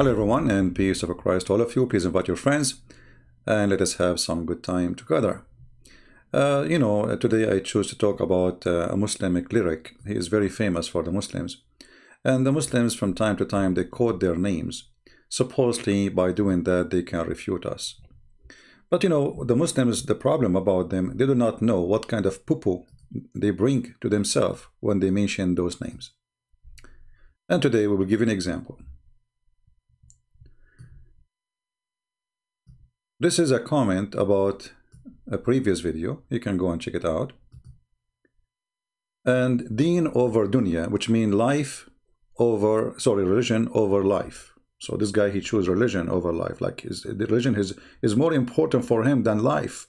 Hello everyone, and peace of Christ to all of you. Please invite your friends and let us have some good time together. Today I choose to talk about a Muslim cleric. He is very famous for the Muslims. And the Muslims from time to time, they quote their names. Supposedly by doing that, they can refute us. But the Muslims, the problem about them, they do not know what kind of poo-poo they bring to themselves when they mention those names. And today we will give an example. This is a comment about a previous video. You can go and check it out. And deen over dunya, which means religion over life. So this guy, he chose religion over life. Like the religion is more important for him than life.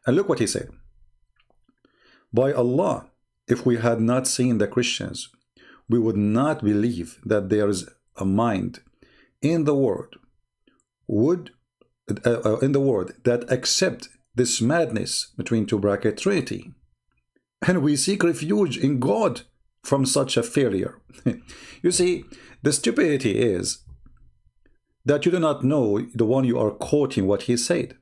And look what he said. By Allah, if we had not seen the Christians, we would not believe that there is a mind in the world that accept this madness between two bracket Trinity, and we seek refuge in God from such a failure. You see, the stupidity is that you do not know the one you are quoting what he said.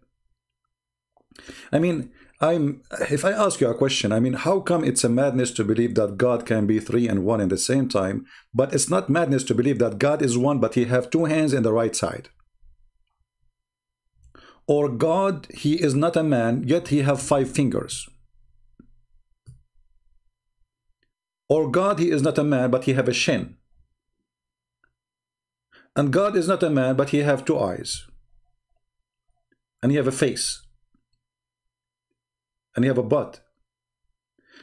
I mean, if I ask you a question, I mean, how come it's a madness to believe that God can be three and one at the same time, but it's not madness to believe that God is one but he have two hands in the right side? Or God, he is not a man, yet he have 5 fingers. Or God, he is not a man, but he have a shin. And God is not a man, but he have 2 eyes. And he have a face. And he have a butt.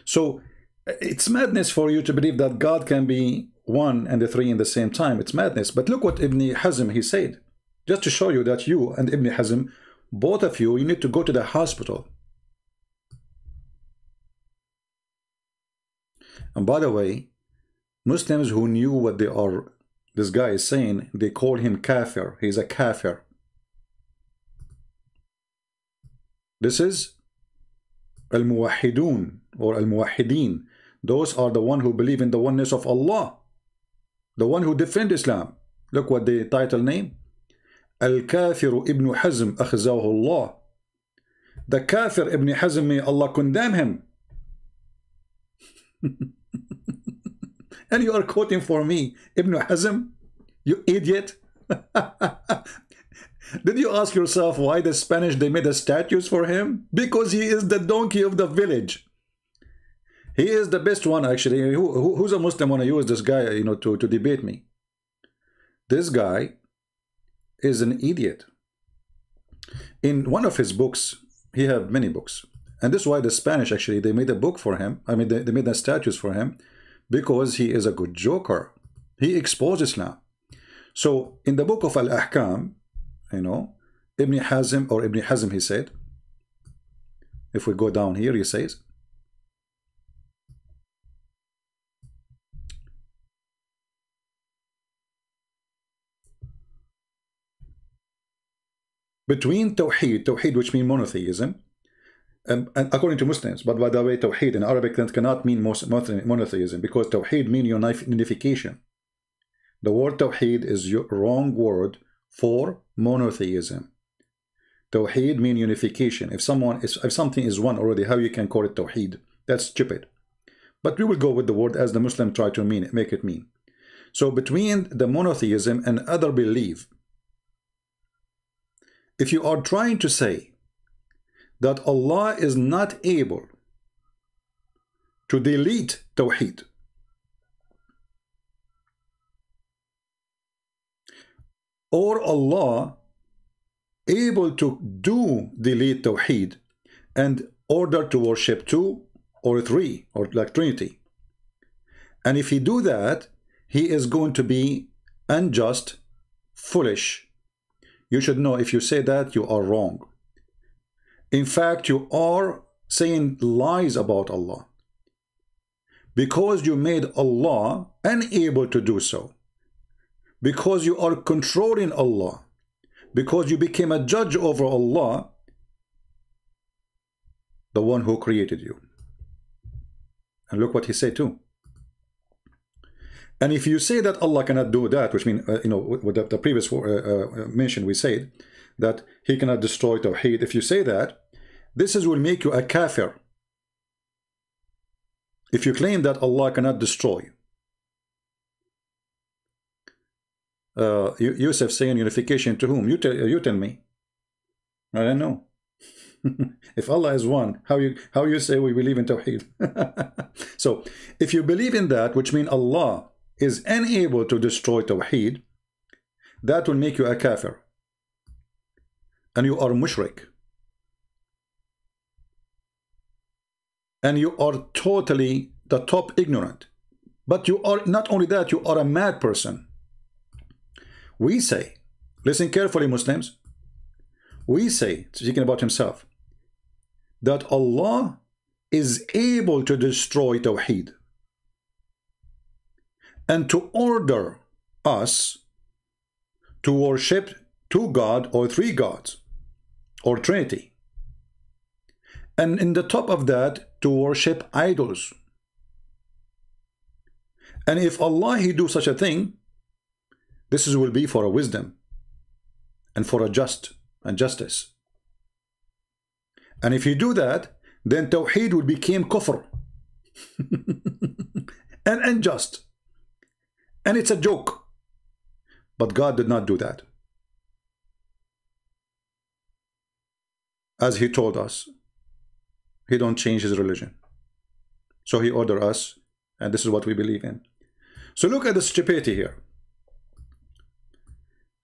So it's madness for you to believe that God can be 1 and the 3 in the same time. It's madness. But look what Ibn Hazem, he said. Just to show you that you and Ibn Hazem, both of you need to go to the hospital. And by the way, Muslims who knew what this guy is saying, they call him kafir. He's a kafir. This is al-muwahhidun or al-muwahhidin. Those are the one who believe in the oneness of Allah, the one who defend Islam. Look what the title name. Al-Kafir Ibn Hazm akhzahu Allah. The Kafir Ibn Hazm, may Allah condemn him. And you are quoting for me Ibn Hazm, you idiot. Did you ask yourself why the Spanish, they made the statues for him? Because he is the donkey of the village. He is the best one, actually. Who's a Muslim want to use this guy, to debate me? This guy is an idiot. In one of his books, he have many books, and this is why the Spanish, actually, they made a book for him. I mean, they made the statues for him because he is a good joker. He exposed Islam. So in the book of Al-Ahkam, Ibn Hazm, he said, if we go down here, he says, between Tawhid, which means monotheism, and according to Muslims, but by the way, Tawhid in Arabic that cannot mean monotheism, because Tawhid means unification. The word Tawhid is your wrong word for monotheism. Tawhid means unification. If something is one already, how you can call it Tawhid? That's stupid. But we will go with the word as the Muslim try to make it mean. So between the monotheism and other belief, if you are trying to say that Allah is not able to delete Tawheed, or Allah able to delete Tawheed and order to worship 2 or 3 or like Trinity, and if he do that, he is going to be unjust, foolish. You should know, if you say that, you are wrong. In fact, you are saying lies about Allah, because you made Allah unable to do so, because you are controlling Allah, because you became a judge over Allah, the one who created you. And look what he said too. And if you say that Allah cannot do that, which means, you know, with the previous mention we said, that he cannot destroy Tawhid. If you say that, this will make you a kafir. If you claim that Allah cannot destroy. Yusuf saying unification to whom? You tell me. I don't know. If Allah is one, how you say we believe in Tawhid? So, if you believe in that, which means Allah is unable to destroy Tawhid, that will make you a kafir. And you are mushrik. And you are totally the top ignorant. But you are not only that, you are a mad person. We say, listen carefully, Muslims. We say, speaking about himself, that Allah is able to destroy Tawheed and to order us to worship two gods or three gods or Trinity, and in the top of that to worship idols. And if Allah he do such a thing, this will be for a wisdom and for a justice. And if you do that, then Tawheed will become kufr and unjust. And it's a joke. But God did not do that. As he told us, he don't change his religion. So he ordered us, and this is what we believe in. So look at the stupidity here.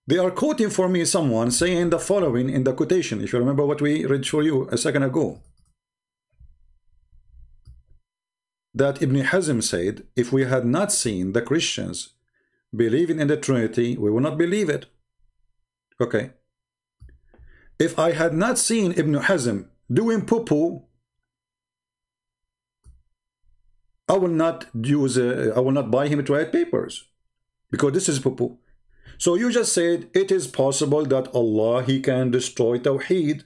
They are quoting for me someone saying the following in the quotation, if you remember what we read for you a second ago. That Ibn Hazem said, if we had not seen the Christians believing in the Trinity, we would not believe it. Okay. If I had not seen Ibn Hazem doing poo-poo, I will not buy him toilet papers, because this is poo-poo. So you just said it is possible that Allah he can destroy Tawheed,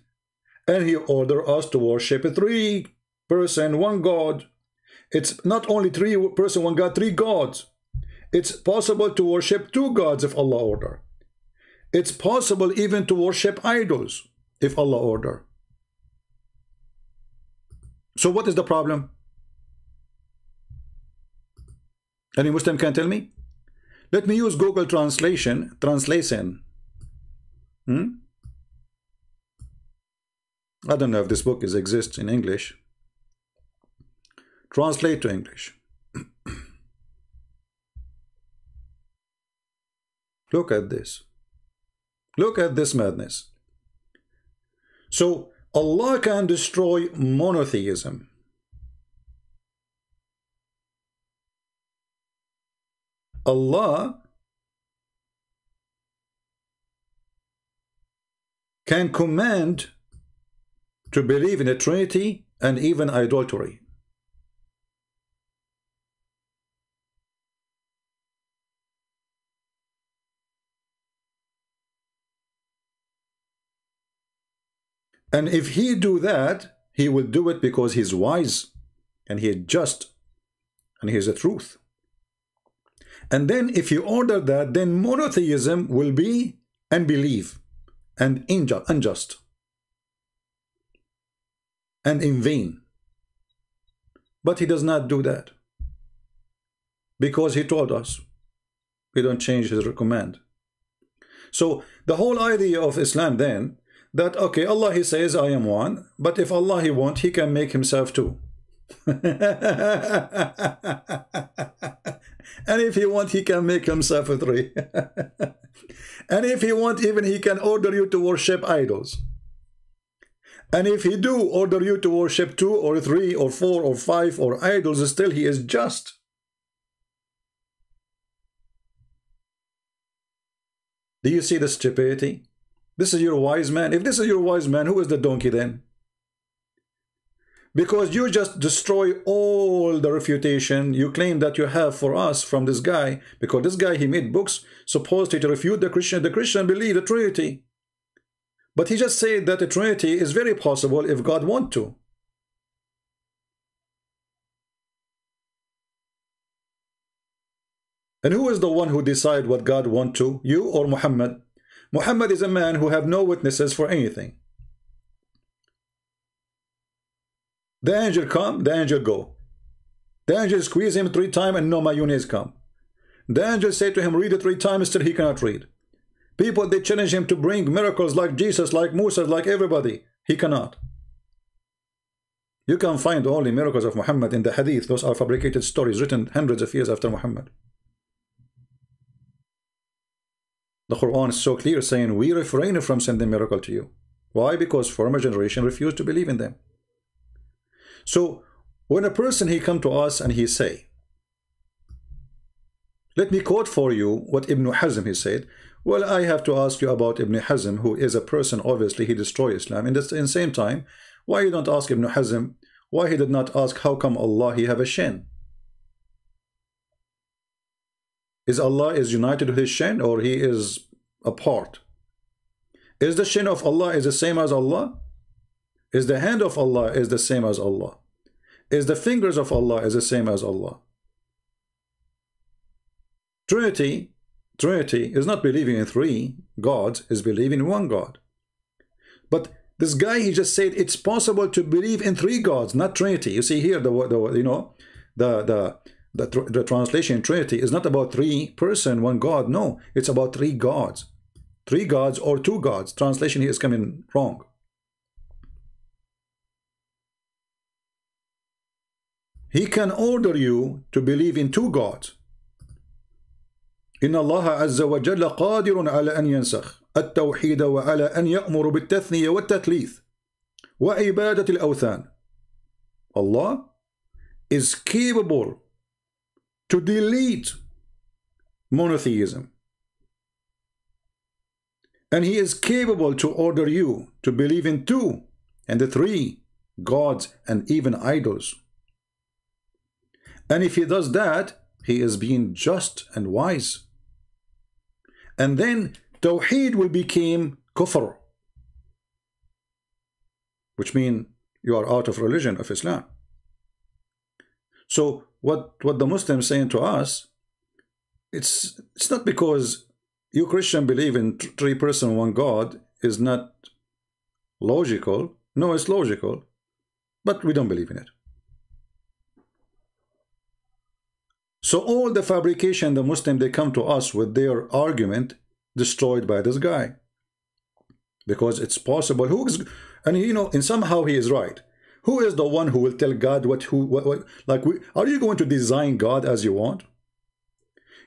and he order us to worship a three-person, one God. It's not only three-person, one God, three gods. It's possible to worship two gods if Allah order. It's possible even to worship idols if Allah order. So what is the problem? Any Muslim can tell me? Let me use Google translation. I don't know if this book exists in English. Translate to English. Look at this. Look at this madness. So Allah can destroy monotheism. Allah can command to believe in a Trinity and even idolatry. And if he do that, he will do it because he's wise and he is just and he is the truth. And then if you order that, then monotheism will be unbelief and unjust and in vain. But he does not do that because he told us he don't change his command. So the whole idea of Islam then, that okay, Allah he says I am one, but if Allah he want, he can make himself two. And if he want, he can make himself a three. And if he want, even he can order you to worship idols. And if he do order you to worship two or three or four or five or idols, still he is just. Do you see the stupidity? This is your wise man. If this is your wise man, who is the donkey then? Because you just destroy all the refutation you claim that you have for us from this guy. Because this guy, he made books supposedly to refute the Christian. The Christian believe the Trinity. But he just said that the Trinity is very possible if God want to. And who is the one who decide what God want to? You or Muhammad? Muhammad is a man who have no witnesses for anything. The angel come, the angel go. The angel squeeze him 3 times and no mayonnaise come. The angel say to him, read it 3 times, still he cannot read. People, they challenge him to bring miracles like Jesus, like Musa, like everybody. He cannot. You can find only miracles of Muhammad in the hadith. Those are fabricated stories written hundreds of years after Muhammad. The Quran is so clear, saying we refrain from sending miracle to you. Why? Because former generation refused to believe in them. So when a person he come to us and he say, let me quote for you what Ibn Hazem he said. Well, I have to ask you about Ibn Hazem, who is a person, obviously he destroyed Islam. In the same time, why you don't ask Ibn Hazem why he did not ask how come Allah he have a shin? Is Allah is united with his shin, or he is apart? Is the shin of Allah is the same as Allah? Is the hand of Allah is the same as Allah? Is the fingers of Allah is the same as Allah? Trinity is not believing in 3 gods, is believing in 1 God. But this guy, he just said it's possible to believe in 3 gods, not Trinity. You see here, the translation Trinity is not about 3 person, 1 God. No, it's about 3 gods. 3 gods or 2 gods. Translation here is coming wrong. He can order you to believe in 2 gods. إن الله عز وجل قادر على أن ينسخ التوحيد وعلى أن يأمر بالتثنية والتثليث وعبادة الأوثان. Allah is capable to delete monotheism, and he is capable to order you to believe in 2 and 3 gods and even idols. And if he does that, he is being just and wise. And then Tawheed will become kufr, which means you are out of religion of Islam. So what the Muslims saying to us, it's not because you Christian believe in 3 person 1 God is not logical. No, it's logical, but we don't believe in it. So all the fabrication, the Muslim, they come to us with their argument destroyed by this guy, because it's possible. And you know, and somehow he is right. Who is the one who will tell God what are you going to design God as you want?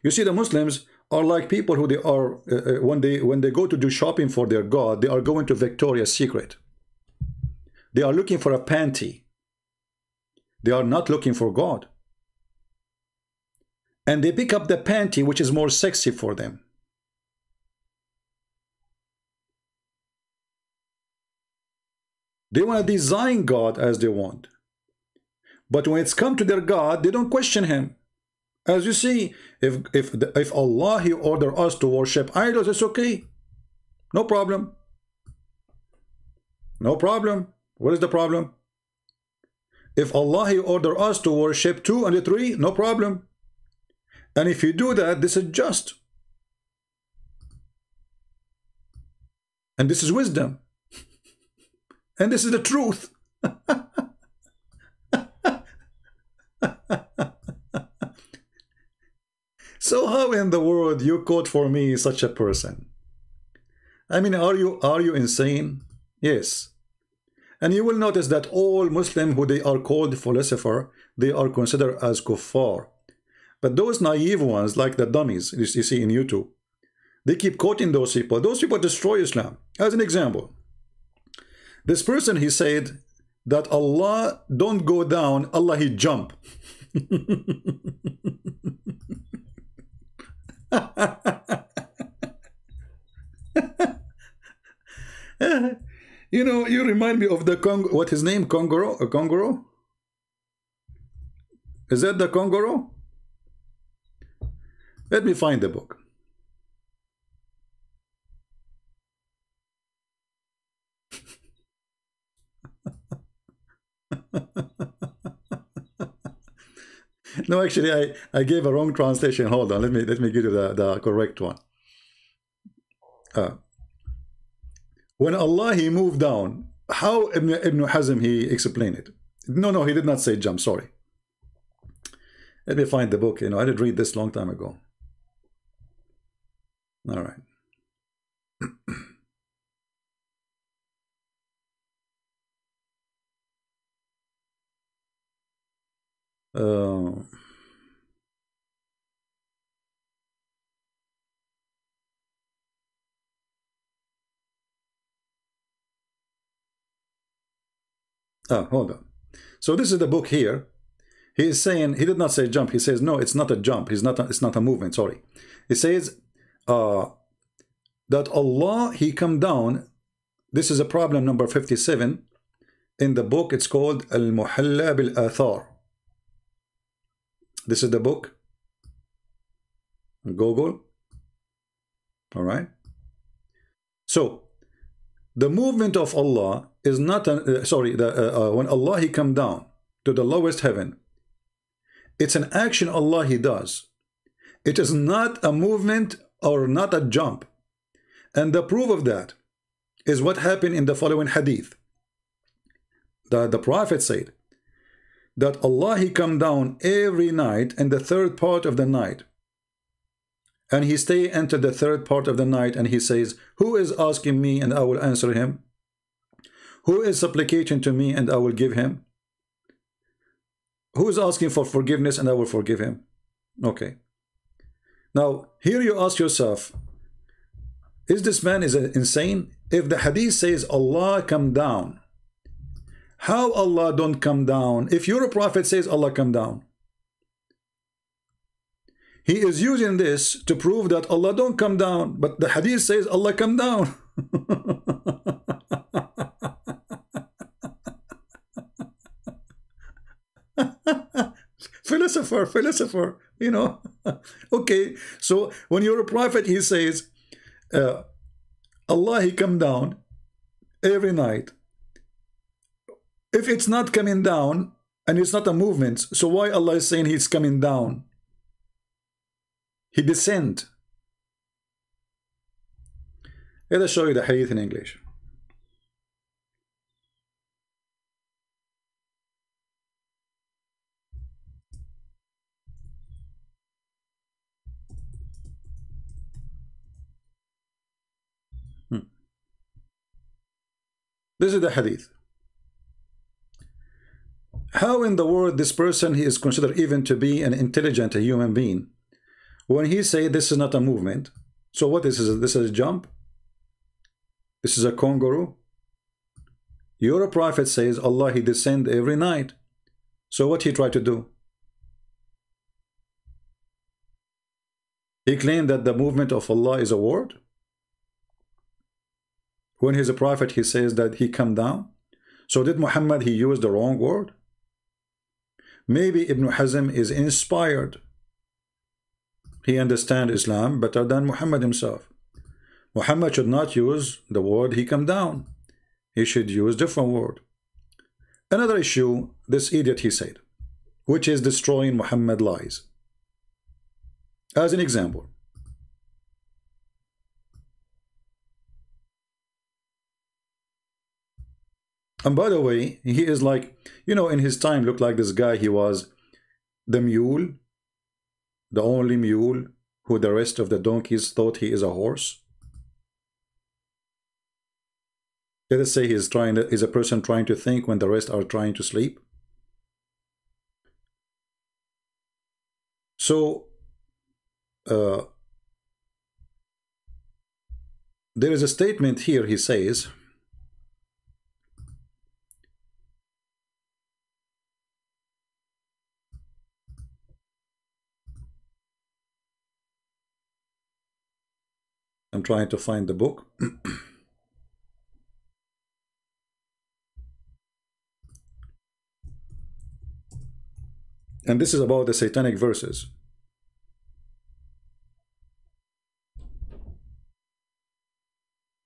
You see, the Muslims are like people who they are when they go to do shopping for their God, they are going to Victoria's Secret. They are looking for a panty. They are not looking for God. And they pick up the panty which is more sexy for them. They want to design God as they want. But when it's come to their God, they don't question him. As you see, if Allah he order us to worship idols, it's okay. No problem. No problem. What is the problem? If Allah he order us to worship 2 and 3, no problem. And if you do that, this is just. And this is wisdom. And this is the truth. So how in the world you quote for me such a person? I mean, are you insane? Yes. And you will notice that all Muslims who they are called philosopher, they are considered as kuffar. But those naive ones, like the dummies you see in YouTube, they keep quoting those people. Those people destroy Islam. As an example, this person, he said that Allah don't go down, Allah he jump. You know, you remind me of the what his name, Kongoro? A Kongoro? Is that the Kongoro? Let me find the book. No, actually, I gave a wrong translation. Hold on, let me give you the correct one. When Allah he moved down, how Ibn Hazm he explained it? No, he did not say jump. Sorry. Let me find the book. I did read this long time ago. All right. Hold on. So this is the book here. He is saying, he did not say jump. He says, no, it's not a jump. It's not a movement. Sorry. He says that Allah, he come down. This is a problem number 57 in the book. It's called Al-Muhalla bil-Athar. This is the book. Google. All right. So the movement of Allah is not when Allah he come down to the lowest heaven, it's an action Allah he does. It is not a movement or not a jump. And the proof of that is what happened in the following hadith. The Prophet said that Allah he come down every night in the third part of the night, and he stay into the third part of the night, and he says, who is asking me and I will answer him? Who is supplicating to me and I will give him? Who is asking for forgiveness and I will forgive him? Okay. Now, here you ask yourself, is this man insane? If the hadith says Allah come down, how Allah don't come down? If your prophet says Allah come down, he is using this to prove that Allah don't come down, but the hadith says Allah come down. Philosopher, Okay, so when you're a prophet, he says, Allah, he come down every night. If it's not coming down, and it's not a movement, so why Allah is saying he's coming down? He descend. Let us show you the hadith in English. This is the hadith. How in the world this person he is considered even to be an intelligent a human being when he say this is not a movement? So what this is? This is a jump? This is a kangaroo? Your prophet says Allah he descend every night. So what he tried to do? He claimed that the movement of Allah is a word. When he's a prophet, he says that he come down. So did Muhammad, he used the wrong word? Maybe Ibn Hazm is inspired. He understands Islam better than Muhammad himself. Muhammad should not use the word he come down. He should use different word. Another issue, this idiot he said, which is destroying Muhammad lies. As an example, and by the way, he is like, in his time looked like this guy. He was the mule, the only mule who the rest of the donkeys thought he is a horse. Let us say he is a person trying to think when the rest are trying to sleep. So there is a statement here. He says, I'm trying to find the book. And this is about the satanic verses.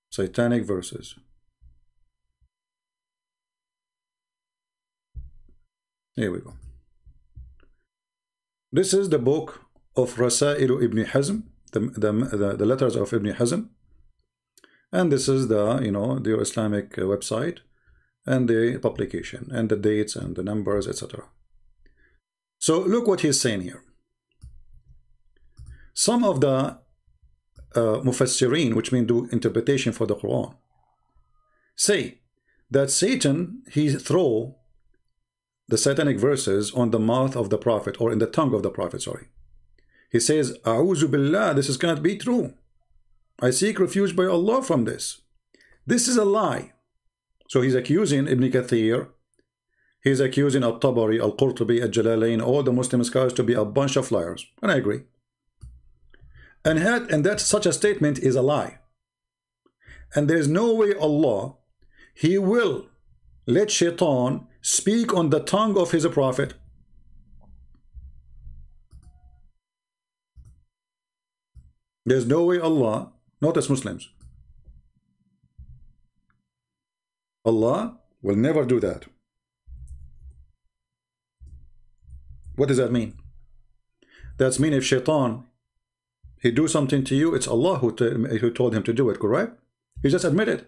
Satanic verses. Here we go. This is the book of Rasail Ibn Hazm, the letters of Ibn Hazm, and this is the their Islamic website and the publication and the dates and the numbers, etc. So look what he's saying here. Some of the mufassirin, which mean do interpretation for the Quran, say that Satan, he throw the satanic verses on the mouth of the prophet, or in the tongue of the prophet, sorry. He says, A'udhu billah, this cannot be true. I seek refuge by Allah from this. This is a lie. So he's accusing Ibn Kathir, he's accusing Al-Tabari, Al-Qurtubi, Al-Jalalain, all the Muslim scholars to be a bunch of liars. And I agree. And that such a statement is a lie. And there's no way Allah, he will let Shaitan speak on the tongue of his prophet. There's no way Allah, not as Muslims, Allah will never do that. What does that mean? That means if Shaitan, he do something to you, it's Allah who told him to do it, correct? He just admitted.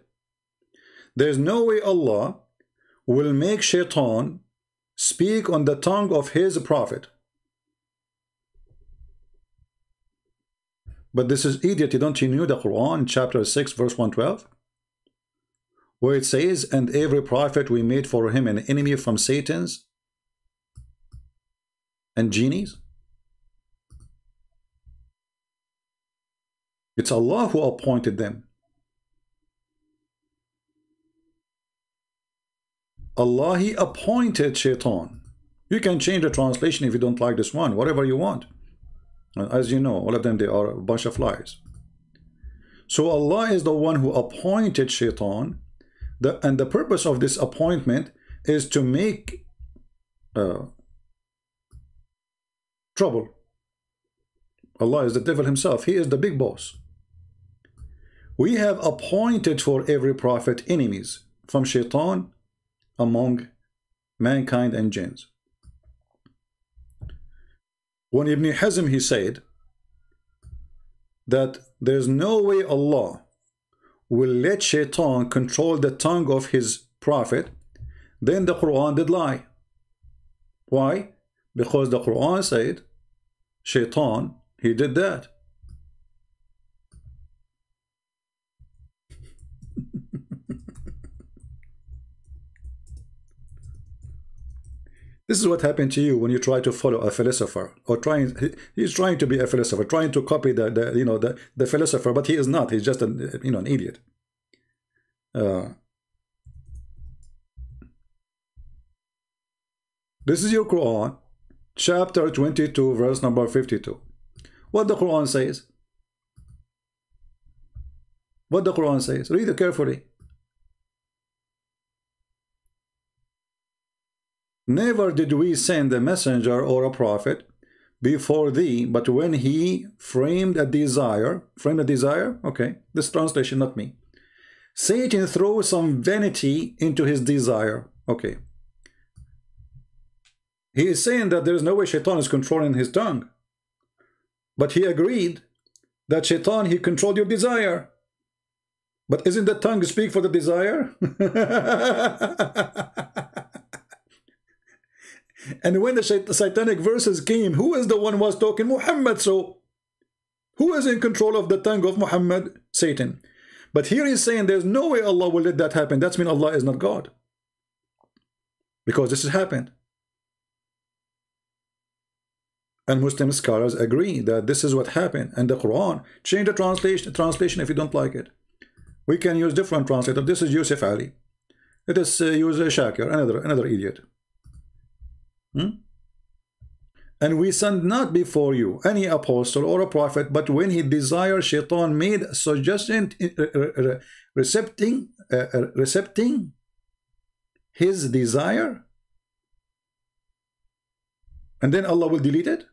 There's no way Allah will make Shaitan speak on the tongue of his prophet. But this is idiot. Don't you know the Quran, chapter 6, verse 112? Where it says, and every prophet we made for him an enemy from Satan's and genies. It's Allah who appointed them. Allah, he appointed Shaitan. You can change the translation if you don't like this one, whatever you want. As you know, all of them, they are a bunch of lies. So Allah is the one who appointed Shaitan, and the purpose of this appointment is to make trouble. Allah is the devil himself. He is the big boss. We have appointed for every prophet enemies from Shaitan among mankind and jinns. When Ibn Hazm, he said that there's no way Allah will let Shaitan control the tongue of his prophet, then the Quran did lie. Why? Because the Quran said Shaitan, he did that. This is what happened to you when you try to follow a philosopher, or he's trying to be a philosopher, trying to copy the philosopher, but he is not. He's just an idiot. This is your Quran, chapter 22, verse number 52. What the Quran says? What the Quran says? Read it carefully. Never did we send a messenger or a prophet before thee, but when he framed a desire, okay, this translation, not me. Satan throws some vanity into his desire, okay. He is saying that there is no way Shaitan is controlling his tongue, but he agreed that Shaitan, he controlled your desire. But isn't the tongue speak for the desire? And when the satanic verses came, who is the one who was talking? Muhammad. So who is in control of the tongue of Muhammad? Satan. But here he's saying there's no way Allah will let that happen. That means Allah is not God, because this has happened. And Muslim scholars agree that this is what happened. And the Quran, change the translation if you don't like it. We can use different translator. This is Yusuf Ali. Let us use Shakir, another idiot. And we send not before you any apostle or a prophet, but when he desired, Shaitan made a suggestion, recepting his desire, and then Allah will delete it.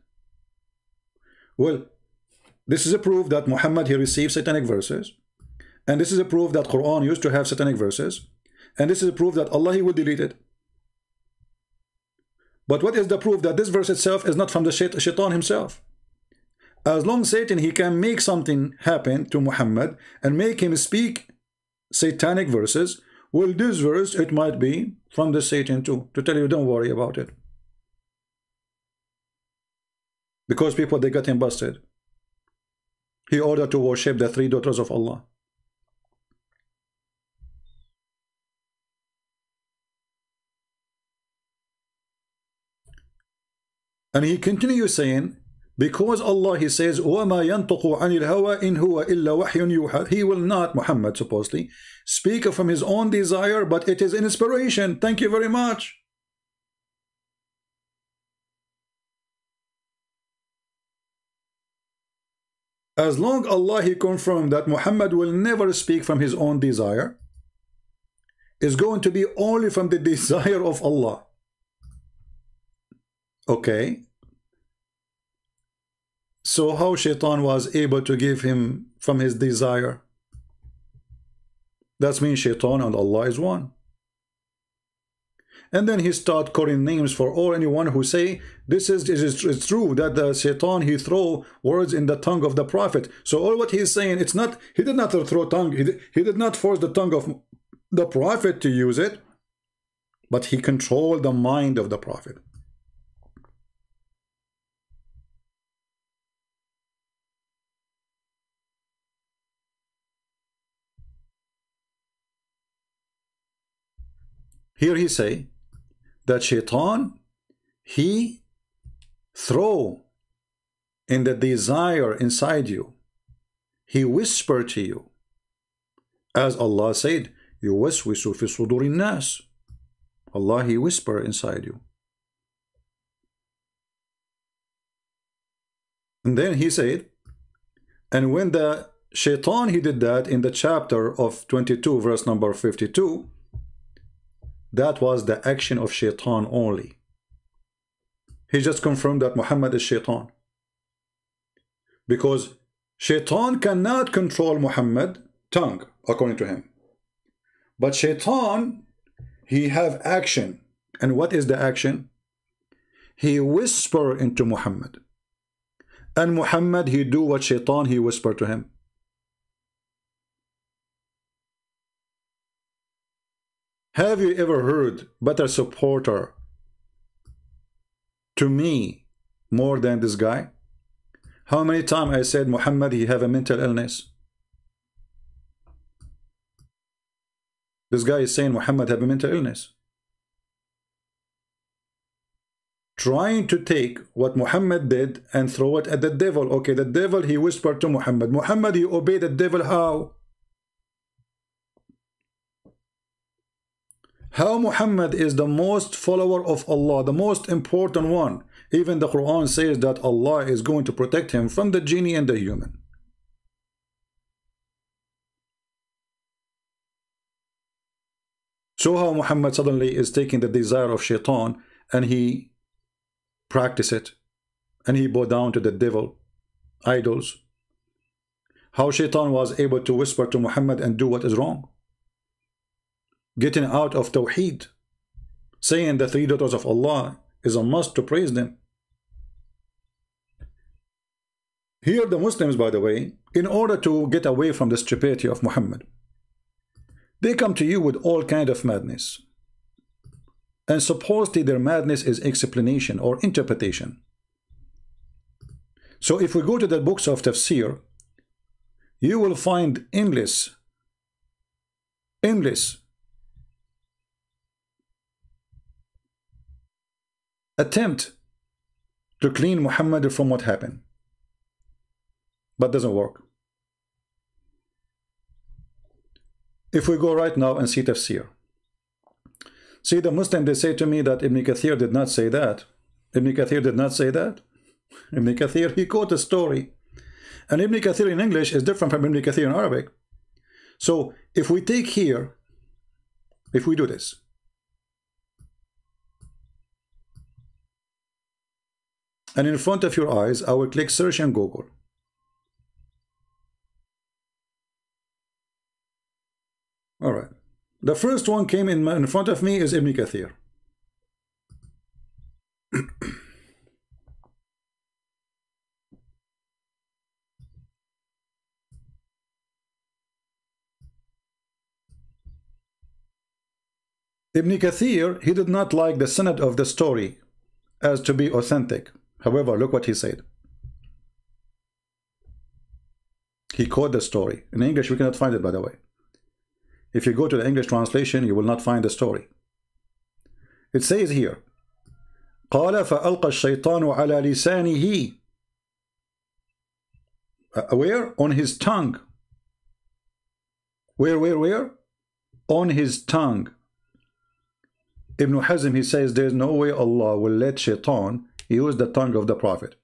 Well, this is a proof that Muhammad, he received satanic verses, and this is a proof that Quran used to have satanic verses, and this is a proof that Allah, he will delete it. But what is the proof that this verse itself is not from the shaitan himself? As long as Satan, he can make something happen to Muhammad and make him speak satanic verses, well, this verse, it might be from the Satan too, to tell you, don't worry about it. Because people, they got him busted. He ordered to worship the 3 daughters of Allah. And he continues saying, because Allah, he says, وَمَا يَنْطُقُ عَنِ الْهَوَىٰ إِنْ هُوَ إِلَّا وَحْيٌ يُوحَىٰ. He will not, Muhammad supposedly, speak from his own desire, but it is inspiration. Thank you very much. As long Allah, he confirmed that Muhammad will never speak from his own desire, is going to be only from the desire of Allah. Okay. So how Shaitan was able to give him from his desire? That means Shaitan and Allah is one. And then he start calling names for all anyone who say this is true that the Shaitan, he throw words in the tongue of the Prophet. So all what he is saying, it's not, he did not throw tongue, he did not force the tongue of the Prophet to use it, but he controlled the mind of the Prophet. Here he say that Shaitan, he throw in the desire inside you. He whisper to you. As Allah said, يُوَسْوِسُ فِي صُدُورِ النَّاسِ. Allah, he whisper inside you. And then he said, and when the Shaitan, he did that in the chapter of 22, verse number 52, that was the action of Shaitan only. He just confirmed that Muhammad is Shaitan. Because Shaitan cannot control Muhammad's tongue, according to him. But Shaitan, he have action. And what is the action? He whisper into Muhammad. And Muhammad, he do what Shaitan, he whisper to him. Have you ever heard better supporter to me more than this guy? How many times I said Muhammad, he have a mental illness? This guy is saying Muhammad have a mental illness. Trying to take what Muhammad did and throw it at the devil. Okay, the devil, he whispered to Muhammad. Muhammad, he obeyed the devil how? How Muhammad is the most follower of Allah, the most important one. Even the Quran says that Allah is going to protect him from the genie and the human. So how Muhammad suddenly is taking the desire of Shaitan and he practice it and he bow down to the devil, idols. How Shaitan was able to whisper to Muhammad and do what is wrong. Getting out of Tawhid, saying the 3 daughters of Allah is a must to praise them. Here the Muslims, by the way, in order to get away from the stupidity of Muhammad, they come to you with all kind of madness. And supposedly their madness is explanation or interpretation. So if we go to the books of tafsir, you will find endless attempt to clean Muhammad from what happened, but doesn't work. If we go right now and see tafsir, see the Muslim, they say to me that Ibn Kathir did not say that. Ibn Kathir did not say that. Ibn Kathir, he quote a story, and Ibn Kathir in English is different from Ibn Kathir in Arabic. So if we take here, if we do this, and in front of your eyes, I will click search in Google. All right. The first one came in front of me is Ibn Kathir. Ibn Kathir, he did not like the sanad of the story as to be authentic. However, look what he said. He quoted the story. In English, we cannot find it, by the way. If you go to the English translation, you will not find the story. It says here, قال فألقى الشيطان على لسانه. Where? On his tongue. Where? On his tongue. Ibn Hazem, he says there's no way Allah will let shaitan use the tongue of the Prophet.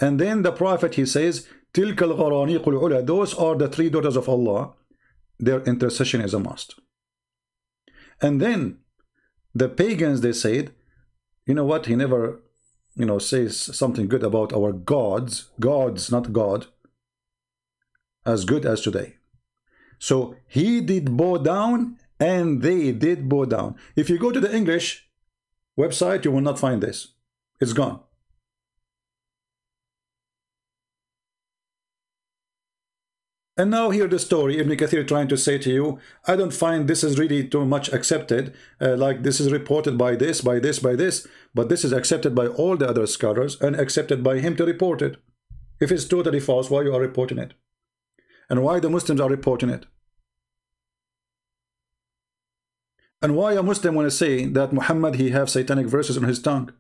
And then the Prophet, he says, تِلْكَ الْغَرَانِيقُ الْعُلَى. Those are the three daughters of Allah. Their intercession is a must. And then the pagans, they said, you know what, he never, you know, says something good about our gods, not God, as good as today. So he did bow down and they did bow down. If you go to the English website, you will not find this. It's gone. And now hear the story, Ibn Kathir trying to say to you, I don't find this is really too much accepted, like this is reported by this, but this is accepted by all the other scholars and accepted by him to report it. If it's totally false, why you are reporting it? And why the Muslims are reporting it? And why a Muslim want to say that Muhammad, he have satanic verses on his tongue?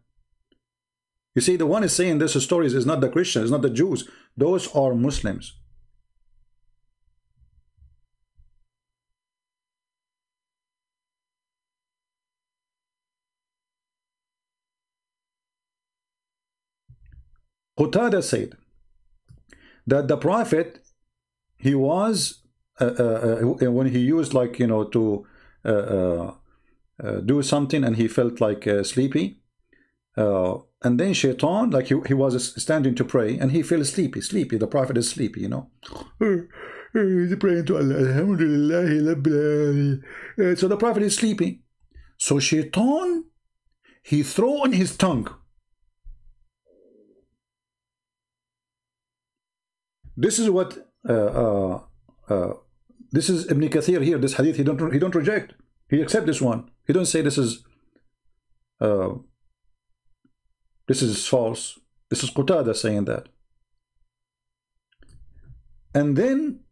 You see, the one is saying this stories is not the Christians, not the Jews. Those are Muslims. Qatada said that the Prophet, he was, when he used, like, you know, to do something and he felt like sleepy, and then shaitan, like he was standing to pray and he felt sleepy. The Prophet is sleepy, you know. He's praying to Allah. Alhamdulillah. So the Prophet is sleepy. So shaitan, he throw on his tongue. This is what this is Ibn Kathir here. This hadith he don't reject. He accept this one. He don't say this is false. This is Qatada saying that. And then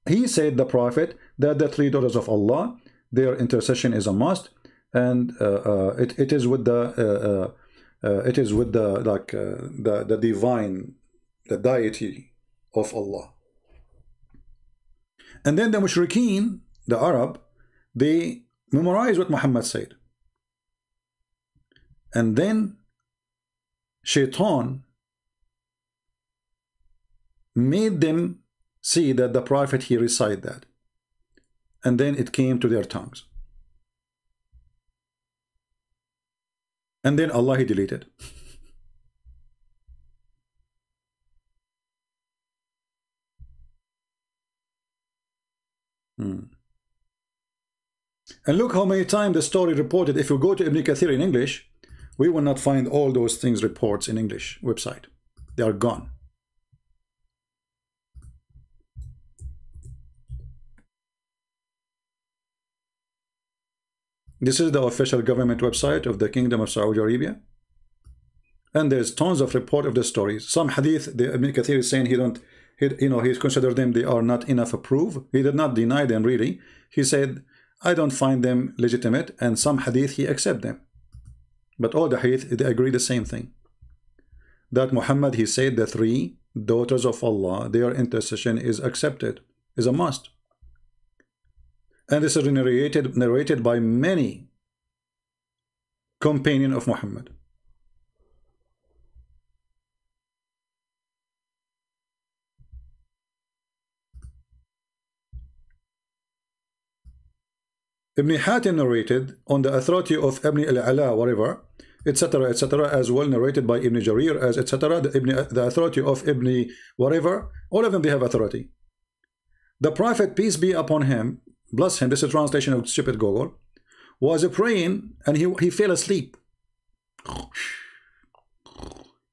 he said, the Prophet, that the three daughters of Allah, their intercession is a must, and it is with the the divine, the deity of Allah. And then the mushrikeen, the Arab, they memorize what Muhammad said. And then shaitan made them see that the Prophet, he recite that. And then it came to their tongues. And then Allah, he deleted. And look how many times the story reported. If you go to Ibn Kathir in English, we will not find all those things reports in English website. They are gone. This is the official government website of the Kingdom of Saudi Arabia. And there's tons of report of the stories. Some hadith, the Ibn Kathir is saying he's considered them, they are not enough proof. He did not deny them really. He said, I don't find them legitimate, and some hadith he accept them. But all the hadith, they agree the same thing. That Muhammad, he said the three daughters of Allah, their intercession is accepted, is a must. And this is narrated by many companions of Muhammad. Ibn Hatim narrated on the authority of Ibn al-Ala, whatever, etc., as well narrated by Ibn Jarir, as etc., the authority of Ibn whatever, all of them, they have authority. The Prophet, peace be upon him, bless him, this is a translation of stupid Google, was praying and he fell asleep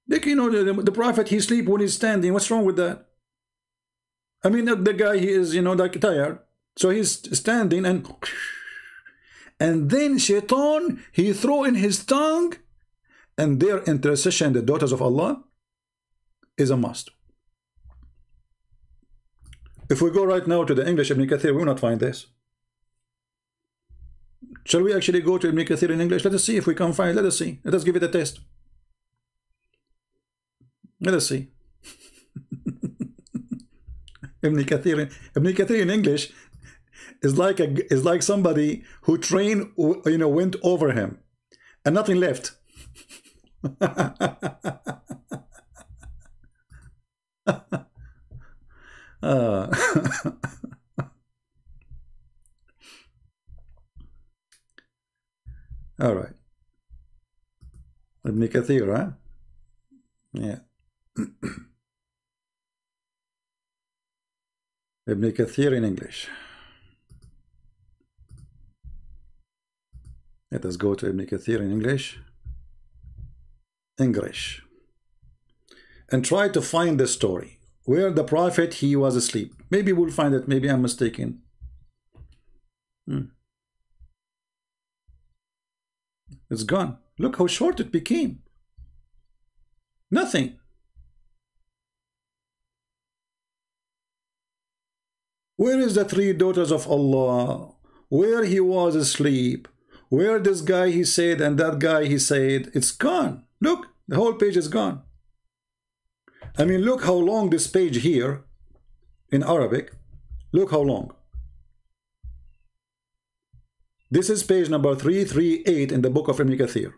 Like, you know, the prophet, he sleep when he's standing. What's wrong with that? I mean, the guy, he is, you know, like tired. So he's standing and then Shaitan, he throw in his tongue, and their intercession, the daughters of Allah, is a must. If we go right now to the English Ibn Kathir, we will not find this. Shall we actually go to Ibn Kathir in English? Let us see if we can find it. Let us see. Let us give it a test. Let us see. Ibn Kathir in English is like somebody who train, you know, went over him and nothing left. All right. Ibn Kathir, huh? Yeah. Ibn Kathir in English. Let us go to Ibn Kathir in English. And try to find the story where the prophet, he was asleep. Maybe we'll find it. Maybe I'm mistaken. It's gone. Look how short it became. Nothing. Where is the three daughters of Allah? Where he was asleep? Where this guy he said and that guy he said? It's gone. Look, the whole page is gone. I mean, look how long this page here in Arabic. Look how long. This is page number 338 in the book of Ibn Kathir.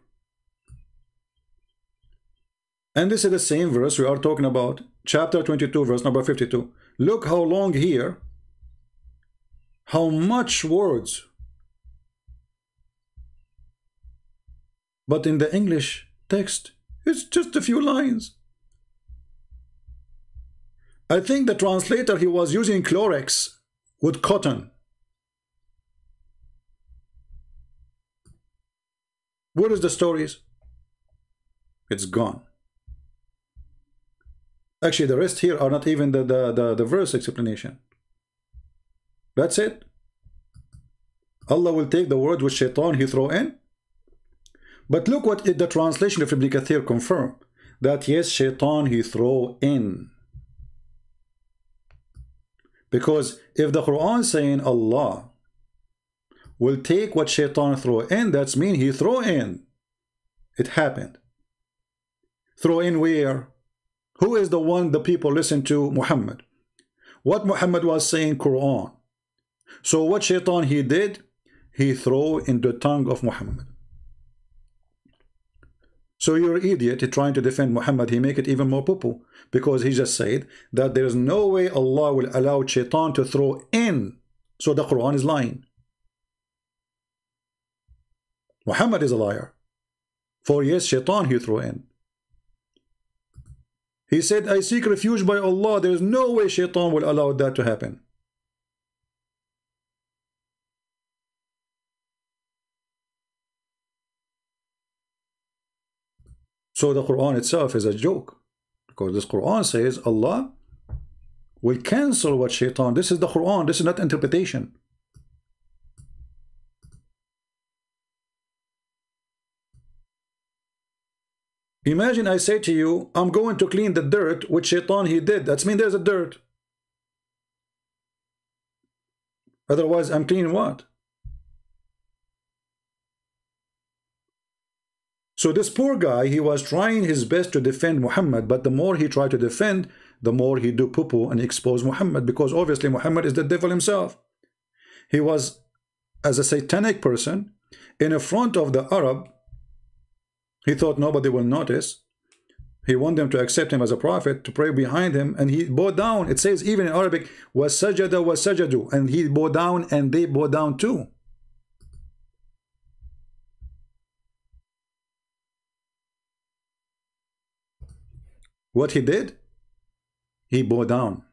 And this is the same verse we are talking about, chapter 22, verse number 52. Look how long here, how much words. But in the English text, it's just a few lines. I think the translator, he was using Clorox with cotton. Where is the stories? It's gone. Actually, the rest here are not even the verse explanation. That's it. Allah will take the word which Shaitan he throw in. But look what the translation of Ibn Kathir confirm. That yes, Shaitan he throw in. Because if the Quran saying Allah will take what Shaitan throw in, that's mean he throw in. It happened. Throw in where? Who is the one the people listen to? Muhammad. What Muhammad was saying, Quran. So what Shaitan he did, he throw in the tongue of Muhammad. So you're an idiot, he trying to defend Muhammad, he make it even more poo-poo, because he just said that there is no way Allah will allow Shaitan to throw in. So the Quran is lying. Muhammad is a liar. For yes, Shaitan he threw in. He said, I seek refuge by Allah. There is no way Shaitan will allow that to happen. So the Quran itself is a joke. Because this Quran says Allah will cancel what Shaitan. This is the Quran. This is not interpretation. Imagine I say to you, I'm going to clean the dirt which Shaitan he did. That's mean there's a dirt. Otherwise, I'm cleaning what? So this poor guy, he was trying his best to defend Muhammad, but the more he tried to defend, the more he do poo-poo and expose Muhammad, because obviously Muhammad is the devil himself. He was, as a satanic person, in front of the Arab. He thought nobody will notice. He wanted them to accept him as a prophet, to pray behind him, and he bowed down. It says even in Arabic, وَسَجَدَ وَسَجَدُوا, and he bowed down and they bowed down too. What he did? He bowed down.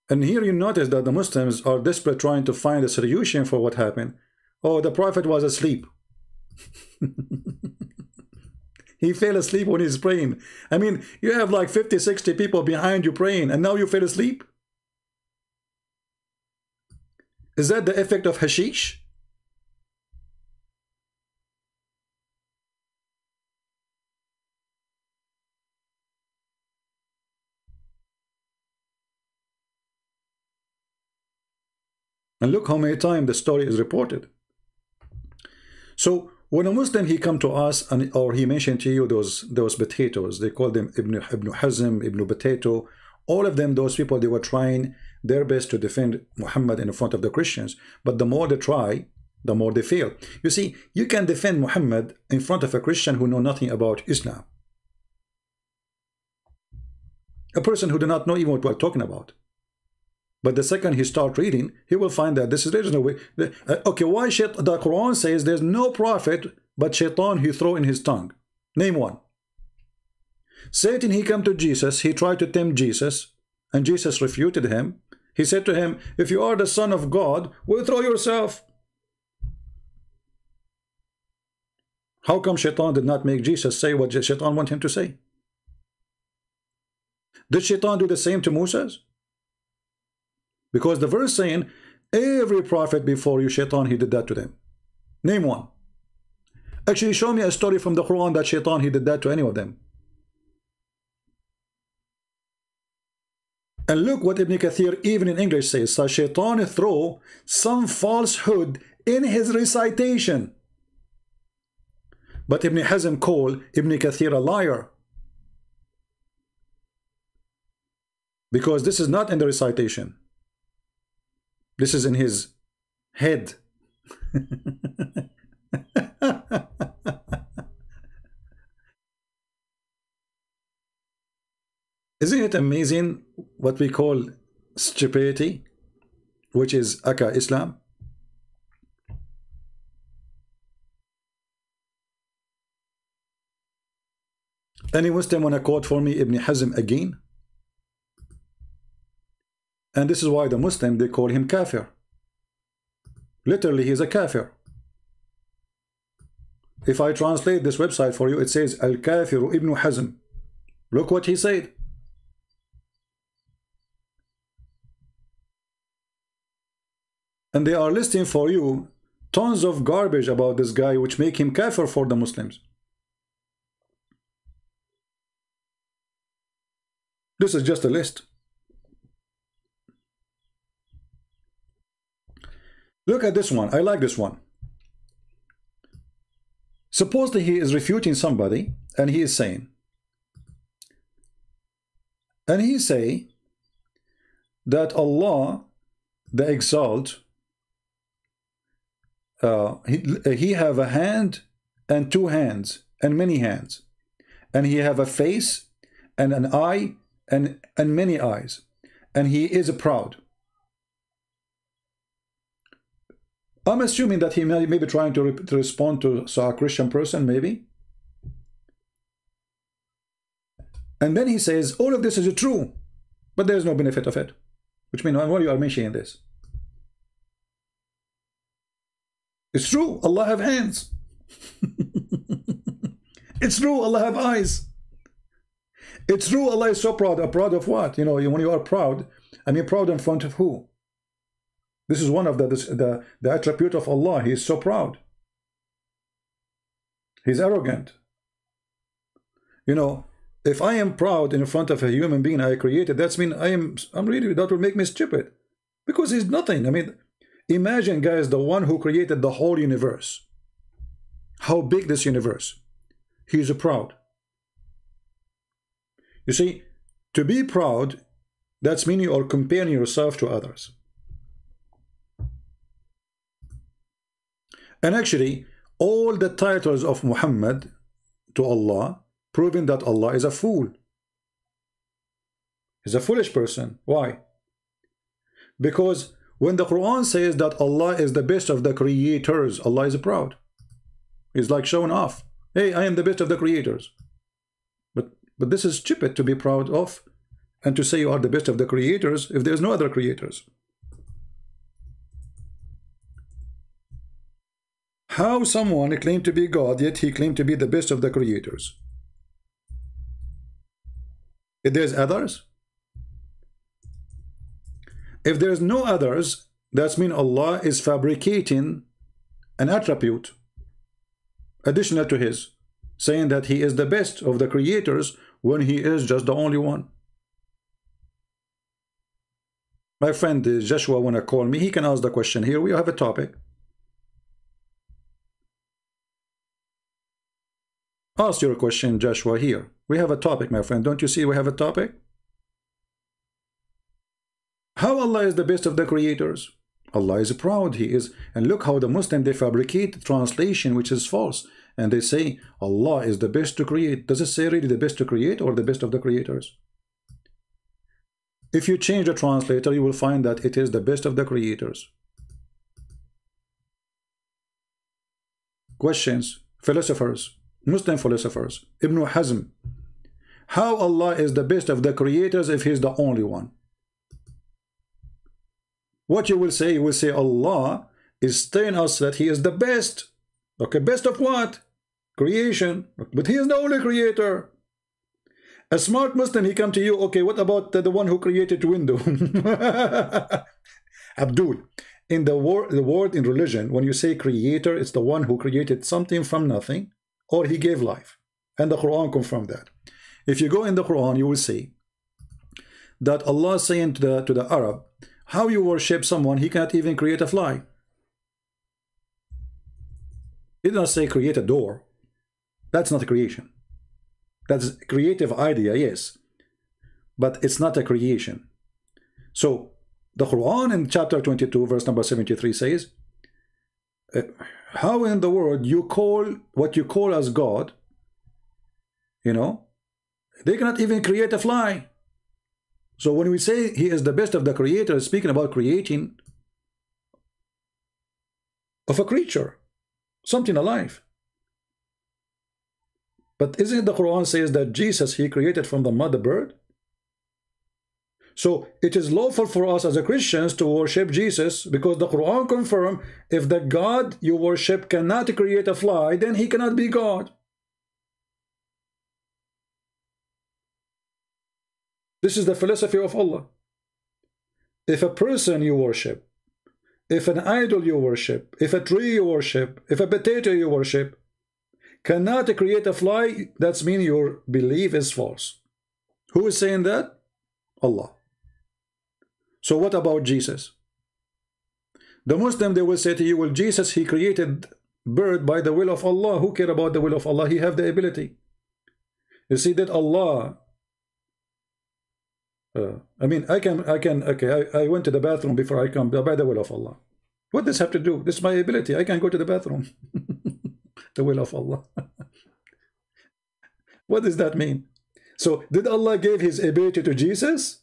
And here you notice that the Muslims are desperate trying to find a solution for what happened. Oh, the Prophet was asleep. He fell asleep when he's praying. I mean, you have like 50, 60 people behind you praying, and now you fell asleep? Is that the effect of hashish? And look how many times the story is reported. So when a Muslim, he come to us and or he mentioned to you those potatoes, they call them Ibn Hazem, Ibn Potato, all of them, those people, they were trying their best to defend Muhammad in front of the Christians. But the more they try, the more they fail. You see, you can defend Muhammad in front of a Christian who know nothing about Islam. A person who do not know even what we're talking about. But the second he starts reading, he will find that this is there's no way. Okay, why the Quran says there's no prophet but shaitan he throw in his tongue? Name one. Satan, he come to Jesus, he tried to tempt Jesus, and Jesus refuted him. He said to him, if you are the Son of God, withdraw yourself. How come shaitan did not make Jesus say what shaitan want him to say? Did shaitan do the same to Moses? Because the verse saying, every prophet before you, shaitan, he did that to them. Name one. Actually, show me a story from the Quran that shaitan, he did that to any of them. And look what Ibn Kathir, even in English, says. So shaitan throw some falsehood in his recitation. But Ibn Hazm called Ibn Kathir a liar. Because this is not in the recitation. This is in his head. Isn't it amazing what we call stupidity, which is Aka Islam? Any Muslim want to quote for me Ibn Hazm again? And this is why the Muslim, they call him kafir. Literally, he is a kafir. If I translate this website for you, it says Al-Kafiru Ibn Hazm. Look what he said. And they are listing for you tons of garbage about this guy which make him kafir for the Muslims. This is just a list. Look at this one. I like this one. Supposedly he is refuting somebody and he is saying, and he say that Allah, the Exalt, he have a hand and two hands and many hands, and he have a face and an eye and many eyes, and he is proud. I'm assuming that he may be trying to respond to a Christian person, maybe. And then he says, all of this is true, but there's no benefit of it. Which means, why you are mentioning this? It's true, Allah have hands. It's true, Allah have eyes. It's true, Allah is so proud. Proud of what? You know, when you are proud, I mean proud in front of who? This is one of the attribute of Allah. He is so proud. He's arrogant. You know, if I am proud in front of a human being I created, that's mean I'm really, that will make me stupid. Because he's nothing. I mean, imagine, guys, the one who created the whole universe. How big this universe. He's proud. You see, to be proud, that's meaning you are comparing yourself to others. And actually, all the titles of Muhammad to Allah, proving that Allah is a fool. He's a foolish person. Why? Because when the Quran says that Allah is the best of the creators, Allah is proud. He's like showing off. Hey, I am the best of the creators. But this is stupid to be proud of and to say you are the best of the creators if there's no other creators? How someone claimed to be God, yet he claimed to be the best of the creators? If there's others? If there's no others, that means Allah is fabricating an attribute additional to his, saying that he is the best of the creators when he is just the only one. My friend Joshua wanna call me, he can ask the question here. We have a topic. Ask your question, Joshua, here. We have a topic, my friend. Don't you see we have a topic? How Allah is the best of the creators? Allah is proud, he is. And look how the Muslim, they fabricate translation which is false. And they say Allah is the best to create. Does it say really the best to create or the best of the creators? If you change the translator, you will find that it is the best of the creators. Questions, philosophers, Muslim philosophers, Ibn Hazem. How Allah is the best of the creators if he is the only one? What you will say Allah is telling us that he is the best. Okay, best of what? Creation. But he is the only creator. A smart Muslim, he come to you, okay, what about the one who created window? Abdul, in the word in religion, when you say creator, it's the one who created something from nothing, or he gave life. And the Quran confirmed that. If you go in the Quran, you will see that Allah is saying to the Arab, how you worship someone, he cannot even create a fly. He did not say create a door. That's not a creation. That's a creative idea, yes. But it's not a creation. So, the Quran in chapter 22, verse number 73 says, how in the world you call what you call as God, you know, they cannot even create a fly. So when we say he is the best of the creators, speaking about creating of a creature, something alive. But isn't the Quran says that Jesus, he created from the mother bird? So it is lawful for us as a Christians to worship Jesus because the Quran confirms if the God you worship cannot create a fly, then he cannot be God. This is the philosophy of Allah. If a person you worship, if an idol you worship, if a tree you worship, if a potato you worship, cannot create a fly, that means your belief is false. Who is saying that? Allah. So what about Jesus? The Muslim, they will say to you, well, Jesus, he created bird by the will of Allah. Who care about the will of Allah? He have the ability. You see that Allah... I went to the bathroom before I come by the will of Allah. What does this have to do? This is my ability. I can go to the bathroom. The will of Allah. What does that mean? So did Allah give his ability to Jesus?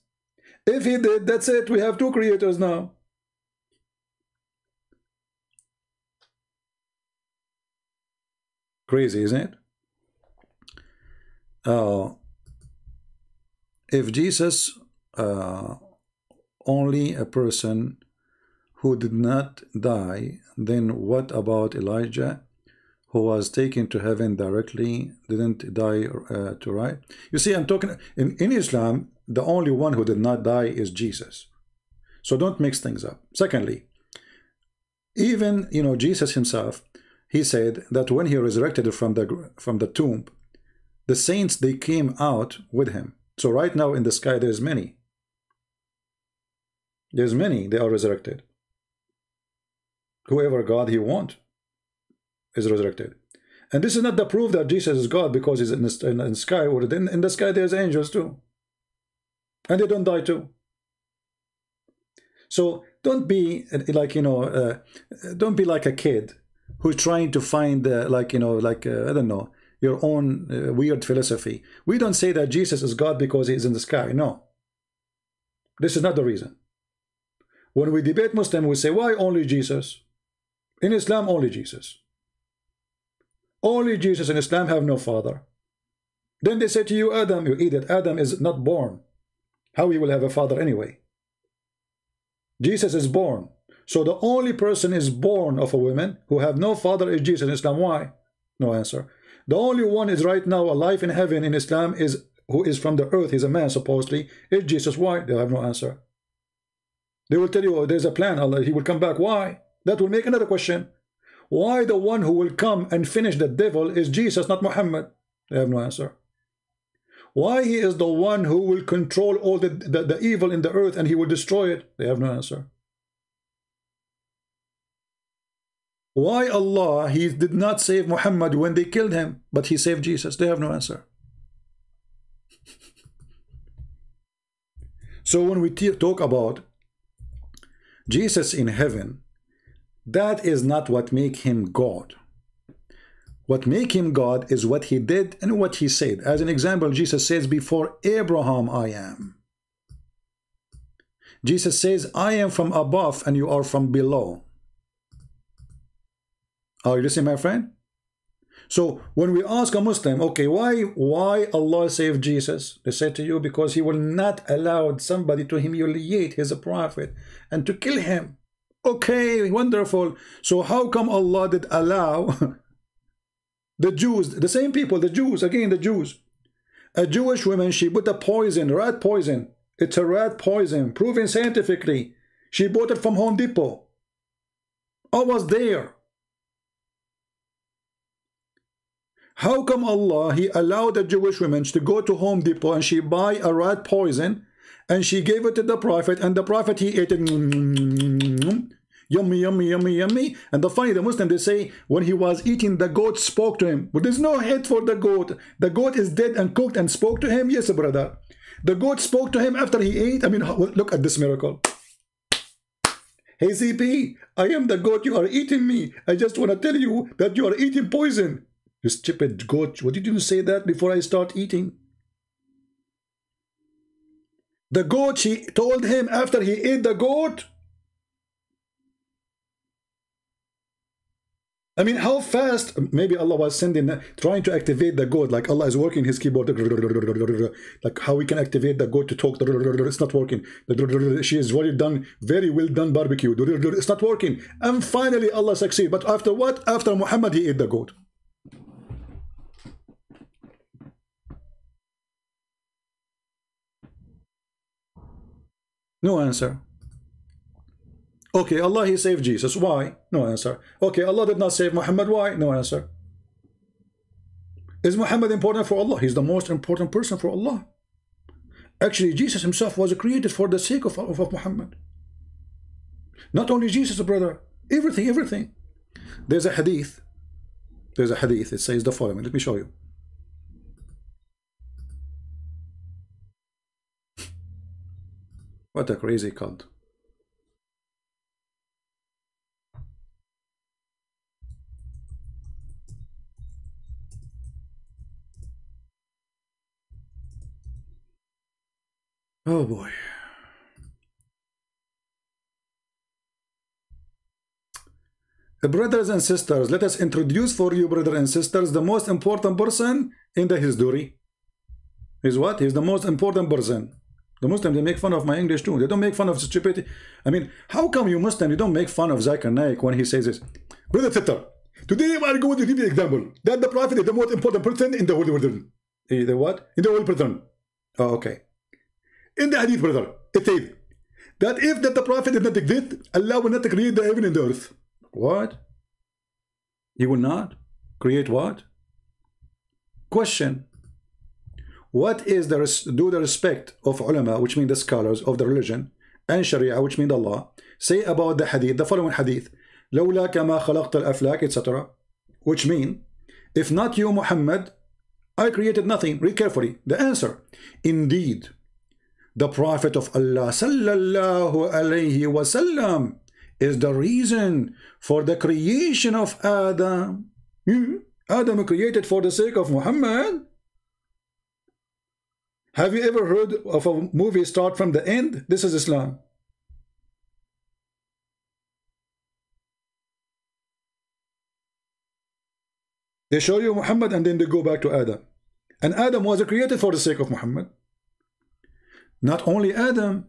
If he did, that's it. We have two creators now. Crazy, isn't it? If Jesus, only a person who did not die, then what about Elijah, who was taken to heaven directly, didn't die to right? You see, I'm talking in Islam, the only one who did not die is Jesus. So don't mix things up. Secondly, even, you know, Jesus himself, he said that when he resurrected from the tomb, the saints, they came out with him. So right now in the sky, there's many. There's many, they are resurrected. Whoever God he wants is resurrected. And this is not the proof that Jesus is God because he's in the sky. Or in the sky, there's angels too. And they don't die too. So don't be like, you know, don't be like a kid who's trying to find, like, you know, like, I don't know, your own weird philosophy. We don't say that Jesus is God because he is in the sky. No. This is not the reason. When we debate Muslim, we say, why only Jesus? In Islam, only Jesus. Only Jesus in Islam have no father. Then they say to you, Adam, you idiot, Adam is not born. How he will have a father anyway? Jesus is born. So the only person is born of a woman who have no father is Jesus in Islam. Why? No answer. The only one is right now alive in heaven in Islam is who is from the earth. He's a man supposedly. Is Jesus. Why? They have no answer. They will tell you, oh, there's a plan. Allah, he will come back. Why? That will make another question. Why the one who will come and finish the devil is Jesus, not Muhammad? They have no answer. Why he is the one who will control all the evil in the earth and he will destroy it? They have no answer. Why Allah, he did not save Muhammad when they killed him, but he saved Jesus? They have no answer. So when we talk about Jesus in heaven, that is not what make him God. What make him God is what he did and what he said. As an example, Jesus says, before Abraham I am. Jesus says, I am from above and you are from below. Are you listening, my friend? So when we ask a Muslim, okay, why Allah saved Jesus? They say to you, because he will not allow somebody to humiliate his prophet and to kill him. Okay, wonderful. So how come Allah did allow the Jews, the same people, the Jews, again the Jews, a Jewish woman, she put a poison, rat poison. It's a rat poison, proven scientifically. She bought it from Home Depot. I was there. How come Allah, he allowed the Jewish women to go to Home Depot and she buy a rat poison and she gave it to the prophet and the prophet, he ate it. Yummy, yummy, yummy, yummy. And the funny, the Muslim, they say when he was eating, the goat spoke to him. But there's no head for the goat. The goat is dead and cooked and spoke to him. Yes, brother. The goat spoke to him after he ate. I mean, look at this miracle. Hey, CP, I am the goat. You are eating me. I just want to tell you that you are eating poison. You stupid goat. What did you say that before I start eating? The goat, she told him after he ate the goat. I mean, how fast? Maybe Allah was trying to activate the goat, like Allah is working his keyboard, like how we can activate the goat to talk. It's not working. She is very well done barbecue. It's not working. And finally Allah succeeded. But after what? After Muhammad, he ate the goat. No answer. Okay, Allah, he saved Jesus. Why? No answer. Okay, Allah did not save Muhammad. Why? No answer. Is Muhammad important for Allah? He's the most important person for Allah. Actually, Jesus himself was created for the sake of Muhammad. Not only Jesus, brother. Everything, everything. There's a hadith. There's a hadith. It says the following. Let me show you. What a crazy cult. Oh boy. Brothers and sisters, let us introduce for you, brothers and sisters, the most important person in the history. Is what? He's the most important person. The Muslims, they make fun of my English too. They don't make fun of stupidity. I mean, how come you Muslim, you don't make fun of Zakir Naik when he says this? Brother sister, today I'm going to give you an example that the Prophet is the most important person in the whole world. The what? In the whole person. Oh, okay. In the hadith, brother, it says that if the Prophet did not exist, Allah will not create the heaven and the earth. What? He will not create what? Question. What is the respect of ulama, which mean the scholars of the religion, and sharia, which mean Allah, say about the hadith, the following hadith, لولا كما خلقت الأفلاك, etc., which mean, if not you, Muhammad, I created nothing. Read carefully. The answer, indeed, the Prophet of Allah sallallahu alayhi wasallam is the reason for the creation of Adam. Adam created for the sake of Muhammad. Have you ever heard of a movie start from the end? This is Islam. They show you Muhammad and then they go back to Adam. And Adam was created for the sake of Muhammad. Not only Adam.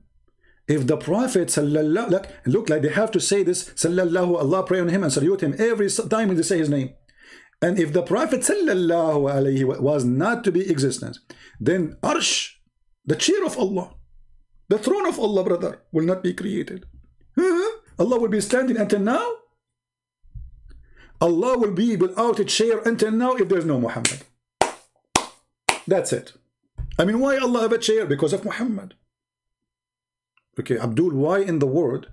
If the Prophet sallallahu, look like they have to say this sallallahu, Allah pray on him and salute him every time they say his name. And if the Prophet sallallahu alayhi was not to be existence, then Arsh, the chair of Allah, the throne of Allah, brother, will not be created. Allah will be standing until now. Allah will be without a chair until now if there's no Muhammad. That's it. I mean, why Allah have a chair? Because of Muhammad. Okay, Abdul, why in the world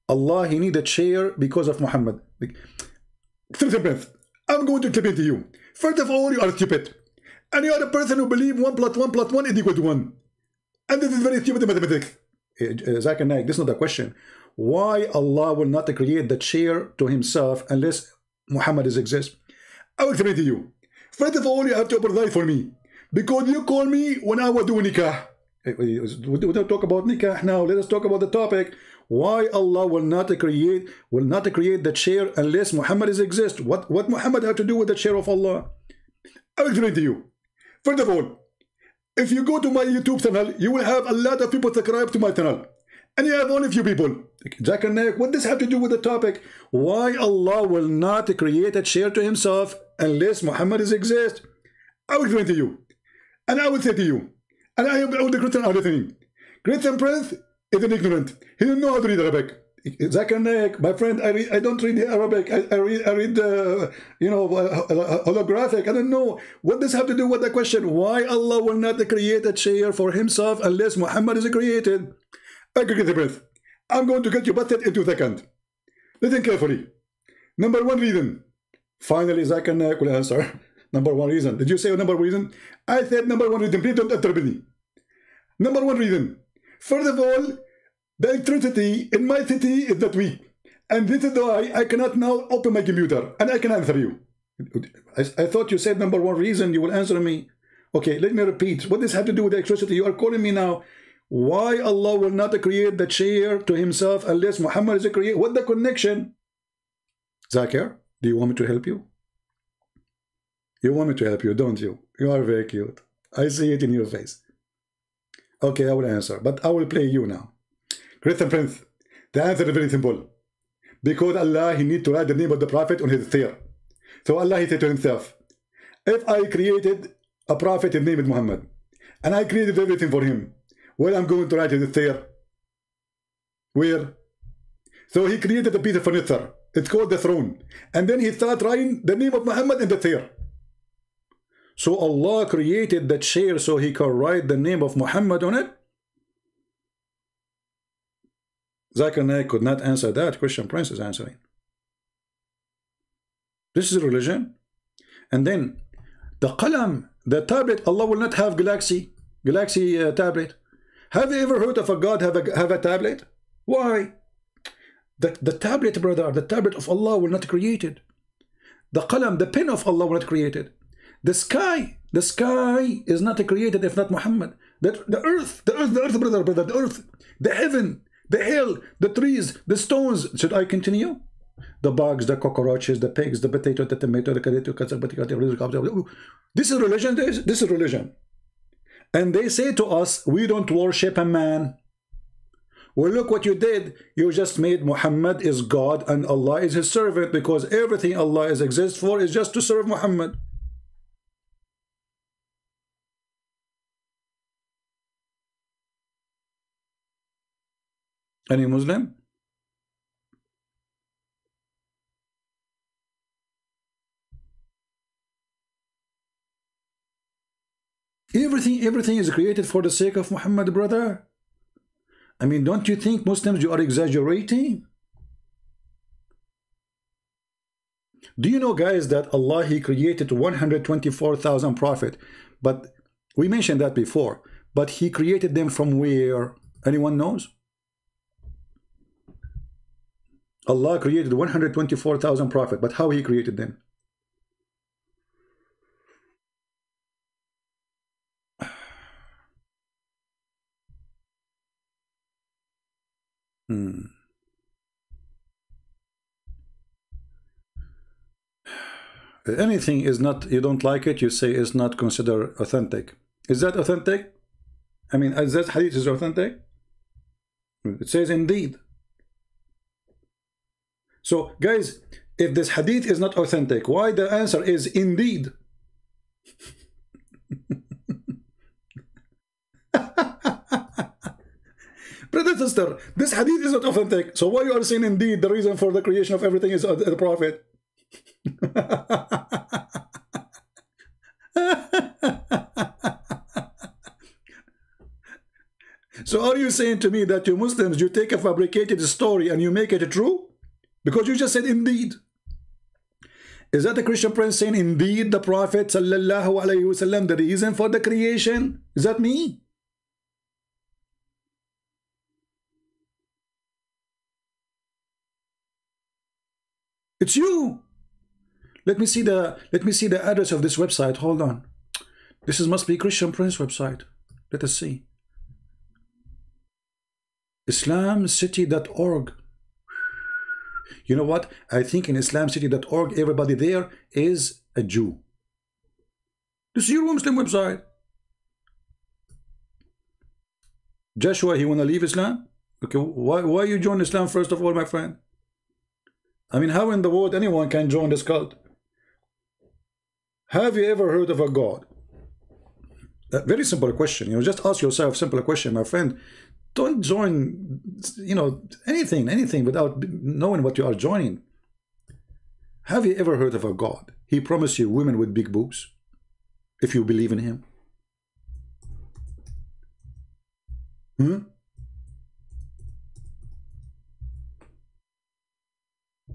Allah he need a chair because of Muhammad? I'm going to explain to you. First of all, you are stupid. And you are a person who believe 1 + 1 + 1 is equal to 1. And this is very stupid mathematics. Zakir Naik, this is not the question. Why Allah will not create the chair to himself unless Muhammad exists? I will explain to you. First of all, you have to apologize for me. Because you called me when I was doing nikah. We don't talk about nikah now. Let us talk about the topic. Why Allah will not create the chair unless Muhammad exists? What Muhammad have to do with the chair of Allah? I will explain to you. First of all, if you go to my YouTube channel, you will have a lot of people subscribe to my channel. And you have only a few people. Zakir Naik, what does have to do with the topic? Why Allah will not create a chair to himself unless Muhammad exists? I will explain to you. And I will say to you, and I am all the Christian are listening. Christian Prince is an ignorant. He doesn't know how to read Arabic. Zakir Naik, my friend, I don't read Arabic. I read holographic. I don't know. What does have to do with the question? Why Allah will not create a chair for himself unless Muhammad is created? Okay, Christian Prince, I'm going to get you busted in 2 seconds. Listen carefully. Number 1 reason. Finally, Zakir Naik will answer. Number 1 reason. Did you say number 1 reason? I said number 1 reason. Please don't interrupt me. Number 1 reason. First of all, the electricity in my city is not weak. And this is why I cannot now open my computer. And I can answer you. I thought you said number 1 reason. You will answer me. Okay, let me repeat. What does this have to do with the electricity? You are calling me now. Why Allah will not create the chair to himself unless Muhammad is created? What the connection? Zakir, do you want me to help you? You want me to help you, don't you? You are very cute. I see it in your face. Okay, I will answer, but I will play you now. Christian Prince, the answer is very simple. Because Allah, he need to write the name of the Prophet on his chair. So Allah, he said to himself, if I created a Prophet, his name is Muhammad, and I created everything for him, well, I'm going to write his chair. Where? So he created a piece of furniture. It's called the throne. And then he started writing the name of Muhammad in the chair. So Allah created the chair so he could write the name of Muhammad on it? Zakir Naik could not answer that. Christian Prince is answering. This is religion. And then the qalam, the tablet, Allah will not have galaxy tablet. Have you ever heard of a God have a tablet? Why? The tablet, brother, the tablet of Allah will not create it. The qalam, the pen of Allah will not create it. The sky is not created if not Muhammad. The earth, brother, the earth, the heaven, the hell, the trees, the stones. Should I continue? The bugs, the cockroaches, the pigs, the potato, the tomato, the potato. This is religion. This is religion. And they say to us, we don't worship a man. Well, look what you did. You just made Muhammad is God and Allah is his servant, because everything Allah exists for is just to serve Muhammad. Any Muslim? Everything is created for the sake of Muhammad, brother. I mean, don't you think Muslims, you are exaggerating? Do you know, guys, that Allah, he created 124,000 prophets, but we mentioned that before, but he created them from where? Anyone knows? Allah created 124,000 prophets, but how he created them? Anything is not, you don't like it, you say is not considered authentic. Is that authentic? I mean, as that hadith is authentic? It says indeed. So, guys, if this hadith is not authentic, why the answer is indeed? Brother, sister, this hadith is not authentic. So why you are saying indeed the reason for the creation of everything is the Prophet? So are you saying to me that you Muslims, you take a fabricated story and you make it true? Because you just said indeed. Is that the Christian prince saying indeed the Prophet sallallahu alaihi wasallam the reason for the creation? Is that me? It's you. Let me see the address of this website. Hold on. Must be Christian Prince website. Let us see. Islamcity.org. You know what? I think in Islamcity.org everybody there is a Jew. This is your Muslim website. Joshua, he wanna leave Islam? Okay, why you join Islam first of all, my friend? I mean, how in the world anyone can join this cult? Have you ever heard of a God? A very simple question. You know, just ask yourself a simple question, my friend. Don't join, you know, anything without knowing what you are joining. Have you ever heard of a God? He promised you women with big boobs if you believe in him.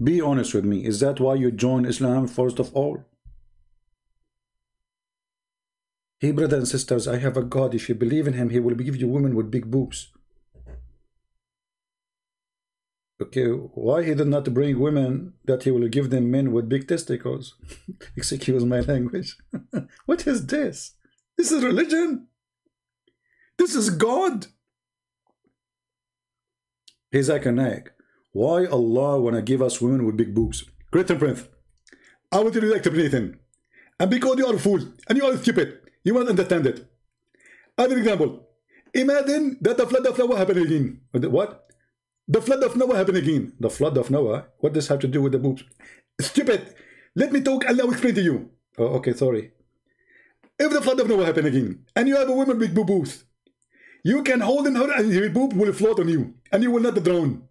Be honest with me. Is that why you join Islam first of all? Hey, brothers and sisters, I have a God. If you believe in him, he will give you women with big boobs. Okay, why he did not bring women that he will give them men with big testicles? Excuse my language. What is this? This is religion. This is God. Hey, Zakir Naik, why Allah wanna give us women with big boobs? Great and Prince, I want you to accept anything. And because you are a fool and you are stupid, you won't understand it. Another example. Imagine that the flood of Noah happened again. What? The flood of Noah happened again. The flood of Noah? What does have to do with the boobs? Stupid. Let me talk and I'll explain to you. Oh, okay, sorry. If the flood of Noah happened again, and you have a woman with boobs, you can hold in her and her boob will float on you, and you will not drown.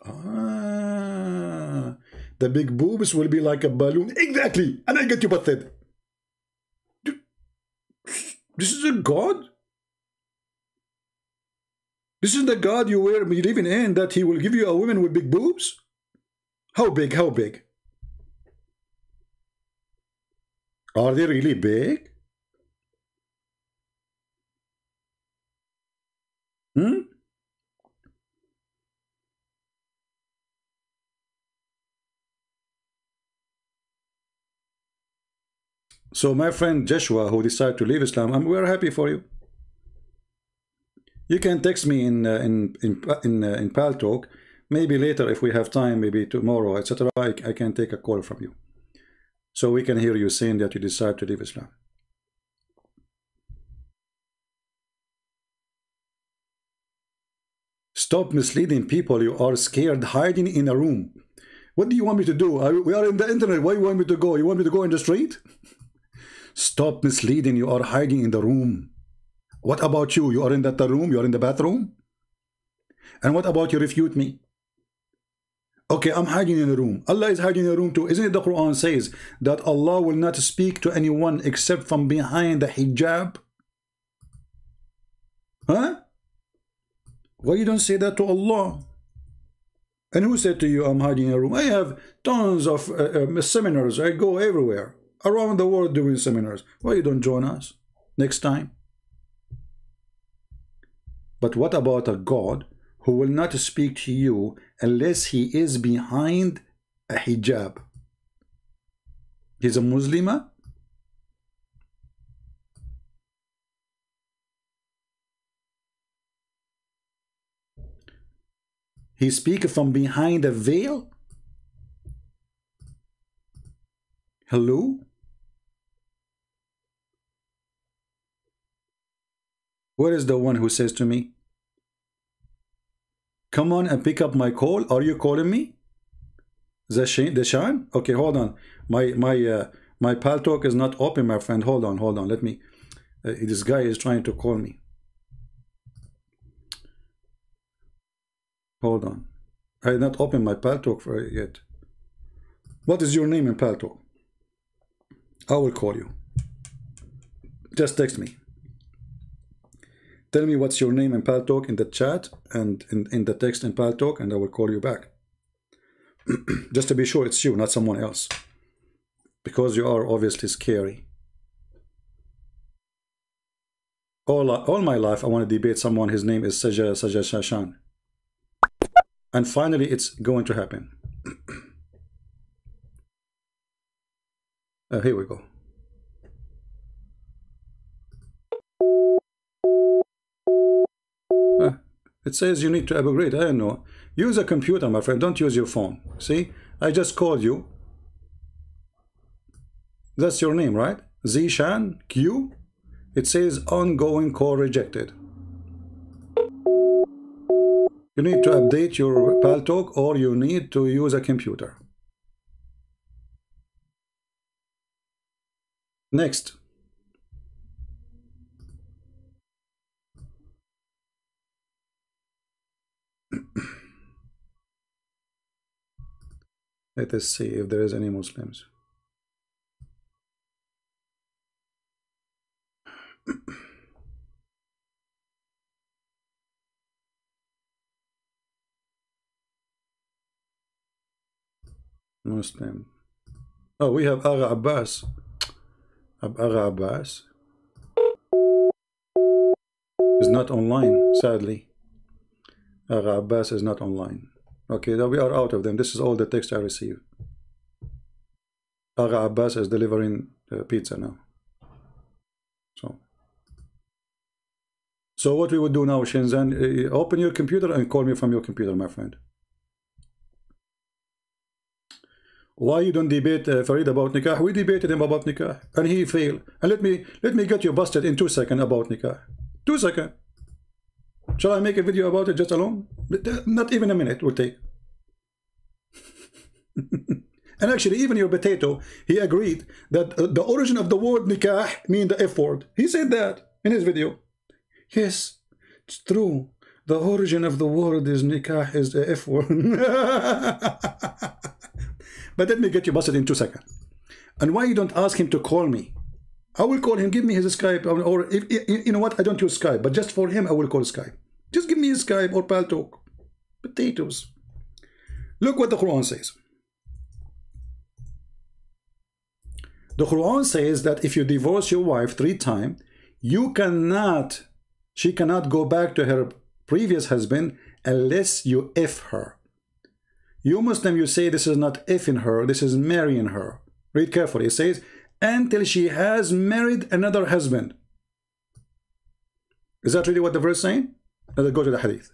Ah, the big boobs will be like a balloon. Exactly. And I get you busted. This is a God? This is the God you were believing in, that he will give you a woman with big boobs? How big? How big? Are they really big? So my friend Joshua, who decided to leave Islam, we're happy for you. You can text me in Pal Talk. Maybe later, if we have time, maybe tomorrow, etc. I can take a call from you, so we can hear you saying that you decide to leave Islam. Stop misleading people. You are scared, hiding in a room. What do you want me to do? We are in the internet. Why do you want me to go? You want me to go in the street? Stop misleading. You are hiding in the room. What about you? You are in that room? You are in the bathroom? And what about you refute me? Okay, I'm hiding in a room. Allah is hiding in a room too. Isn't it the Quran says that Allah will not speak to anyone except from behind the hijab? Huh? Why you don't say that to Allah? And who said to you, I'm hiding in a room? I have tons of seminars. I go everywhere, around the world doing seminars. Why you don't join us next time? But what about a God who will not speak to you unless he is behind a hijab? He's a Muslimah? He speaks from behind a veil? Hello? Where is the one who says to me, come on and pick up my call? Are you calling me? The Shan? Okay, hold on. My pal talk is not open, my friend. Hold on. Let me. This guy is trying to call me. Hold on. I have not opened my pal talk for it yet. What is your name in pal talk? I will call you. Just text me. Tell me what's your name in pal talk in the chat and in the text in pal talk, and I will call you back. Just to be sure it's you, not someone else, because you are obviously scary. All my life I want to debate someone. His name is Sajja Shashan, and finally it's going to happen. Here we go. It says you need to upgrade. I don't know. Use a computer, my friend. Don't use your phone. See, I just called you. That's your name, right? Zishan Q. It says ongoing call rejected. You need to update your pal talk, or you need to use a computer. Next. Let us see if there is any Muslims. Muslim. Oh, we have Agha Abbas. Agha Abbas is not online, sadly. Agha Abbas is not online. Okay, now we are out of them. This is all the text I receive. Agha Abbas is delivering pizza now. So what we would do now, Shenzhen, open your computer and call me from your computer, my friend. Why you don't debate Farid about nikah? We debated him about nikah and he failed. And let me get you busted in 2 seconds about nikah. 2 seconds. Shall I make a video about it just alone? Not even a minute will take. And actually, even your potato, he agreed that the origin of the word nikah means the F word. He said that in his video. Yes, it's true. The origin of the word is nikah is the F word. But let me get you busted in 2 seconds. And why you don't ask him to call me? I will call him. Give me his Skype, or if you know what, I don't use Skype, but just for him I will call Skype. Just give me his Skype or pal talk. Potatoes. Look what the Quran says. The Quran says that if you divorce your wife 3 times, she cannot go back to her previous husband unless you F her. You Muslim, you say this is not F-ing her, this is marrying her. Read carefully. It says, until she has married another husband. Is that really what the verse is saying? Now let's go to the hadith.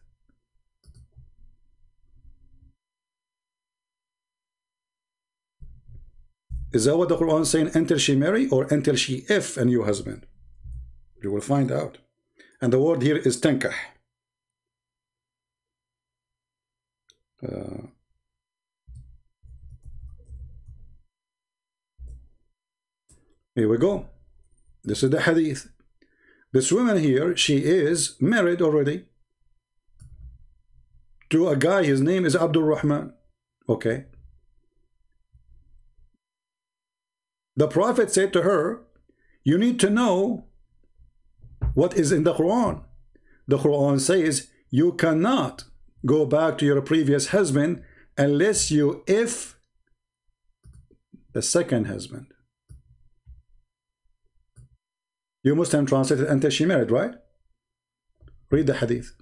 Is that what the Quran is saying? Until she marry, or until she F a new husband? You will find out. And the word here is tankah. Here we go. This is the hadith. This woman here, she is married already to a guy. His name is Abdul Rahman. Okay. The Prophet said to her, you need to know what is in the Quran. The Quran says you cannot go back to your previous husband unless you F the second husband. You Muslim translated until she married, right? Read the hadith.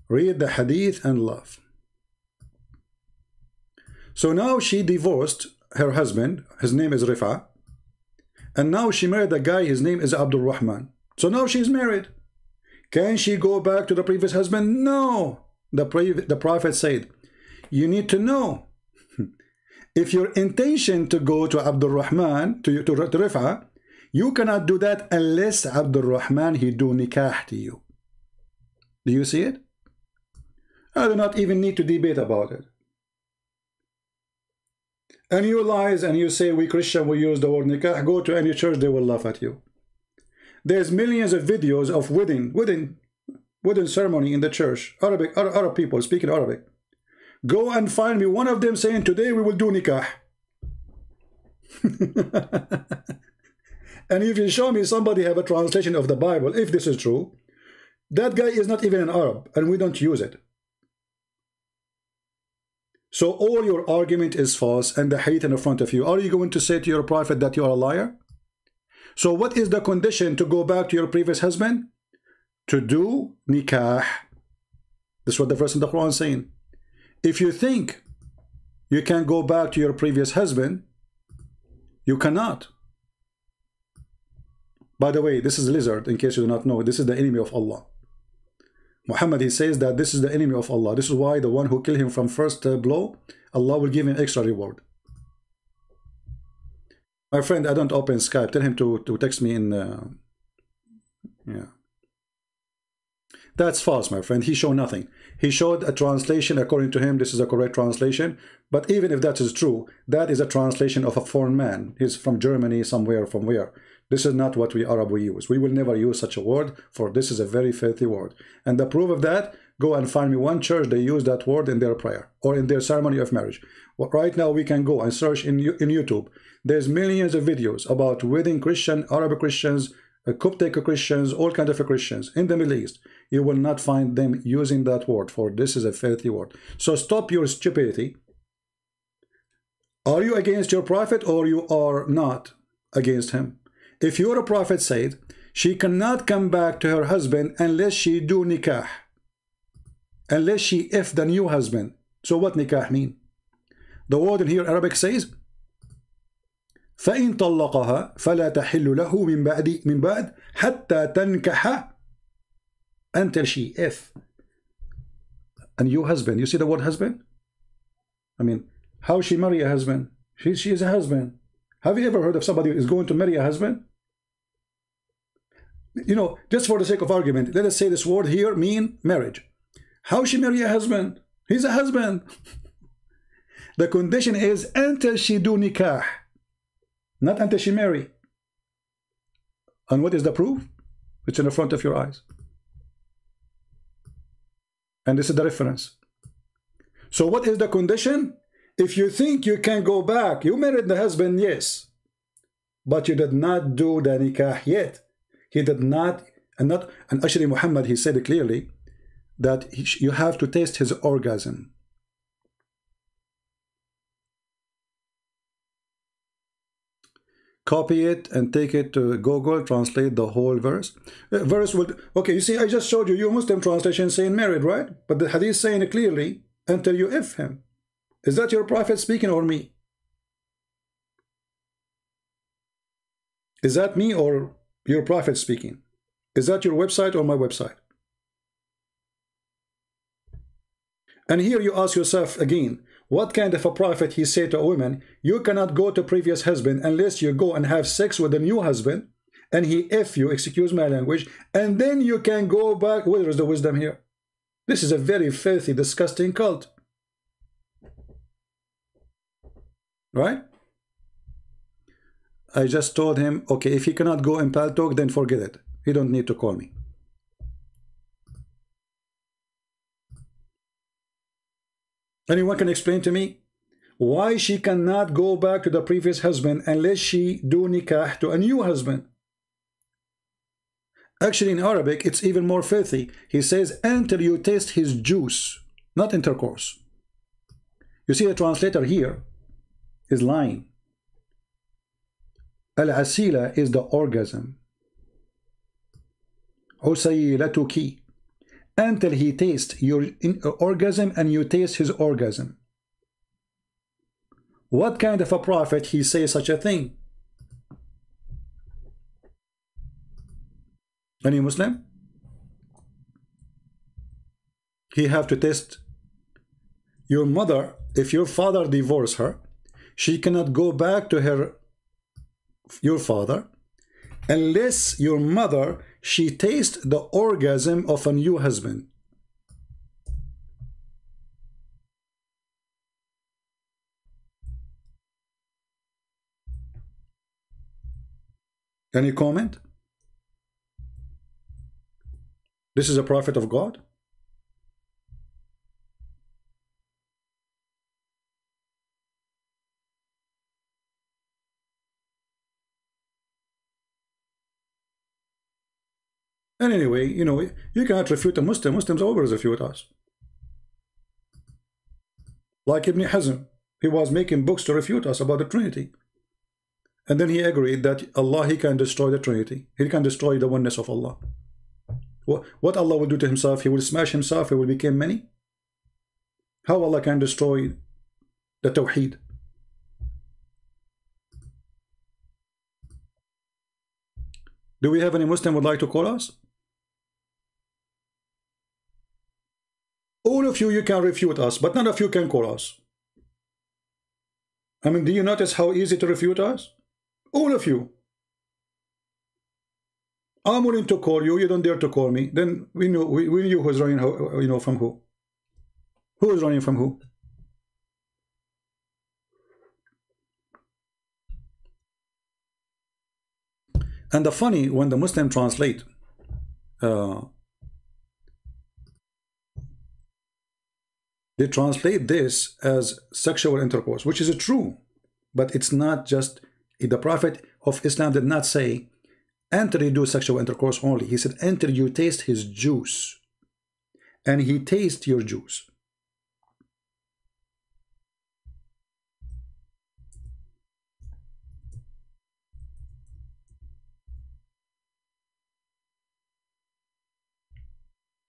Read the hadith and laugh. So now she divorced her husband. His name is Rifa. And now she married a guy. His name is Abdul Rahman. So now she's married. Can she go back to the previous husband? No. The Prophet said, you need to know. If your intention to go to Abdul Rahman, to Rifa, You cannot do that unless Abdul Rahman he do nikah to you. Do you see it? I do not even need to debate about it. And you lies and you say we Christian will use the word nikah. Go to any church, they will laugh at you. There's millions of videos of wedding ceremony in the church. Arab people speaking Arabic. Go and find me one of them saying today we will do nikah. And if you show me somebody have a translation of the Bible, if this is true, that guy is not even an Arab and we don't use it. So all your argument is false and the hadith in front of you. Are you going to say to your prophet that you are a liar? So what is the condition to go back to your previous husband? To do nikah. This is what the verse in the Quran is saying. If you think you can go back to your previous husband, you cannot. By the way, this is a lizard, in case you do not know. This is the enemy of Allah. Muhammad, he says that this is the enemy of Allah. This is why the one who killed him from first blow, Allah will give him extra reward. My friend, I don't open Skype. Tell him to text me in... yeah. That's false, my friend. He showed nothing. He showed a translation. According to him, this is a correct translation. But even if that is true, that is a translation of a foreign man. He's from Germany, somewhere, from where. This is not what we Arab we use. We will never use such a word, for this is a very filthy word. And the proof of that, go and find me one church they use that word in their prayer or in their ceremony of marriage. Well, right now we can go and search in YouTube. There's millions of videos about wedding Christian, Arab Christians, Coptic Christians, all kinds of Christians in the Middle East. You will not find them using that word, for this is a filthy word. So stop your stupidity. Are you against your prophet or you are not against him? If your prophet said she cannot come back to her husband unless she do nikah, unless she if the new husband. So what nikah mean? The word in here Arabic says فإن طلقها فلا تحل له من بعد حتى تنكح, until she if a new husband. You see the word husband? I mean, how she marry a husband? She is a husband. Have you ever heard of somebody who is going to marry a husband? You know, just for the sake of argument, let us say this word here mean marriage. How she marry a husband? He's a husband. The condition is until she do nikah, not until she marry. And what is the proof? It's in the front of your eyes. And this is the reference. So what is the condition? If you think you can go back, you married the husband, yes, but you did not do the nikah yet. He did not, and actually Muhammad, he said it clearly that you have to taste his orgasm. Copy it and take it to Google, translate the whole verse. Verse would, okay, you see, I just showed you your Muslim translation saying married, right? But the hadith saying it clearly, until you if him. Is that your prophet speaking or me? Is that me or your prophet speaking? Is that your website or my website? And here you ask yourself again, what kind of a prophet he said to a woman, you cannot go to previous husband unless you go and have sex with a new husband, and he F you, excuse my language, and then you can go back. Where is the wisdom here? This is a very filthy, disgusting cult. Right? I just told him, okay, if he cannot go in Paltalk, then forget it. He don't need to call me. Anyone can explain to me why she cannot go back to the previous husband unless she do nikah to a new husband? Actually, in Arabic, it's even more filthy. He says, until you taste his juice, not intercourse. You see, the translator here is lying. Al-asila is the orgasm. Usaylatuki. Until he tastes your orgasm and you taste his orgasm. What kind of a prophet he says such a thing? Any Muslim? He have to test your mother. If your father divorced her, she cannot go back to your father unless your mother, she tastes the orgasm of a new husband. Any comment? This is a prophet of God? And anyway, you know, you cannot refute a Muslim. Muslims always refute us. Like Ibn Hazem, he was making books to refute us about the Trinity. And then he agreed that Allah, he can destroy the Trinity. He can destroy the oneness of Allah. What Allah will do to himself, he will smash himself, he will become many. How Allah can destroy the Tawhid? Do we have any Muslim would like to call us? All of you, you can refute us, but none of you can call us. I mean, do you notice how easy to refute us? All of you. I'm willing to call you, you don't dare to call me. Then we knew who's running, you know, from who. Who is running from who? And the funny, when the Muslim translate, they translate this as sexual intercourse, which is true, but it's not just. The Prophet of Islam did not say, enter you do sexual intercourse only. He said, enter you taste his juice. And he tastes your juice.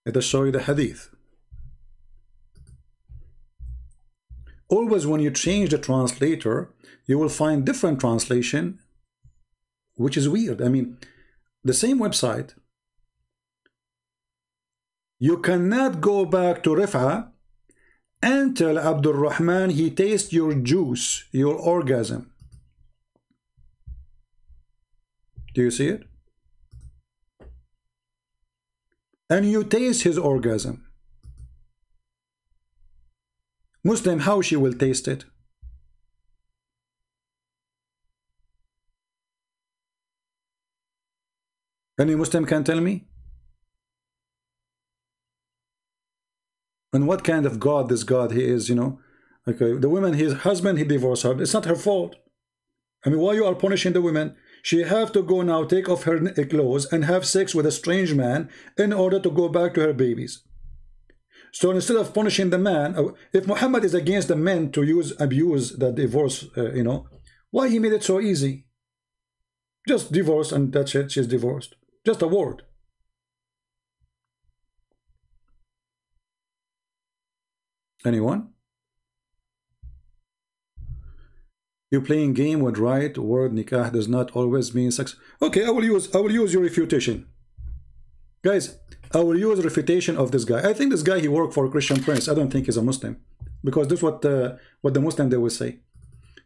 Let us show you the hadith. Always when you change the translator, you will find different translation, which is weird. I mean, the same website, you cannot go back to Rif'a and tell Abdul Rahman he tastes your juice, your orgasm. Do you see it? And you taste his orgasm. Muslim, how she will taste it? Any Muslim can tell me? And what kind of God this God he is, you know? Okay, the woman, his husband, he divorced her. It's not her fault. I mean, why you are punishing the woman? She have to go now, take off her clothes and have sex with a strange man in order to go back to her babies. So instead of punishing the man, if Muhammad is against the men to abuse the divorce, you know, why he made it so easy? Just divorce and that's it, she's divorced. Just a word. Anyone? You're playing game with right word. Nikah does not always mean sex. Okay, I will use your refutation. Guys, I will use refutation of this guy. I think this guy, he worked for a Christian prince. I don't think he's a Muslim, because this is what the Muslim they will say.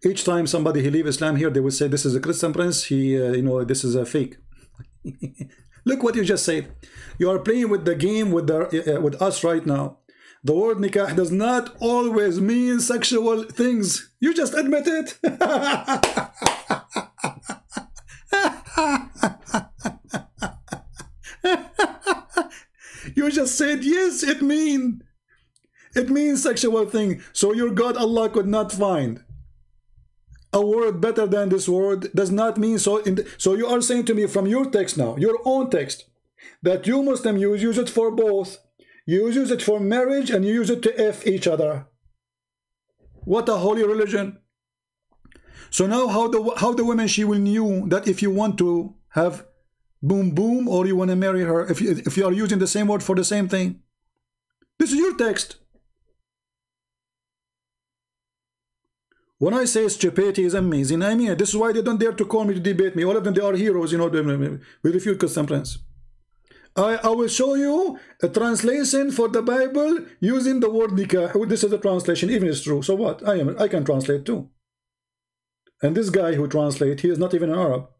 Each time somebody he leave Islam here, they will say this is a Christian prince. He you know, this is a fake. Look what you just said. You are playing with the game with us right now. The word nikah does not always mean sexual things. You just admit it. You just said, yes, it means sexual thing. So your God Allah could not find a word better than this word. Does not mean so. So you are saying to me from your text now, your own text, that you Muslim use it for both. You use it for marriage and you use it to F each other. What a holy religion. So now how the woman, she will knew that if you want to have boom boom or you want to marry her, if you are using the same word for the same thing. This is your text. When I say stupidity is amazing, I mean it. This is why they don't dare to call me to debate me. All of them, they are heroes, you know. We refute Christian prince. I will show you a translation for the Bible using the word nikah. This is the translation, even it's true. So what? I can translate too. And this guy who translates, he is not even an Arab.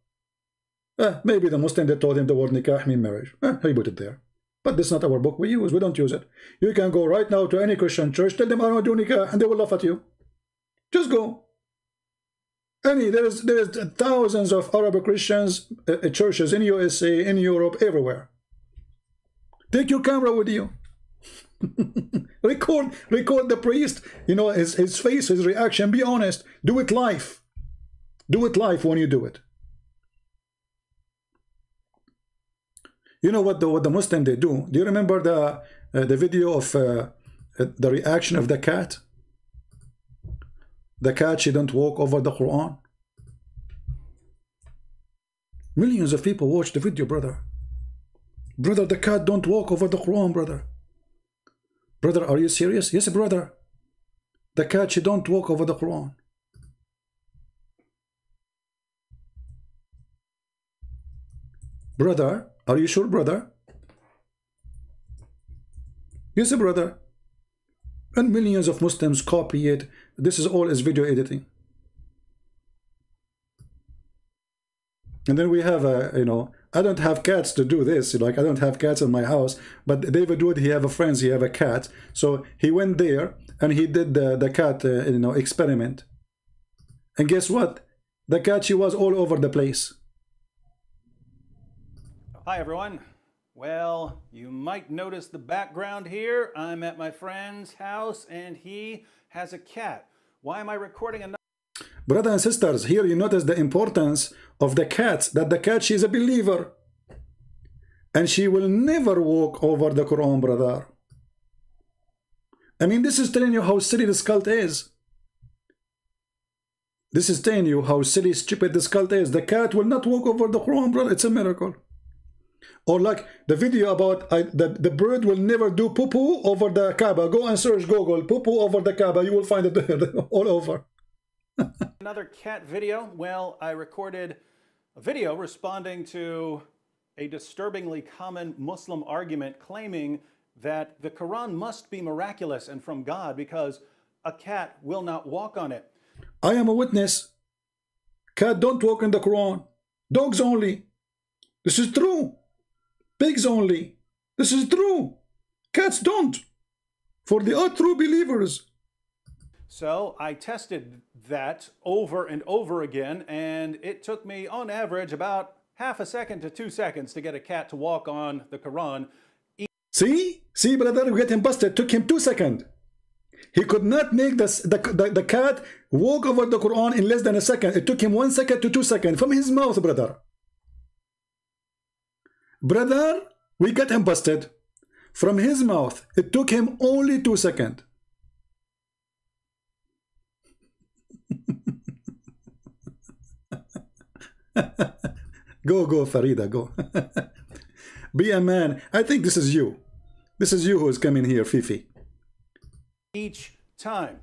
Maybe the Muslim, they told him the word nikah mean marriage. He put it there. But this is not our book we use. We don't use it. You can go right now to any Christian church, tell them I don't do nikah, and they will laugh at you. Just go. There's thousands of Arab Christians churches in USA, in Europe, everywhere. Take your camera with you. record the priest, you know, his face, his reaction. Be honest. Do it live. Do it live when you do it. You know what the Muslim they do? Do you remember the video of the reaction of the cat? The cat, she don't walk over the Quran. Millions of people watch the video, brother. Brother, the cat don't walk over the Quran, brother. Brother, are you serious? Yes, brother. The cat, she don't walk over the Quran. Brother, are you sure, brother? Yes, brother. And millions of Muslims copy it. This is all is video editing. And then we have you know, I don't have cats to do this. Like, I don't have cats in my house. But David Wood, he have a friend, he have a cat. So he went there and he did the cat, you know, experiment. And guess what? The cat, she was all over the place. Hi, everyone. Well, you might notice the background here. I'm at my friend's house and he has a cat. Why am I recording another? Brothers and sisters, here you notice the importance of the cat, that the cat, she is a believer. And she will never walk over the Quran, brother. I mean, this is telling you how silly this cult is. This is telling you how silly, stupid this cult is. The cat will not walk over the Quran, brother. It's a miracle. Or like the video about the bird will never do poo-poo over the Kaaba. Go and search Google, poo-poo over the Kaaba. You will find it there, all over. Another cat video. Well, I recorded a video responding to a disturbingly common Muslim argument claiming that the Quran must be miraculous and from God because a cat will not walk on it. I am a witness. Cat don't walk in the Quran. Dogs only. This is true. Pigs only. This is true. Cats don't. For the true believers. So I tested that over and over again, and it took me on average about half a second to 2 seconds to get a cat to walk on the Quran. See, brother, we get him busted. It took him 2 seconds. He could not make the cat walk over the Quran in less than a second. It took him 1 second to 2 seconds from his mouth, brother. Brother, we got him busted. From his mouth, it took him only 2 seconds. Go, Farida, go. Be a man. I think this is you. This is you who is coming here, Fifi. Each time.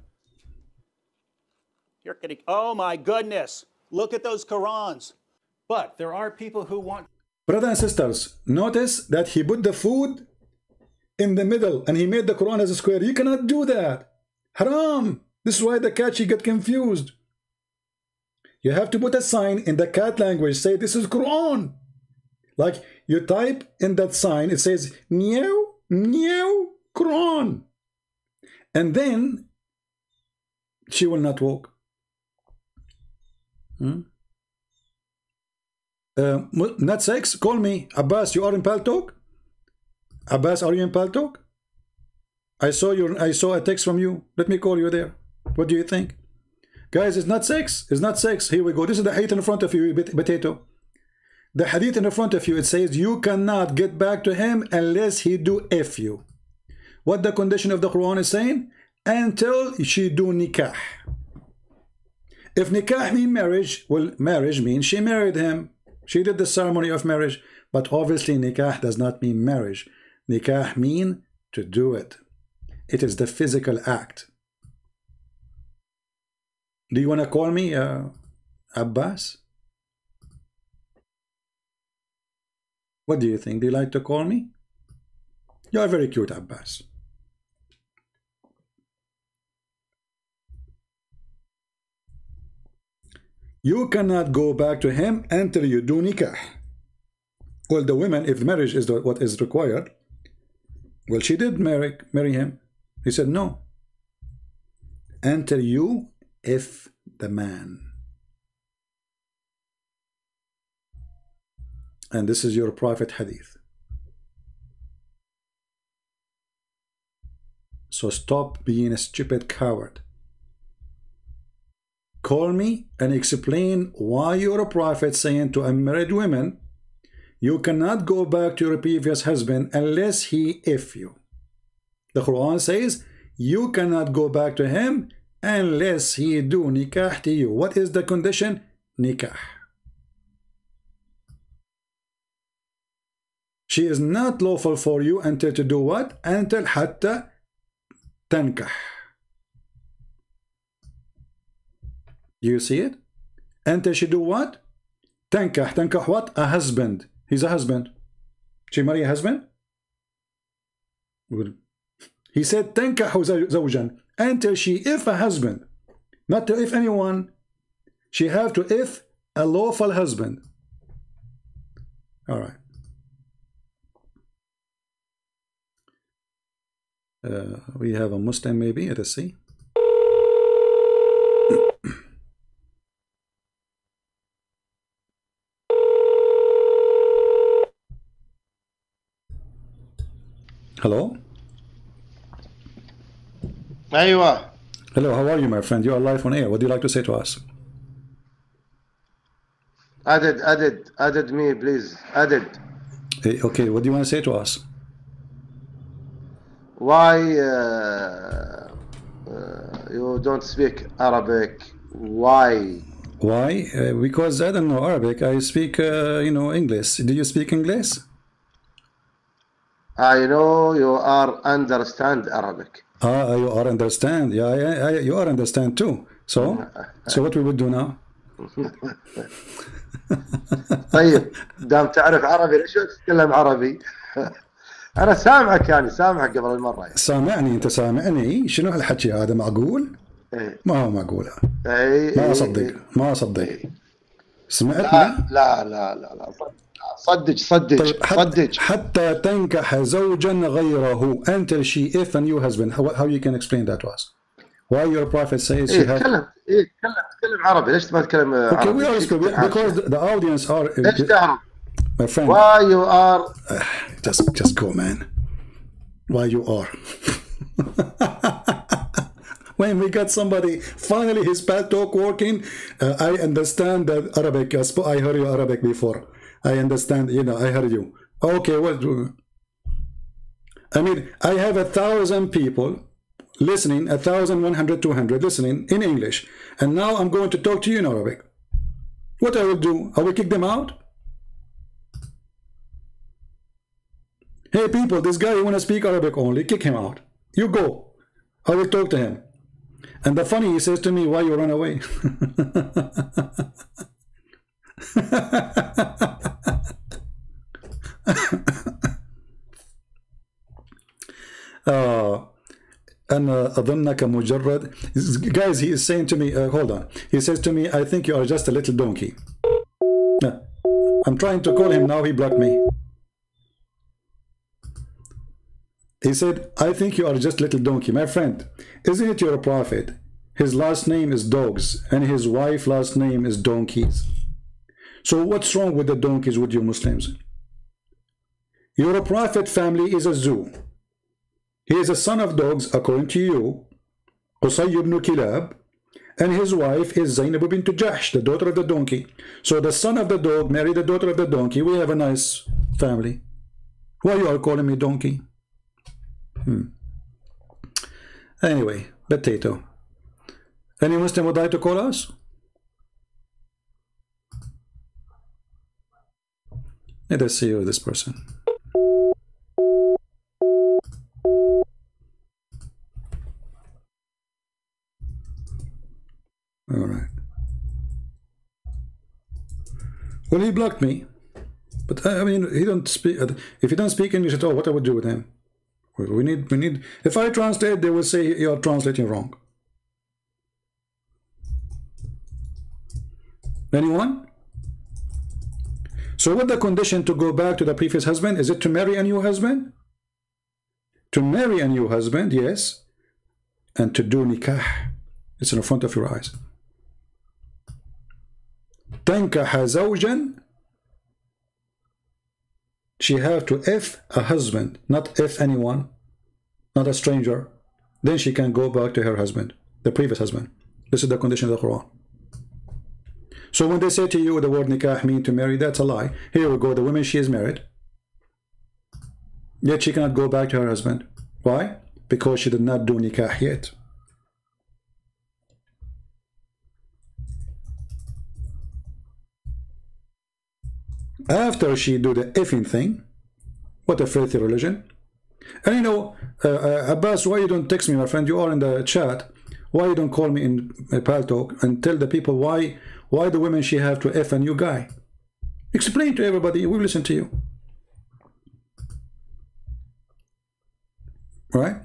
You're kidding. Oh my goodness. Look at those Qurans. But there are people who want... Brothers and sisters, notice that he put the food in the middle and he made the Quran as a square. You cannot do that. Haram. This is why the cat, she get confused. You have to put a sign in the cat language. Say, this is Quran. Like, you type in that sign, it says, meow, meow, Quran. And then, she will not walk. Not sex, call me. Abbas, you are in Paltalk? Abbas, are you in Paltalk? I saw a text from you. Let me call you there. What do you think? Guys, it's not sex. It's not sex. Here we go. This is the hadith in front of you, potato. The hadith in front of you, it says, you cannot get back to him unless he do F you. What the condition of the Quran is saying? Until she do nikah. If nikah mean marriage, well, marriage means she married him. She did the ceremony of marriage. But obviously nikah does not mean marriage. Nikah mean to do it. It is the physical act. Do you want to call me Abbas? What do you think? Do you like to call me? You are very cute, Abbas. You cannot go back to him until you do nikah. Well, the women, if marriage is what is required, well, she did marry him. He said, no. Enter you if the man. And this is your prophet hadith. So stop being a stupid coward. Call me and explain why you're a prophet saying to unmarried women, you cannot go back to your previous husband unless he if you. The Quran says you cannot go back to him unless he do nikah to you. What is the condition? Nikah. She is not lawful for you until to do what? Until hatta tankah. Do you see it? Until she do what? Tankah. Tankah what? A husband. He's a husband. She marry a husband? Good. He said tankah zawjan. Until she if a husband. Not to if anyone. She have to if a lawful husband. All right. We have a Muslim maybe. Let us see. Hello? أيوة. Hello, how are you, my friend? You are live on air. What do you like to say to us? Added me, please. Added. Okay, what do you want to say to us? Why you don't speak Arabic? Why? Why? Because I don't know Arabic. I speak, English. Do you speak English? I know you are understand Arabic. You are understand. Yeah, you are understand too. So what we would do now? طيب دام تعرف عربي ليش ما تتكلم عربي؟ أنا سامعك سامعك قبل المرة يعني. سامعني أنت سامعني شنو هالحكي هذا معقول؟ ما هو معقول. ما أصدق. سمعتني؟ لا صدق. طيب حتى تنكح زوجا غيره until she if a new husband. How you can explain that to us? Why your prophet says she have... تكلم عربي. ليش ما تتكلم عربي? Okay, we are speaking because the audience are... ليش تعرف؟ My friend, why you are just go, man. Why you are? When we got somebody finally his pal talk working, I understand that Arabic. I heard you Arabic before. I understand. I heard you. Okay, what? I mean, I have 1,000 people listening, 1,100, 200 listening in English, and now I'm going to talk to you in Arabic. What I will do? I will kick them out. Hey people, this guy, you want to speak Arabic only, kick him out. You go. I will talk to him. And the funny, he says to me, why you run away? أنا أظنك مجرد. Guys, he is saying to me, hold on. He says to me, I think you are just a little donkey. I'm trying to call him now, he blocked me. He said, I think you are just little donkey. My friend, isn't it your prophet? His last name is dogs and his wife's last name is donkeys. So what's wrong with the donkeys with you Muslims? Your prophet family is a zoo. He is a son of dogs according to you, Qusay ibn Kilab, and his wife is Zainab bint Jahsh, the daughter of the donkey. So the son of the dog married the daughter of the donkey. We have a nice family. Why you are calling me donkey? Anyway, potato. Any Muslim would like to call us? Let us see who this person. All right. Well, he blocked me, but I mean, he don't speak. If he don't speak English at all, what I would do with him? We need. If I translate, they will say you are translating wrong. Anyone? So what the condition to go back to the previous husband? Is it to marry a new husband? To marry a new husband, yes. And to do nikah. It's in front of your eyes. تنكح زوجا. She have to F a husband, not F anyone, not a stranger. Then she can go back to her husband, the previous husband. This is the condition of the Quran. So when they say to you the word nikah mean to marry, that's a lie. Here we go, the woman, she is married, yet she cannot go back to her husband. Why? Because she did not do nikah yet. After she do the effing thing, what a filthy religion. And you know, Abbas, why you don't text me, my friend? You are in the chat. Why you don't call me in a pal talk and tell the people why the women she have to F a new guy? Explain to everybody. We listen to you. Right?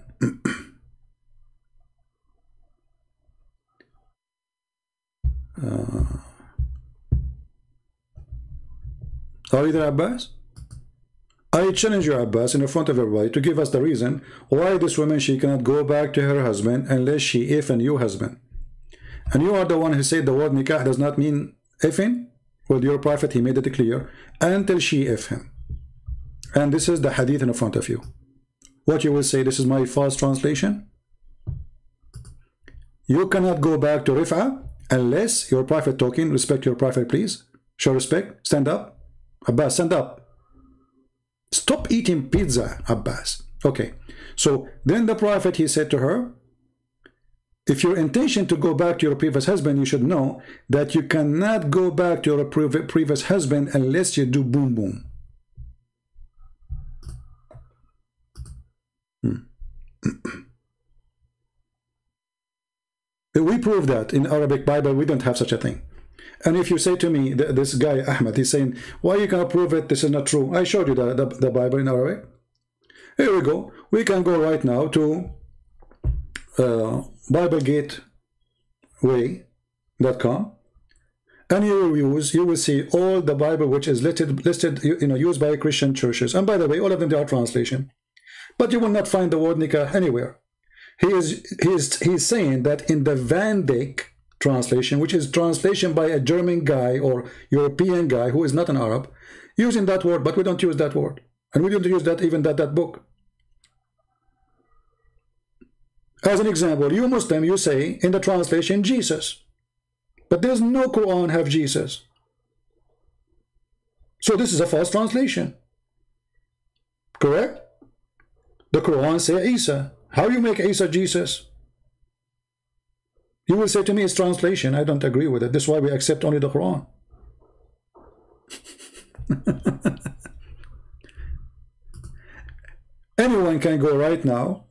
Are you there, Abbas? I challenge you, Abbas, in front of everybody to give us the reason why this woman, she cannot go back to her husband unless she F a new husband. And you are the one who said the word nikah does not mean effing. Well, your prophet, he made it clear, until she F him. And this is the hadith in front of you. What you will say, this is my false translation? You cannot go back to Rif'a unless your prophet talking. Respect your prophet, please. Show respect. Stand up. Abbas, stand up. Stop eating pizza, Abbas. Okay. So then the prophet, he said to her, if your intention to go back to your previous husband, you should know that you cannot go back to your previous husband unless you do boom boom. We prove that in Arabic Bible we don't have such a thing. And if you say to me, this guy Ahmed, he's saying, why you cannot prove it? This is not true. I showed you the Bible in Arabic. Here we go. We can go right now to BibleGateway.com, and you will see all the Bible which is listed, used by Christian churches. And by the way, all of them, they are translation. But you will not find the word nikah anywhere. He's saying that in the Van Dyck translation, which is translation by a German guy or European guy who is not an Arab, using that word, but we don't use that word. And we don't use that even that book. As an example, you Muslim, you say in the translation Jesus. But there's no Quran have Jesus. So this is a false translation. Correct? The Quran say Isa. How you make Isa Jesus? You will say to me it's translation. I don't agree with it. That's why we accept only the Quran. Anyone can go right now.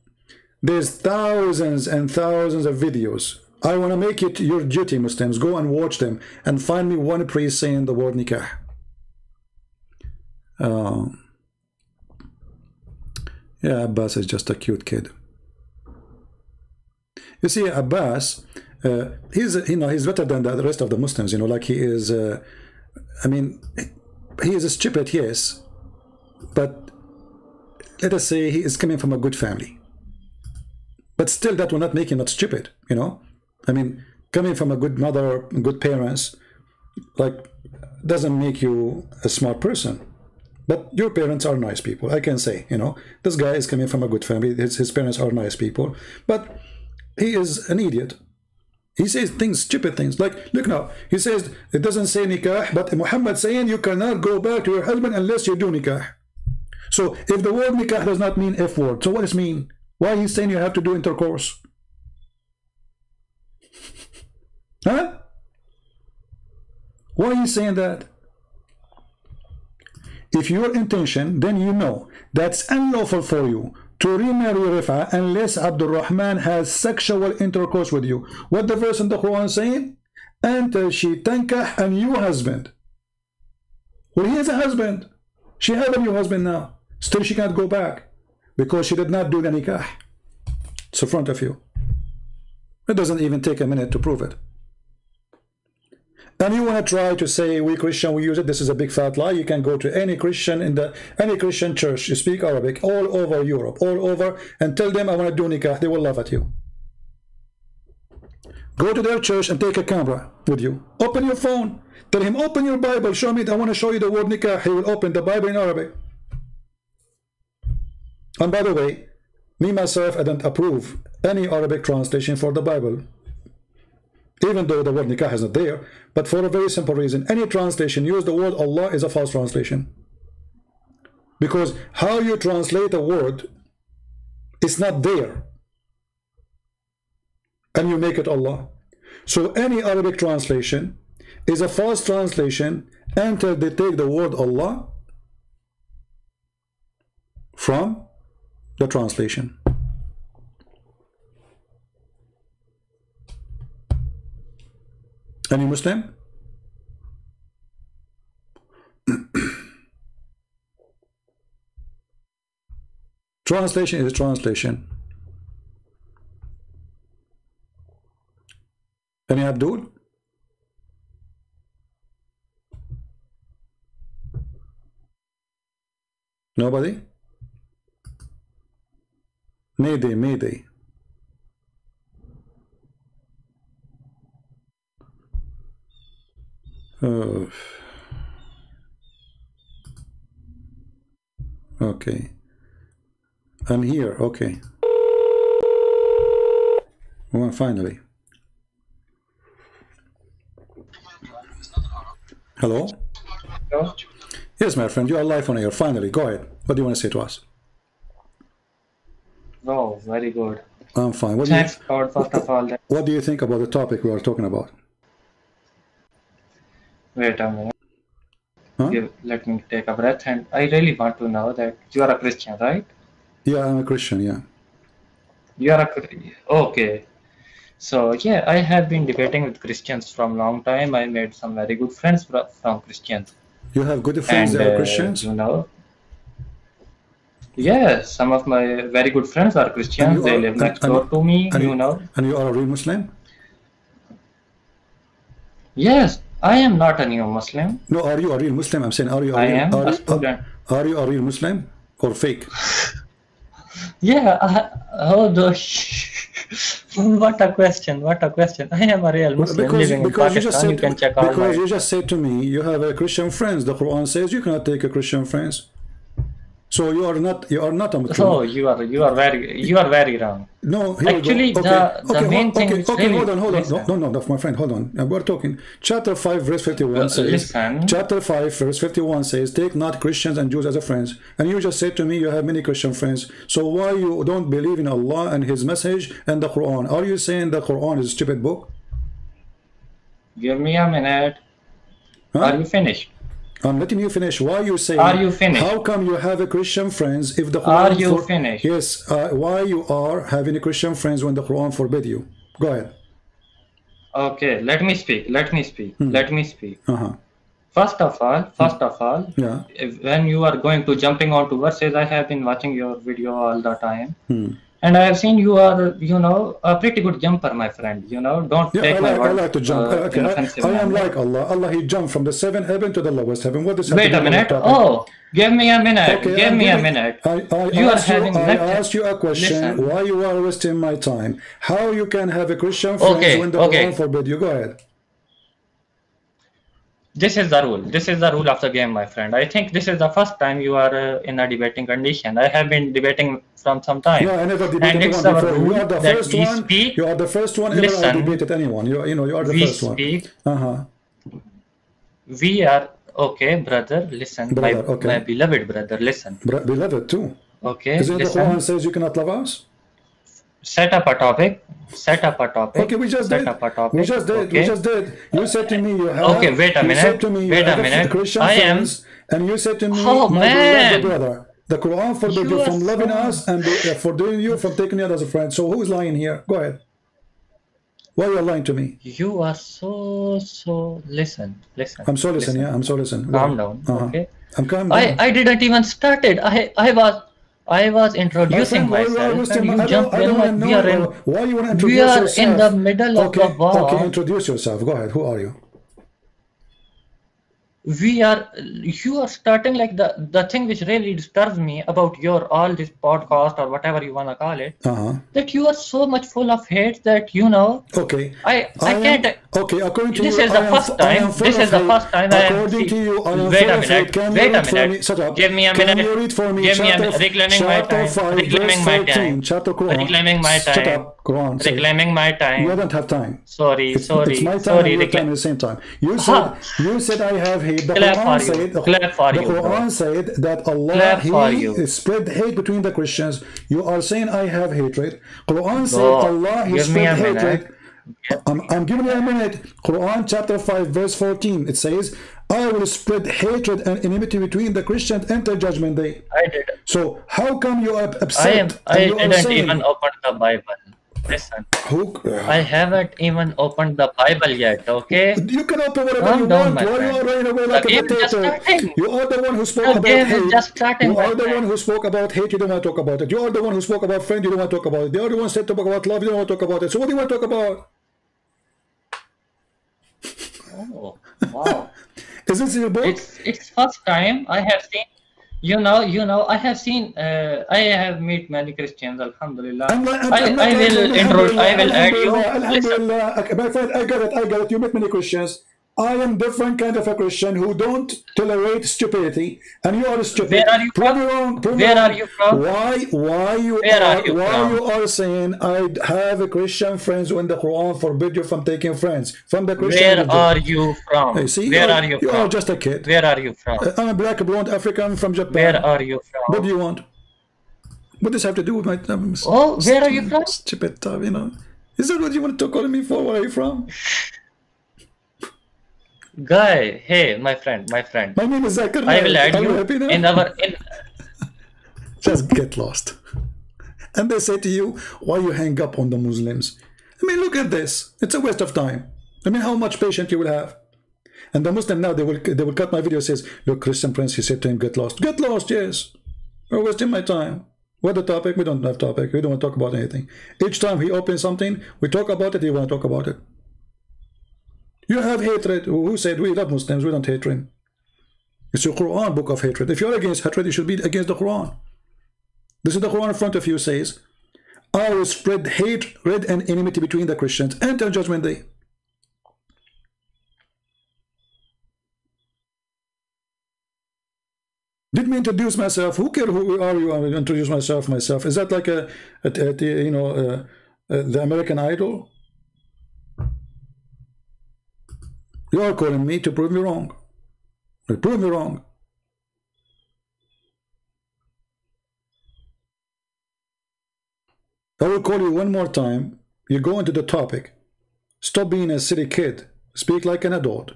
There's thousands and thousands of videos. I want to make it your duty, Muslims. Go and watch them and find me one priest saying the word nikah. Yeah, Abbas is just a cute kid. You see, Abbas, he's better than the rest of the Muslims. Like he is. I mean, he is stupid, yes, but let us say he is coming from a good family. But still, that will not make him not stupid. I mean, coming from a good mother, good parents, doesn't make you a smart person. But your parents are nice people. I can say, this guy is coming from a good family. His parents are nice people. But he is an idiot. He says things, stupid things. Look now. He says, it doesn't say nikah, but Muhammad saying you cannot go back to your husband unless you do nikah. So if the word nikah does not mean F word, so what does it mean? Why he's saying you have to do intercourse? Huh? Why are you saying that? If your intention, then you know that's unlawful for you to remarry Rif'a unless Abdul Rahman has sexual intercourse with you. What the verse in the Quran saying? Until she tankah a new husband. Well, he has a husband. She has a new husband now. Still she can't go back because she did not do the nikah. It's in front of you. It doesn't even take a minute to prove it. and you want to try to say we Christian, we use it, this is a big fat lie. You can go to any Christian any Christian church, you speak Arabic, all over Europe, all over, and tell them I want to do nikah. They will laugh at you. Go to their church and take a camera with you. Open your phone. Tell him, open your Bible. Show me, I want to show you the word nikah. He will open the Bible in Arabic. And by the way, me myself, I don't approve any Arabic translation for the Bible. Even though the word nikah is not there, but for a very simple reason. Any translation use the word Allah is a false translation. Because how you translate a word, it's not there. And you make it Allah. So any Arabic translation is a false translation until they take the word Allah from the translation. Any Muslim? Translation is translation. Any Abdul? Nobody? Mayday. Okay. I'm here. Okay. Well, finally. Hello? Hello? Yes, my friend, you are live on air. Finally, go ahead. What do you want to say to us? No, very good. I'm fine. Thanks, God, first of all. What do you think about the topic we are talking about? Wait a minute. Huh? Let me take a breath. And I really want to know that you are a Christian, right? Yeah, I'm a Christian, yeah. You are a okay. So yeah, I have been debating with Christians from long time. I made some very good friends from Christians. You have good friends that are Christians? You know, yeah, some of my very good friends are Christians. They live next door to me, you know. And you are a real Muslim? Yes, I am not a new Muslim. No, are you a real Muslim? I'm saying, are you I am a student. Are you a real Muslim or fake? Yeah, what a question, what a question. I am a real Muslim living in Pakistan. You can check out because you just said to me, you have a Christian friends. The Quran says you cannot take a Christian friends. So you are not a Muslim. Oh, you are very wrong. No, actually, the main thing is really... hold on. No, my friend, hold on. We're talking. Chapter 5, verse 51 says. Chapter 5, verse 51 says, take not Christians and Jews as a friends. And you just said to me, you have many Christian friends. So why you don't believe in Allah and His message and the Quran? Are you saying the Quran is a stupid book? Give me a minute. Huh? Are you finished? I'm letting you finish. Why you saying? Are you finished? How come you have a Christian friends if the Quran? Are you finished? Yes. Why you are having a Christian friends when the Quran forbid you? Go ahead. Okay. Let me speak. Let me speak. First of all. Yeah. When you are going to jumping onto verses, I have been watching your video all the time. And I have seen you are, you know, a pretty good jumper, my friend. You know, don't take my word. I like to jump. I am like Allah. Allah, He jumped from the 7th heaven to the lowest heaven. What does that Wait a minute. Oh, give me a minute. Okay, give me a minute. I asked you a question. Listen. Why you are wasting my time? How you can have a Christian friend when the Quran forbid you? Go ahead. This is the rule. This is the rule of the game, my friend. I think this is the first time you are in a debating condition. I have been debating from some time. Yeah, I never debated anyone before. You are the first one. You are the first one ever I debated anyone. You are the first one. We are okay, brother. Listen, my beloved brother. Listen. Beloved too. Okay. Isn't the Quran says you cannot love us? Set up a topic. Okay, we just did. We just did. You said to me you have. Okay, wait a minute. You said to me you have Christian friends, and you said to me, my beloved brother, the Quran forbid you from loving us and forbidding you from taking you as a friend. So who is lying here? Go ahead. Why are you lying to me? You are so. Listen. I'm so listen. Yeah, I'm so listen. Calm down. Okay. I'm calm down. I didn't even started. I was introducing myself and you jumped in. Why you want to introduce yourself? We are in the middle of the war. Okay, introduce yourself. Go ahead. Who are you? you are starting like the thing which really disturbs me about your all this podcast or whatever you want to call it, that you are so much full of hate that okay, I can't. Okay, according to this you, is the first time. This is the first time I have according to you, I am wait full a of hate. minute. Can Wait you a read for me? minute. Shut up. Give me a Can minute. you read for me? Give me a minute. Reclaiming my time. 5, Reclaiming my time. Chapter Quran. Reclaiming my Shut time. up, Quran. Say. Reclaiming my time. You don't have time. Sorry. It's my time and your time at the same time. You said I have hate. The Quran said that Allah he spread hate between the Christians. You are saying I have hatred. Quran said Allah he spread hatred. I'm giving you a minute. Quran chapter 5 verse 14. It says, I will spread hatred and enmity between the Christians until judgment day. I did. So how come you are upset? I didn't even open the Bible. Listen, I haven't even opened the Bible yet, okay? You can open whatever you want. Why you are running away like a potato? You are the one who spoke about hate. You are the one who spoke about hate. You don't want to talk about it. You are the one who spoke about friend. You don't want to talk about it. The other one said to talk about love. You don't want to talk about it. So what do you want to talk about? Oh, wow. Is this your book? It's first time I have seen. I have seen. I have met many Christians. Alhamdulillah. I will add you. My friend, I got it. You met many Christians. I am different kind of a Christian who don't tolerate stupidity, and you are stupid. Where are you from? Where are you from? Why you are saying I have a Christian friends when the Quran forbid you from taking friends from the Christian? Where are you from? Hey, see, where are you from? You are just a kid. Where are you from? I'm a black blonde African from Japan. Where are you from? What do you want? What does this have to do with my? Where are you from? Stupid stuff, Is that what you want to call me for? Where are you from? Guy, hey, my friend. My name is Zakir Naik. I will add you in our. Just get lost. And they say to you, why you hang up on the Muslims? I mean, look at this. It's a waste of time. I mean, how much patience you will have? And the Muslim now, they will cut my video, says, look, Christian Prince, he said to him, get lost. Get lost, yes. You're wasting my time. What the topic? We don't have topic. We don't want to talk about anything. Each time he opens something, we talk about it, he want to talk about it. You have hatred. Who said we love Muslims? We don't hate them. It's your Quran book of hatred. If you're against hatred, you should be against the Quran. This is the Quran in front of you says, I will spread hatred and enmity between the Christians until judgment day. Did me introduce myself? Who cares who are you? I will introduce myself. Is that like the American Idol? You are calling me to prove me wrong. Prove me wrong. I will call you one more time. You go into the topic. Stop being a silly kid. Speak like an adult.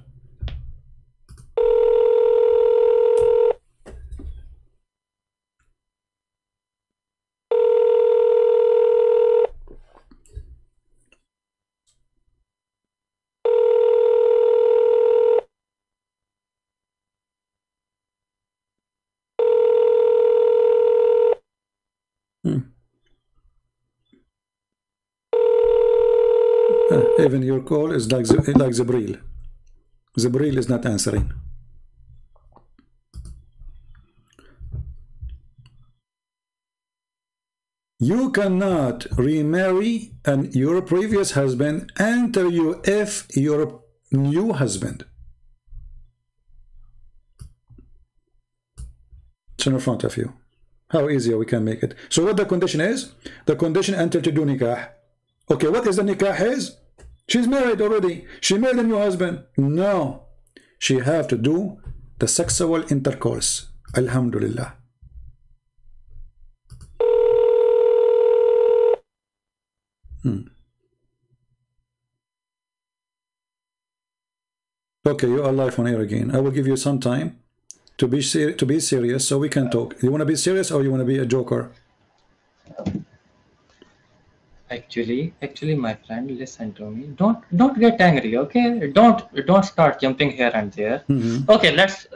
Even your call is like Zibril. Zibril is not answering. You cannot remarry your previous husband until you F your new husband. It's in front of you. How easy we can make it. So what the condition is? The condition until to do nikah. Okay, what is the nikah is? She's married already. She married a new husband. No. She have to do the sexual intercourse. Alhamdulillah. Okay, you are live on air again. I will give you some time to be serious so we can talk. You want to be serious or you want to be a joker? Actually, my friend, listen to me. Don't get angry, okay? Don't start jumping here and there. Okay, let's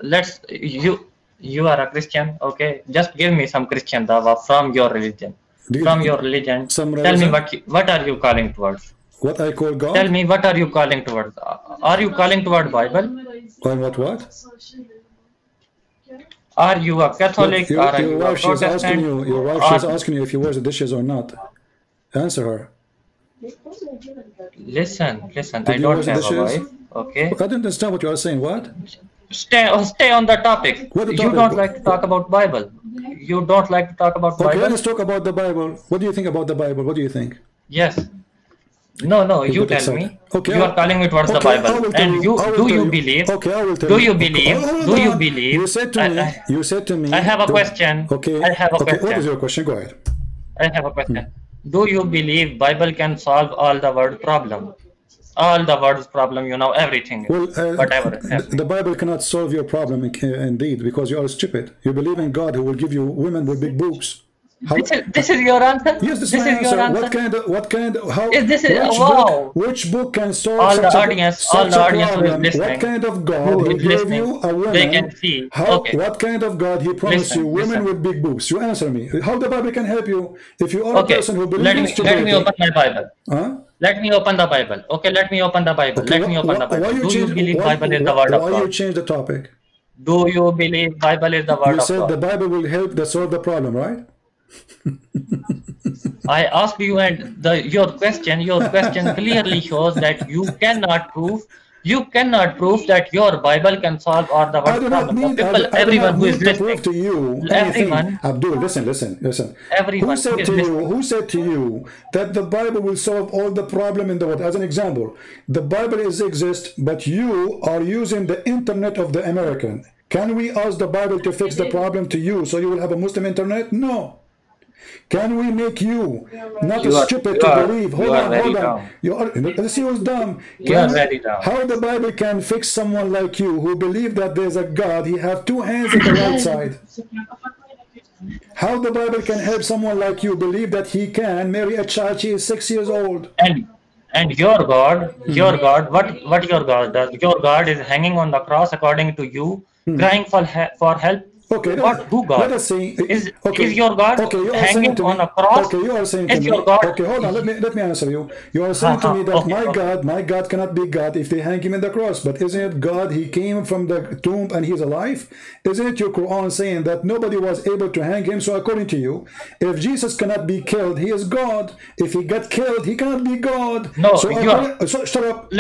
you are a Christian, okay? Just give me some Christian dawah from your religion. Tell me what are you calling towards? What I call God? Tell me, what are you calling towards? Are you calling toward Bible? Or what? Are you a Catholic? Your Are you a wife, she's asking Protestant? you. Your wife, she's asking you if you wash the dishes or not. Answer her. Listen. Did I you don't wash the have a dishes? wife. Okay. I don't understand what you are saying. What? Stay on the topic. What the You topic? don't like to talk about Bible. You don't like to talk about Okay, Bible? let's talk about the Bible. What do you think about the Bible? What do you think? Yes. No, you got tell excited. me. Okay, You are calling me towards the okay, I Bible. will tell And you- I will do tell you you. believe? Okay, I will tell Do you. you believe? Hold Do you on. believe? You said to me. You said to me. I have a question. Okay. I have a okay. What question. is your question? Go ahead. I have a question. Do you believe Bible can solve all the world problem? All the world's problem, everything. Well, Whatever. the Bible cannot solve your problem, indeed, because you are stupid. You believe in God who will give you women with big boobs. How, This is your answer? yes, this is my answer. What kind of, how, Is this wow. Which book can solve All such the a, audience, such all the a audience who is problem? listening, What kind of God who he is gave listening, you a woman? they can see. How, Okay. What kind of God he promised Listen, you women listen. with big boobs? You answer me. How the Bible can help you if you are a Okay. person who believes Let in me stupidity? open my Bible. Huh? Let me open the Bible. Okay, let me open the Bible. Okay, Let me open the why Bible. Do you believe why, Bible is the word of why you God? change the topic? Do you believe Bible is the word You of said the God? Bible will help to solve the problem, right? I asked you, and your question clearly shows that you cannot prove that your Bible can solve all the I world do not problem. need, The people, I do everyone not who is need to prove listening, to you anything. everyone, Abdul, listen. everyone Who said who is to you? listening. Who said to you that the Bible will solve all the problem in the world? As an example, the Bible exists, but you are using the internet of the American. Can we ask the Bible to fix the problem to you so you will have a Muslim internet? No. Can we make you not stupid to believe? Hold on. You are, let's see who's dumb. You are very dumb. How the Bible can fix someone like you who believe that there's a God, he have two hands at the right side. How the Bible can help someone like you believe that he can marry a child, she is 6 years old. And your God, what your God does? Your God is hanging on the cross according to you, crying for help. Okay, Who God? let us say, Is okay, your God okay, you are saying hanging to me, on a cross? okay, you are saying to Is me, your God? okay, hold on, let me answer you. You are saying to me that my God cannot be God if they hang him in the cross, but isn't it God, he came from the tomb and he's alive? Isn't it your Quran saying that nobody was able to hang him? So according to you, if Jesus cannot be killed, he is God. If he got killed, he cannot be God. No, so shut up.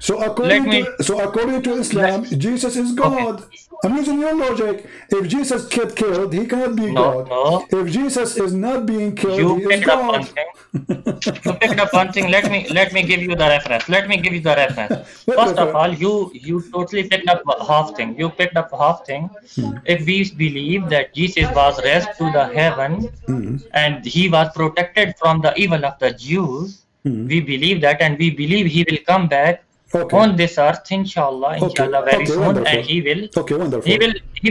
So according to Islam, Jesus is God. Okay. I'm using your logic. If Jesus get killed, he cannot be God. No. If Jesus is not being killed, he is picked up God. one thing. You picked up one thing. Let me give you the reference. First of all, you totally picked up half thing. You picked up half thing. If we believe that Jesus was raised to the heaven and he was protected from the evil of the Jews, we believe that, and we believe he will come back on this earth, inshallah, very soon, wonderful. and he will. Okay, wonderful. He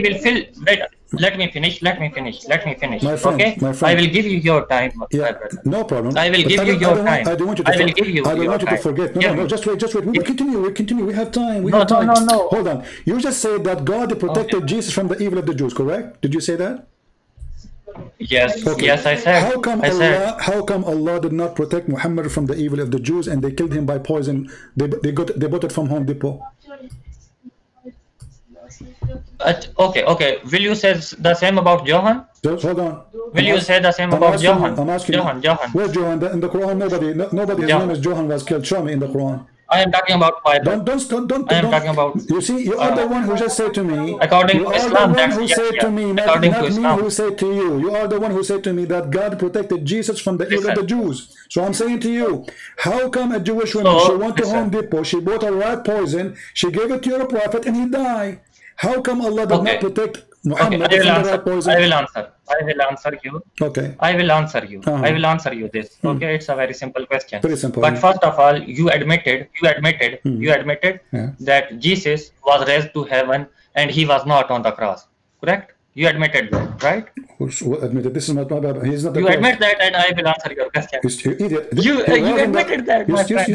will fill. Wait, let me finish. My friend, okay, my friend. I will give you your time. Yeah, no problem. I will give you your time. I don't want you to. I will give you. I don't want you to forget. No, just wait. We continue. We have time. No. Hold on. You just said that God protected Jesus from the evil of the Jews, correct? Did you say that? Yes. Okay. Yes, I said. How come Allah did not protect Muhammad from the evil of the Jews and they killed him by poison? They bought it from Home Depot. Okay. Will you say the same about Johan? Just hold on. Will you say the same about Johan? I'm asking Johan. Where's Johan? In the Quran, nobody his name is Johan was killed. Show me in the Quran. I am talking about Bible. Don't. I am talking about. You see, you are the one who just said to me. According to Islam, not me Islam. who said to you. You are the one who said to me that God protected Jesus from the evil of the Jews. So I'm saying to you, how come a Jewish woman, she went to Home Depot, she bought a rat poison, she gave it to your prophet, and he died? How come Allah did not protect Muhammad from the rat poison? I will answer you. Okay. I will answer you. I will answer you this. Okay, it's a very simple question. Very simple. But first of all, you admitted that Jesus was raised to heaven and he was not on the cross. Correct? You admitted that, right? Who admitted? This is not my Bible. He's not the You admit that, and I will answer your question. You admitted that, my friend.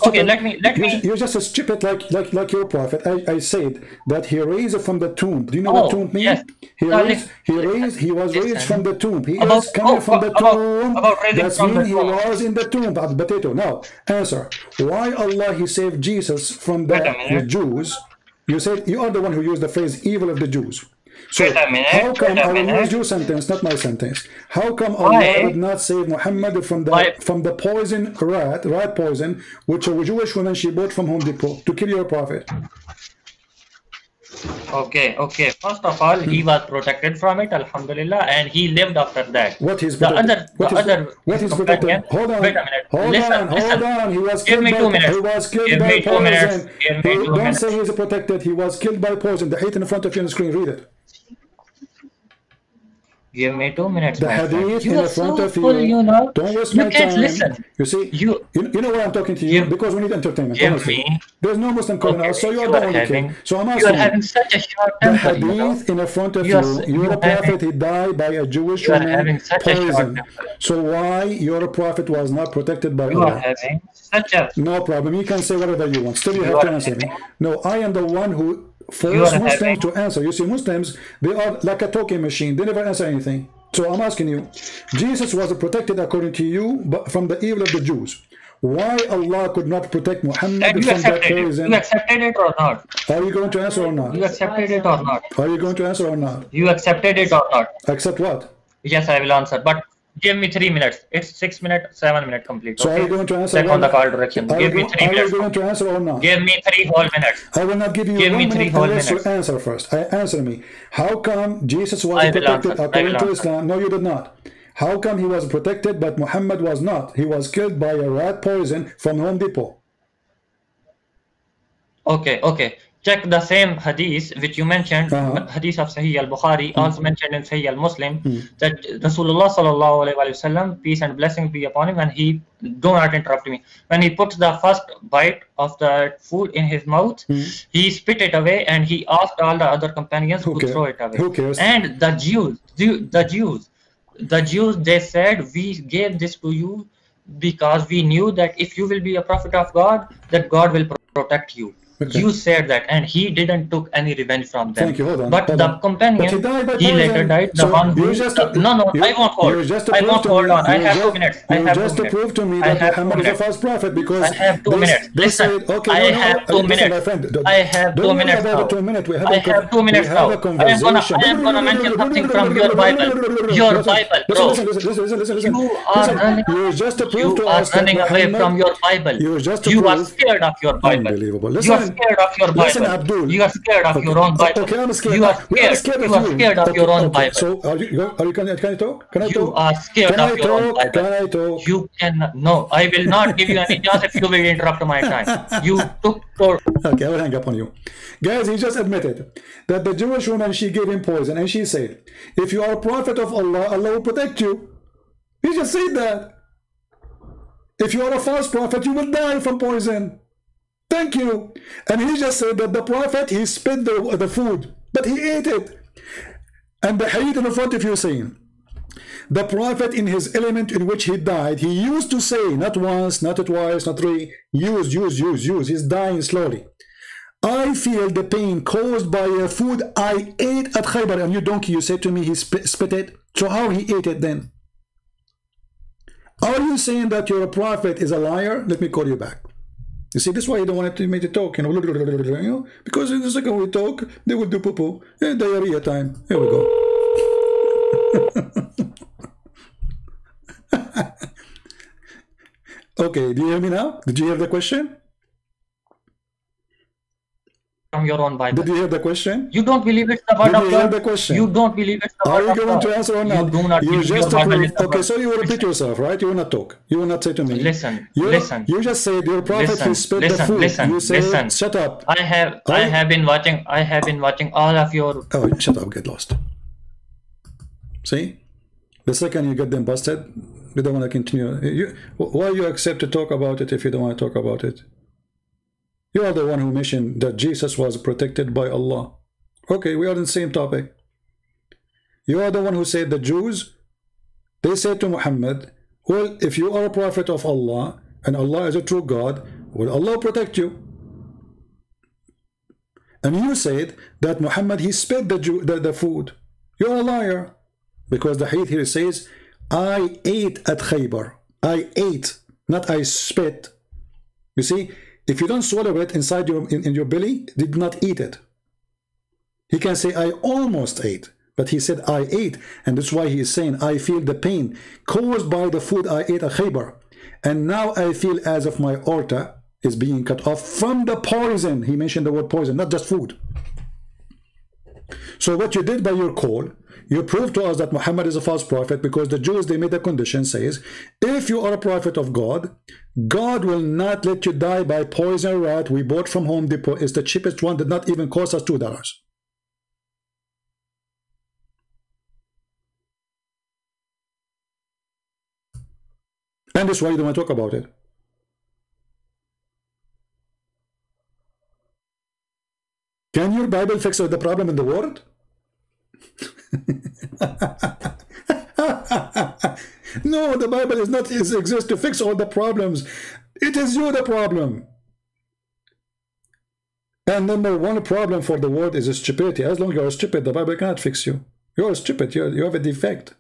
Okay, let me. You're just a stupid like your prophet. I said that he raised from the tomb. Do you know what tomb means? Yes. He was raised from the tomb. He is coming from the tomb. That means he was in the tomb. Potato. Now, answer. Why Allah he saved Jesus from the Jews? You said you are the one who used the phrase evil of the Jews. So how come I will use your sentence, not my sentence? How come Allah did not save Muhammad from the poison rat poison, which a Jewish woman she bought from Home Depot to kill your prophet? Okay. First of all, he was protected from it, alhamdulillah, and he lived after that. What is protected? What is protected? Hold on. Wait a minute. Hold on. He was killed by poison. Don't say he's protected. He was killed by poison. The hadith in front of you on the screen. Read it. Give me 2 minutes. The hadith in front of you. Don't waste my time. Listen. You see, you know why I'm talking to you? Because we need entertainment. There's no Muslim calling us, so you're the only king. So I'm asking you are having such a short temper. The hadith in front of you. Your prophet, he died by a Jewish woman poison. So why your prophet was not protected by Allah? You are having such a... No problem. You can say whatever you want. Still, you have to answer me. No, I am the one who force Muslims to answer. You see, Muslims, they are like a talking machine. They never answer anything. So I'm asking you, Jesus was protected according to you from the evil of the Jews. Why Allah could not protect Muhammad from that poison? You accepted it or not? Are you going to answer or not? You accepted it or not? Are you going to answer or not? You accepted it or not? Accept what? Yes, I will answer. But give me 3 minutes. It's 6 minutes, 7 minutes complete. So are you going to answer? Check on the call direction. Give me 3 minutes. Are you going to answer or not? Give me 3 whole minutes. I will not give you 1 minute unless you answer first. Answer me. How come Jesus was protected according to Islam? No, you did not. How come he was protected but Muhammad was not? He was killed by a rat poison from Home Depot. Okay. Check the same hadith which you mentioned, hadith of Sahih al-Bukhari, also mentioned in Sahih al-Muslim, that Rasulullah sallallahu alaihi wasallam, peace and blessing be upon him, and he, do not interrupt me, when he puts the first bite of the food in his mouth, he spit it away, and he asked all the other companions to throw it away. Who cares? And the Jews, they said, we gave this to you because we knew that if you will be a prophet of God, that God will protect you. Okay. You said that, and he didn't took any revenge from them. Thank you. Hold on. But the companion, he later died. The one who I won't hold. I won't hold on. I have 2 minutes. I have 2 minutes. Just to prove to me that Muhammad is a false prophet, because I have 2 minutes. Listen, I have 2 minutes. I have 2 minutes now. I have 2 minutes now. I am gonna mention something from your Bible. Your Bible, bro. Listen. You are running away from your Bible. You are scared of your Bible. Unbelievable. Scared of your Bible. Listen, Abdul. You are scared of your own Bible. Okay, I'm scared. You are scared of your own Bible. So, can I talk? Can I talk? You are scared of your own Bible. Can I talk? You cannot. No, I will not give you any chance if you will interrupt my time. You took your... Okay, I will hang up on you. Guys, he just admitted that the Jewish woman, she gave him poison, and she said, if you are a prophet of Allah, Allah will protect you. He just said that. If you are a false prophet, you will die from poison. Thank you. And he just said that the prophet, he spit the food, but he ate it. And the hadith in front of you saying, the prophet in his element in which he died, he used to say, not once, not twice, not three, use. He's dying slowly. I feel the pain caused by a food I ate at Khaybar. And you donkey, you said to me he spit it. So how he ate it then? Are you saying that your prophet is a liar? Let me call you back. You see, this is why you don't want me to talk, you know, because in the second we talk, they will do poo-poo. Diarrhea time. Here we go. Okay, do you hear me now? Did you hear the question? From your own Bible. Did you hear the question? You don't believe it's the word of God. Did you hear the question? You don't believe it's the word of God. Are you going to answer or not? You do not believe your Bible is the Okay, so you will repeat yourself, right? You will not talk. You will not say to me. Listen. You just said your prophet who spit the food. You say, shut up. I have been watching all of your... Oh, shut up, get lost. See? The second you get them busted, they don't want to continue. Why you accept to talk about it if you don't want to talk about it? You are the one who mentioned that Jesus was protected by Allah. Okay, we are on the same topic. You are the one who said the Jews, they said to Muhammad, well, if you are a prophet of Allah and Allah is a true God, will Allah protect you? And you said that Muhammad, he spit the food. You're a liar. Because the hadith here says, I ate at Khaybar. I ate, not I spit. You see, if you don't swallow it inside in your belly, did not eat it. He can say, I almost ate. But he said, I ate. And that's why he is saying, I feel the pain caused by the food I ate at Khaybar. And now I feel as if my aorta is being cut off from the poison. He mentioned the word poison, not just food. So what you did by your call, you proved to us that Muhammad is a false prophet, because the Jews, they made a condition, says, if you are a prophet of God, God will not let you die by poison rat we bought from Home Depot. It's the cheapest one, did not even cost us $2. And that's why you don't want to talk about it. Can your Bible fix the problem in the world? No, the Bible is not exists to fix all the problems. It is you the problem. And number one problem for the world is stupidity. As long as you are stupid, the Bible cannot fix you. You are stupid. You have a defect.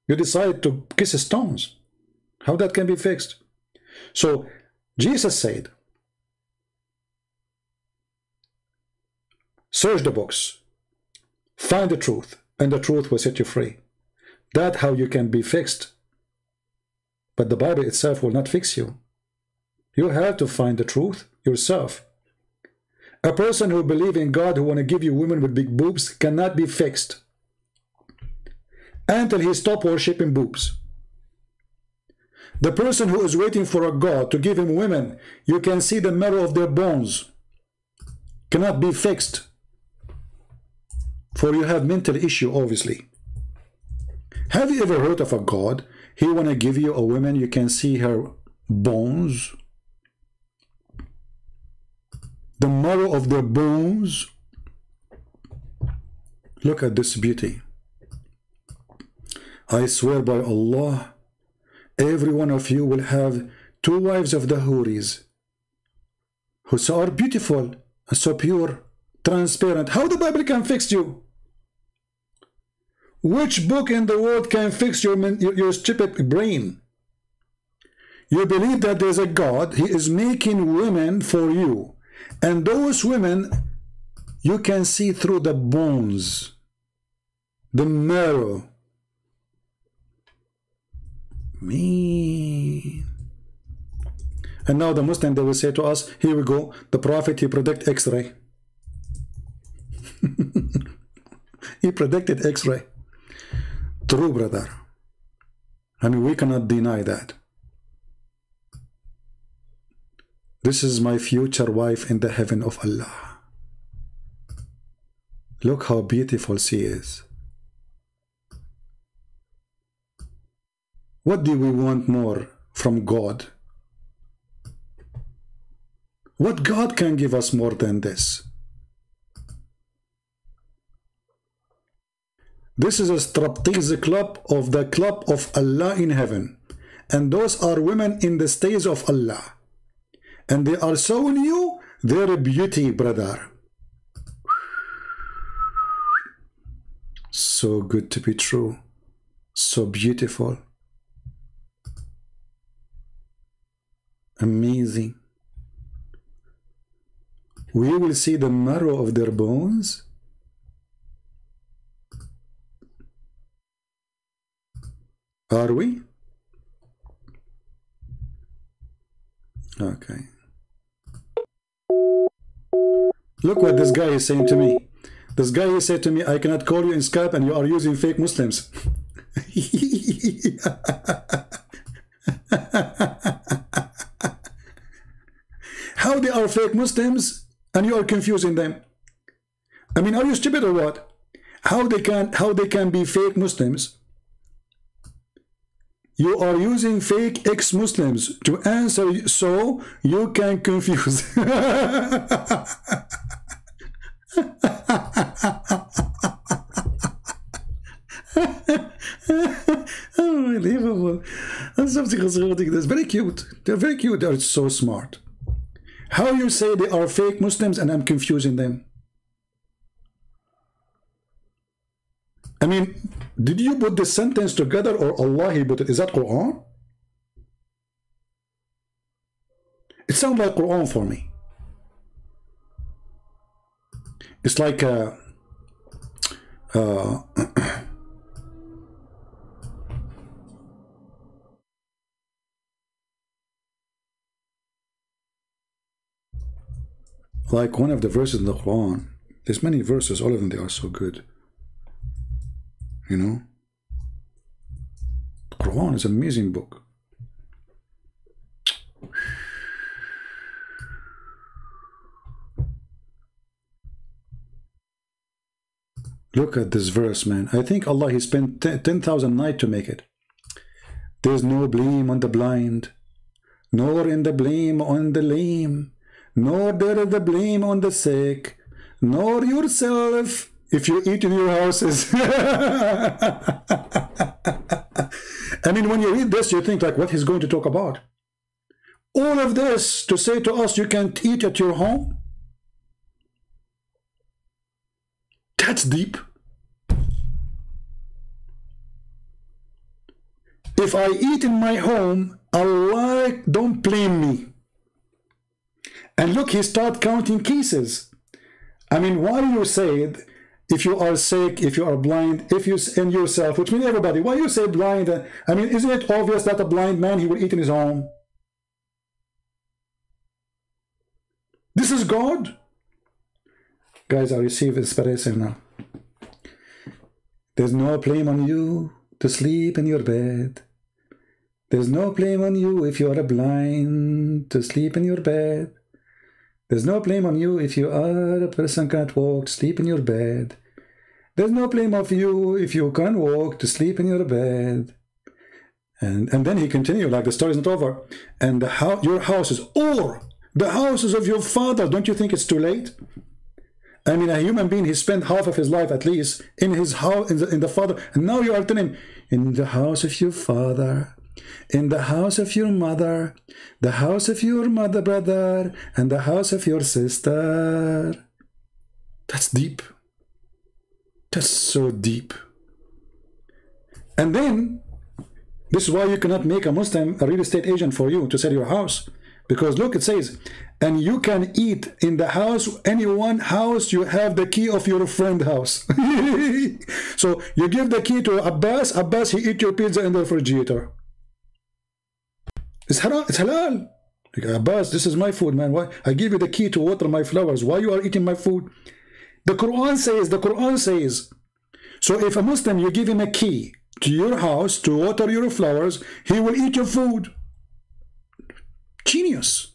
You decide to kiss stones. How that can be fixed? So Jesus said, search the books, find the truth, and the truth will set you free. That's how you can be fixed. But the Bible itself will not fix you. You have to find the truth yourself. A person who believes in God, who want to give you women with big boobs, cannot be fixed until he stops worshiping boobs. The person who is waiting for a God to give him women, you can see the marrow of their bones, cannot be fixed. For you have mental issue, obviously. Have you ever heard of a God? He want to give you a woman, you can see her bones, the marrow of their bones. Look at this beauty. I swear by Allah, every one of you will have 2 wives of the Houris, who are beautiful and so pure, transparent. How the Bible can fix you? Which book in the world can fix your stupid brain? You believe that there's a God, he is making women for you, and those women you can see through the bones, the marrow. Me. And now the Muslim, they will say to us, here we go, the prophet, he predicted X-ray. He predicted X-ray. True, brother. I mean, we cannot deny that. This is my future wife in the heaven of Allah. Look how beautiful she is. What do we want more from God? What God can give us more than this? This is a striptease club of the club of Allah in heaven. And those are women in the stage of Allah. And they are showing you their beauty, brother. So good to be true. So beautiful. Amazing. We will see the marrow of their bones. Are we? Okay. Look what this guy is saying to me. This guy is saying to me, I cannot call you in Skype and you are using fake Muslims. How they are fake Muslims and you are confusing them? I mean, are you stupid or what? How they can be fake Muslims? You are using fake ex-Muslims to answer so you can confuse. unbelievable. That's very cute. They're very cute. They're so smart. How you say they are fake Muslims and I'm confusing them? I mean, did you put this sentence together or Allah he put it? Is that Quran? It sounds like Quran for me. It's like like one of the verses in the Quran. There's many verses, all of them, they are so good. You know? The Quran is an amazing book. Look at this verse, man. I think Allah, he spent 10,000 nights to make it. There's no blame on the blind, nor in the blame on the lame, nor there is the blame on the sick, nor yourself if you eat in your houses. I mean, when you read this, you think like, what he's going to talk about? All of this to say to us, you can't eat at your home? That's deep. If I eat in my home, Allah don't blame me. And look, he start counting cases. I mean, why you say if you are sick, if you are blind, if you in yourself, which means everybody, why you say blind? I mean, isn't it obvious that a blind man, he will eat in his home? This is God. Guys, I receive inspiration now. There's no blame on you to sleep in your bed. There's no blame on you if you are blind to sleep in your bed. There's no blame on you if you are a person can't walk, sleep in your bed. There's no blame of you if you can't walk to sleep in your bed. And then he continued, like the story is not over. And your houses, or the houses of your father, don't you think it's too late? I mean, a human being, he spent half of his life at least in his house, in the father, and now you are telling him, in the house of your father, in the house of your mother, the house of your mother, brother, and the house of your sister. That's deep. That's so deep. And then, this is why you cannot make a Muslim a real estate agent for you to sell your house. Because look, it says, and you can eat in the house, any one house, you have the key of your friend's house. So you give the key to Abbas, Abbas, he eat your pizza in the refrigerator. It's halal. It's halal. Like, Abbas, this is my food, man. Why? I give you the key to water my flowers. Why you are eating my food? The Quran says, so if a Muslim, you give him a key to your house to water your flowers, he will eat your food. Genius.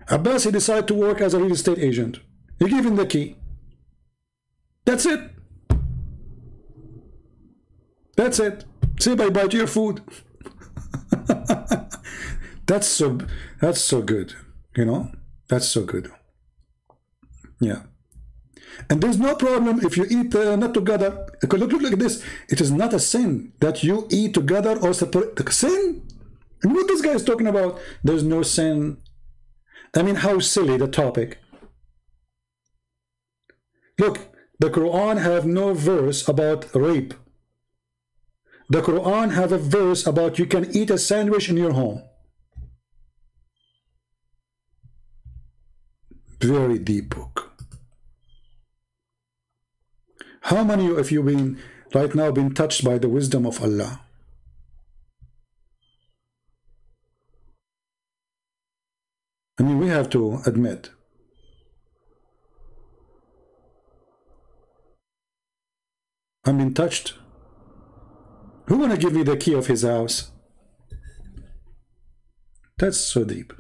Abbas, he decided to work as a real estate agent. You give him the key. That's it. That's it. Say bye-bye to your food. That's so good. You know? That's so good. Yeah. And there's no problem if you eat not together. Look like this. It is not a sin that you eat together or separate. Sin? And what this guy is talking about? There's no sin. I mean, how silly the topic. Look, the Quran have no verse about rape. The Quran have a verse about you can eat a sandwich in your home. Very deep book. How many of you been right now been touched by the wisdom of Allah? I mean, we have to admit. I've been touched. Who wanna give me the key of his house? That's so deep.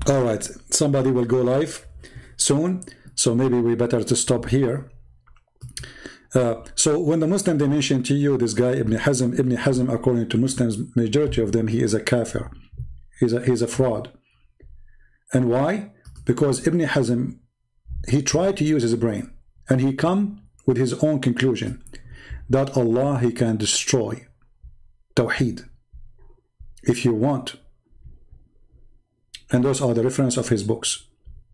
All right, somebody will go live soon, so maybe we better to stop here. So when the Muslim, they mention to you this guy Ibn Hazem, according to Muslims, majority of them, he is a kafir. He's a fraud. And why? Because Ibn Hazem, he tried to use his brain, and he come with his own conclusion that Allah, he can destroy Tawhid if you want. And those are the reference of his books.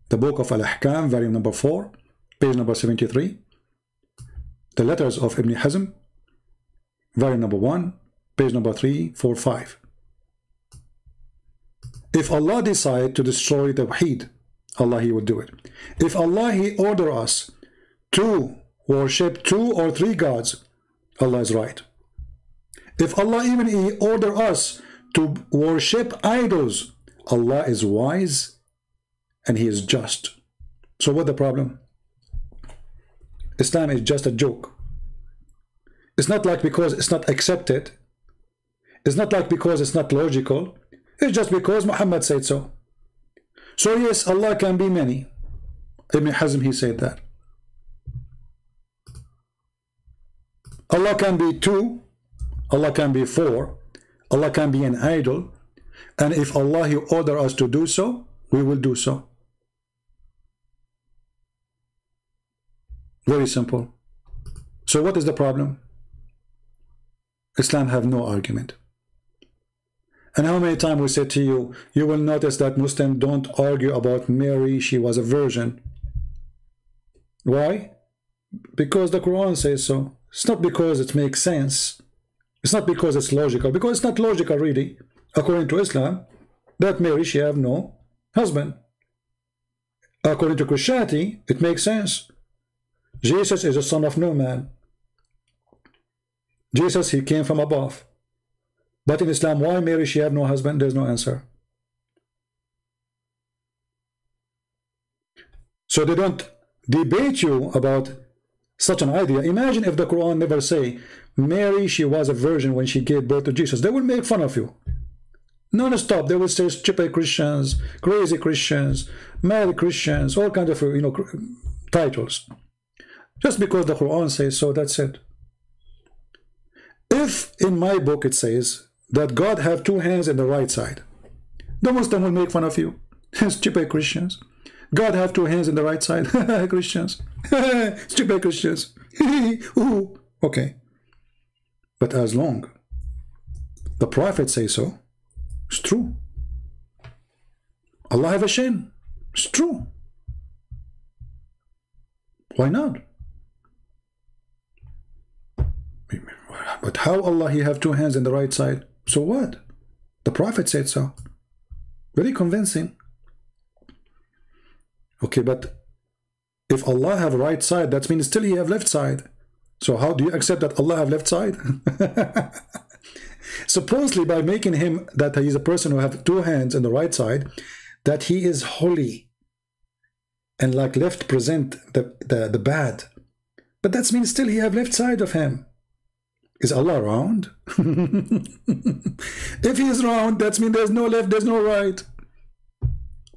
The book of Al-Ahkam, volume number 4, page number 73. The letters of Ibn Hazm, volume number 1, page number 345. If Allah decide to destroy Tawheed, Allah, he will do it. If Allah, he order us to worship 2 or 3 gods, Allah is right. If Allah even he order us to worship idols, Allah is wise and he is just. So what the problem? Islam is just a joke. It's not like because it's not accepted. It's not like because it's not logical. It's just because Muhammad said so. So yes, Allah can be many. Ibn Hazm, he said that. Allah can be 2, Allah can be 4, Allah can be an idol, and if Allah he order us to do so, we will do so. Very simple. So what is the problem? Islam have no argument. And how many times we said to you, you will notice that Muslims don't argue about Mary, she was a virgin. Why? Because the Quran says so. It's not because it makes sense. It's not because it's logical. Because it's not logical really, according to Islam, that Mary, she have no husband. According to Christianity, it makes sense. Jesus is the son of no man. Jesus, he came from above. But in Islam, why Mary, she have no husband? There's no answer. So they don't debate you about such an idea. Imagine if the Quran never say, Mary, she was a virgin when she gave birth to Jesus. They will make fun of you. Non-stop, they will say stupid Christians, crazy Christians, mad Christians, all kinds of, titles. Just because the Quran says so, that's it. If in my book it says that God have 2 hands in the right side, the Muslim will make fun of you. Stupid Christians. God have 2 hands in the right side. Christians. Stupid Christians. Ooh. Okay. But as long the Prophet say so, it's true. Allah have a shin. It's true. Why not? But how Allah he have 2 hands in the right side? So what? The Prophet said so. Very convincing. Okay, but if Allah have right side, that means still he have left side. So how do you accept that Allah have left side? Supposedly by making him that he is a person who have 2 hands in the right side, that he is holy and like left present the bad. But that means still he have left side of him. Is Allah round? If he is round, that means there's no left, there's no right.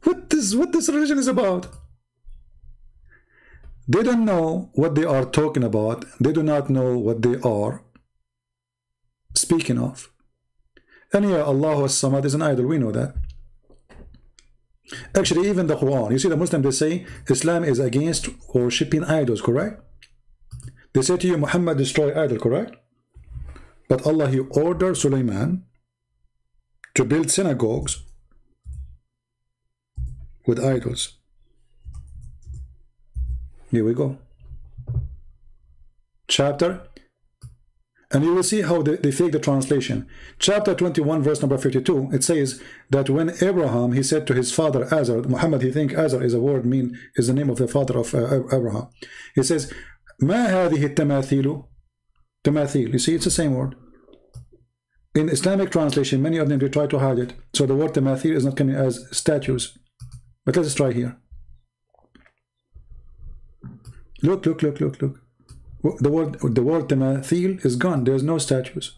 What this religion is about? They don't know what they are talking about. They do not know what they are speaking of. And yeah, Allah as-Samad is an idol. We know that. Actually, even the Quran, you see the Muslims, they say Islam is against worshipping idols, correct? They say to you, Muhammad destroy idol, correct? But Allah, he ordered Sulaiman to build synagogues with idols. Here we go. Chapter, and you will see how they fake the translation. Chapter 21, verse number 52, it says that when Abraham, he said to his father Azar, Muhammad, he think Azar is a word, is the name of the father of Abraham. He says, ما هذه التماثيل? Tamathil, you see, it's the same word. In Islamic translation, many of them, they try to hide it. So the word tamathil is not coming as statues. But let's try here. Look. The word tamathil is gone. There's no statues.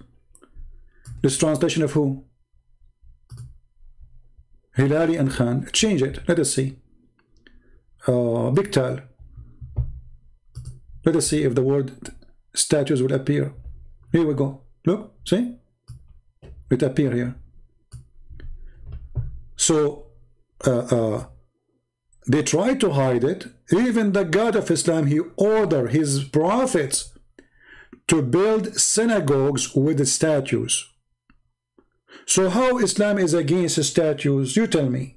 This translation of who? Hilali and Khan. Change it. Let us see. Biktal. Let us see if the word statues will appear. Here we go. Look, see? It appear here. So they try to hide it. Even the God of Islam, he ordered his prophets to build synagogues with statues. So how Islam is against statues? You tell me.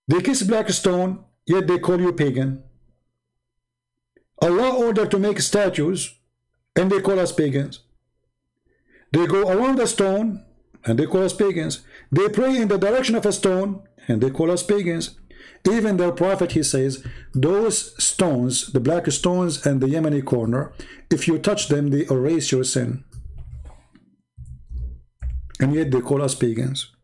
They kiss black stone, yet they call you pagan. Allah ordered to make statues, and they call us pagans. They go around the stone, and they call us pagans. They pray in the direction of a stone, and they call us pagans. Even their prophet, he says, those stones, the black stones and the Yemeni corner, if you touch them, they erase your sin. And yet they call us pagans.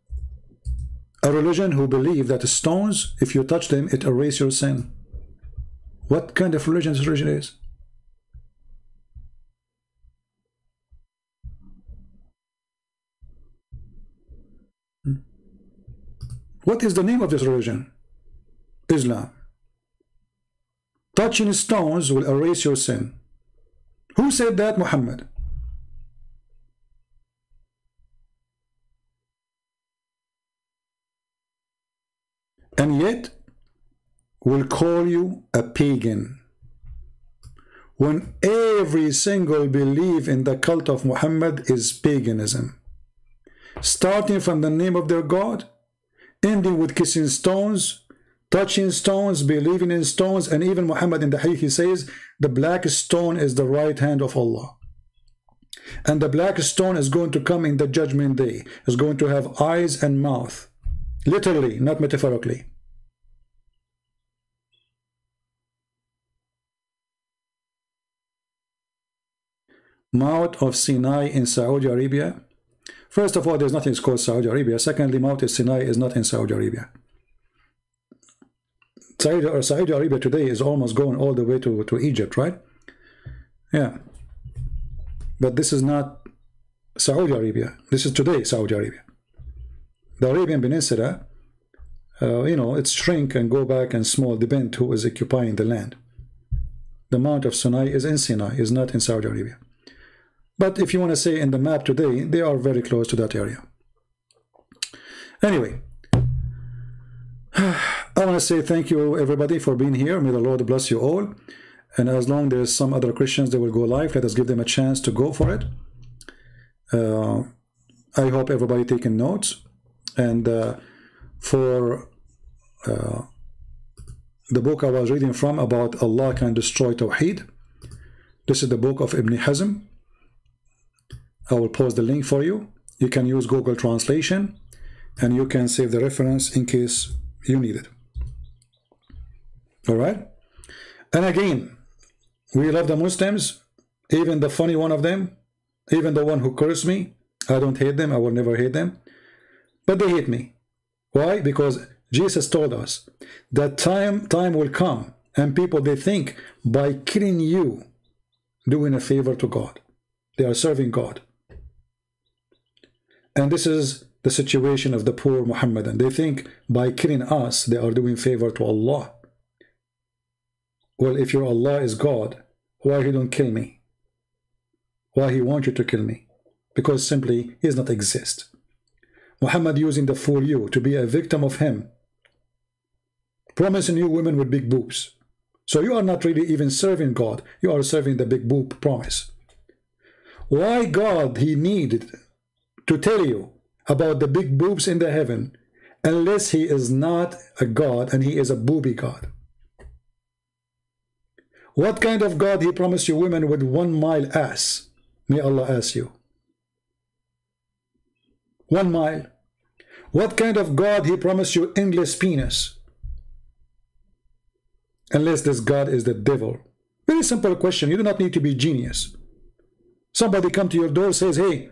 A religion who believe that stones, if you touch them, it erases your sin. What kind of religion this religion is? What is the name of this religion? Islam. Touching stones will erase your sin. Who said that? Muhammad. And yet will call you a pagan, when every single belief in the cult of Muhammad is paganism, starting from the name of their God, ending with kissing stones, touching stones, believing in stones. And even Muhammad in the hadith, he says the black stone is the right hand of Allah, and the black stone is going to come in the judgment day, is going to have eyes and mouth, literally, not metaphorically. Mount of Sinai in Saudi Arabia. First of all, there's nothing called Saudi Arabia. Secondly, Mount of Sinai is not in Saudi Arabia. Saudi Arabia today is almost going all the way to Egypt, right? Yeah. But this is not Saudi Arabia. This is today Saudi Arabia. The Arabian Peninsula, you know, it's shrink and go back and small, depend who is occupying the land. The Mount of Sinai is in Sinai, is not in Saudi Arabia. But if you want to say in the map today, they are very close to that area. Anyway, I want to say thank you everybody for being here. May the Lord bless you all. And as long as there's some other Christians that will go live, let us give them a chance to go for it. I hope everybody taking notes. And for the book I was reading from about Allah can destroy Tawhid, this is the book of Ibn Hazem. I will post the link for you. You can use Google Translation, and you can save the reference in case you need it. All right? And again, we love the Muslims, even the funny one of them, even the one who cursed me. I don't hate them. I will never hate them. But they hate me. Why? Because Jesus told us that time will come, and people, they think by killing you, doing a favor to God. They are serving God. And this is the situation of the poor Muhammadan. They think by killing us, they are doing favor to Allah. Well, if your Allah is God, why He don't kill me? Why He want you to kill me? Because simply He does not exist. Muhammad using to fool you, to be a victim of him, promising you women with big boobs. So you are not really even serving God. You are serving the big boob promise. Why God He needed to tell you about the big boobs in the heaven, unless He is not a God and He is a booby God? What kind of God He promised you women with 1 mile ass? May Allah ask you. 1 mile. What kind of God He promised you endless penis? Unless this God is the devil. Very simple question. You do not need to be genius. Somebody come to your door, says, hey,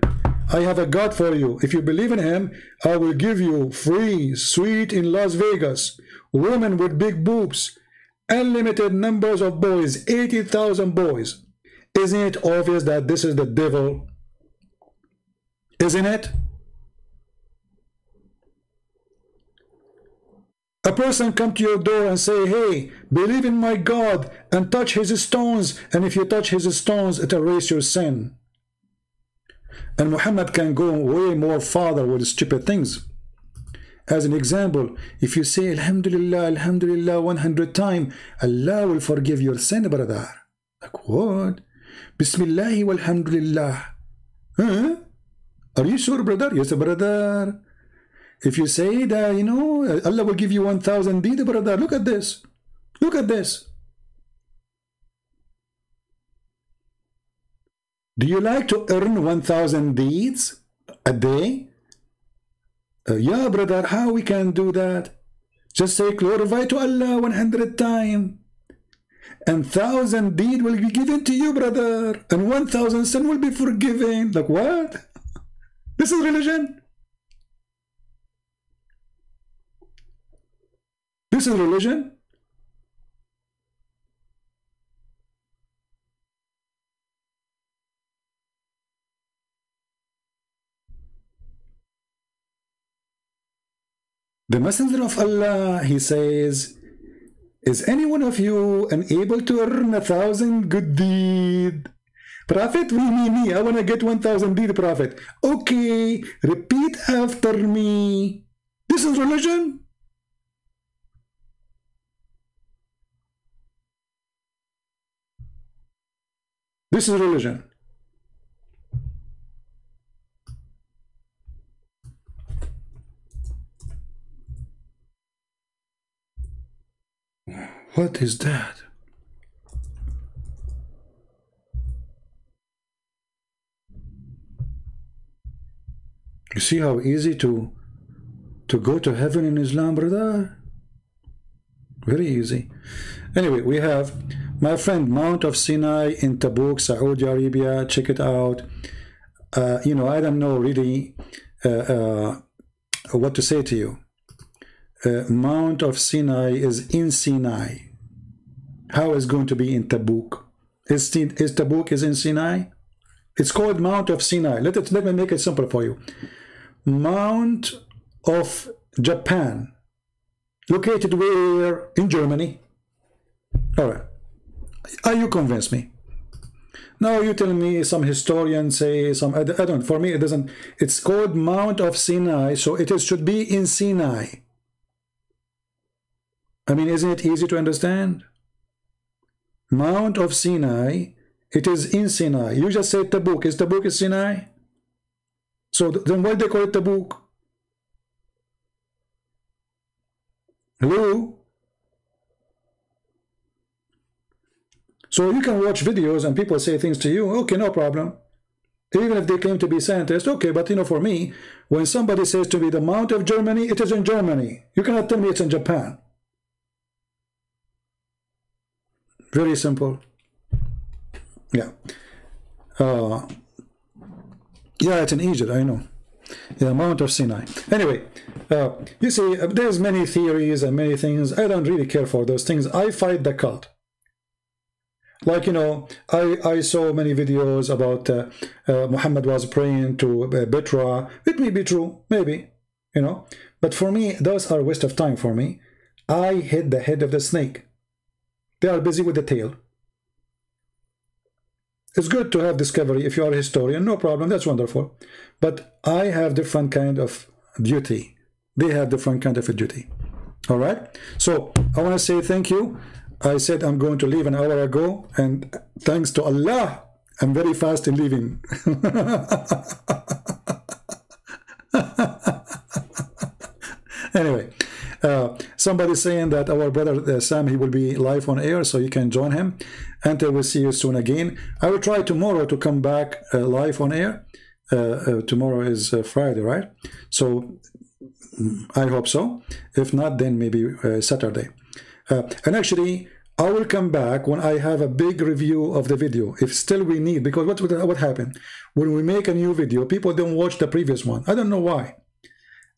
I have a God for you. If you believe in Him, I will give you free suite in Las Vegas, women with big boobs, unlimited numbers of boys, 80,000 boys. Isn't it obvious that this is the devil? Isn't it? A person come to your door and say, hey, believe in my God and touch His stones, and if you touch His stones, it will erase your sin. And Muhammad can go way more farther with stupid things. As an example, if you say Alhamdulillah, Alhamdulillah 100 times, Allah will forgive your sin, brother. Like what? Bismillah walhamdulillah. Huh? Are you sure, brother? Yes, brother. If you say that, you know, Allah will give you 1,000 deed, brother. Look at this. Look at this. Do you like to earn 1,000 deeds a day? Yeah, brother, how we can do that? Just say glorify to Allah 100 times. And 1,000 deed will be given to you, brother. And 1,000 sin will be forgiven. Like what? This is religion. This is religion. The Messenger of Allah, he says, is any one of you unable to earn 1,000 good deed? Prophet, me, I want to get 1,000 deed, Prophet. Okay, repeat after me. This is religion. This is religion. What is that? You see how easy to go to heaven in Islam, brother? Very easy. Anyway, we have my friend Mount of Sinai in Tabuk, Saudi Arabia. Check it out. You know, I don't know really what to say to you. Mount of Sinai is in Sinai. How is going to be in Tabuk? Is Tabuk is in Sinai? It's called Mount of Sinai. Let me make it simple for you. Mount of Japan, located where? In Germany. All right. Are you convinced me? Now you tell me some historians say some. I don't. For me, it doesn't. It's called Mount of Sinai, so it should be in Sinai. I mean, isn't it easy to understand? Mount of Sinai, it is in Sinai. You just say Tabuk. Is Tabuk is Sinai? So then why do they call it Tabuk? Hello? So you can watch videos and people say things to you, okay, no problem. Even if they claim to be scientists, okay, but you know, for me, when somebody says to me the Mount of Germany, it is in Germany. You cannot tell me it's in Japan. Very simple. Yeah. Yeah, it's in Egypt, I know. Yeah, Mount of Sinai. Anyway, you see, there's many theories and many things. I don't really care for those things. I fight the cult. Like, you know, I saw many videos about Muhammad was praying to Petra. It may be true, maybe, you know. But for me, those are a waste of time for me. I hit the head of the snake. They are busy with the tail. It's good to have discovery if you are a historian, no problem, that's wonderful. But I have different kind of duty. They have different kind of a duty. All right? So I want to say thank you. I said I'm going to leave an hour ago, and thanks to Allah, I'm very fast in leaving. Anyway, somebody saying that our brother Sam, he will be live on air, so you can join him. And I will see you soon again. I will try tomorrow to come back live on air. Tomorrow is Friday, right? So I hope so. If not, then maybe Saturday. And actually, I will come back when I have a big review of the video. If still we need, because what happened? When we make a new video, people don't watch the previous one. I don't know why.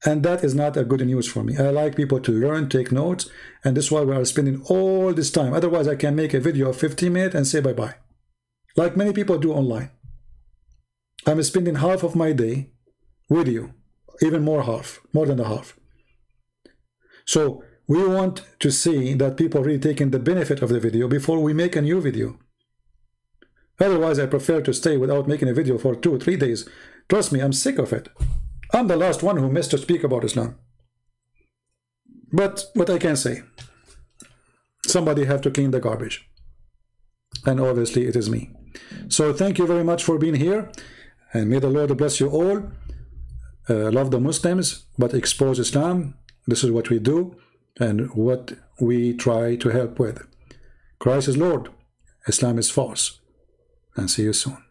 And that is not a good news for me. I like people to learn, take notes, and this is why we are spending all this time. Otherwise, I can make a video of 15 minutes and say bye-bye. Like many people do online. I'm spending half of my day with you. Even more than the half. So we want to see that people really taking the benefit of the video before we make a new video. Otherwise, I prefer to stay without making a video for 2 or 3 days. Trust me, I'm sick of it. I'm the last one who missed to speak about Islam. But what I can say, somebody have to clean the garbage, and obviously it is me. So thank you very much for being here, and may the Lord bless you all. Love the Muslims, but expose Islam. This is what we do and what we try to help with. Christ is Lord, Islam is false, and see you soon.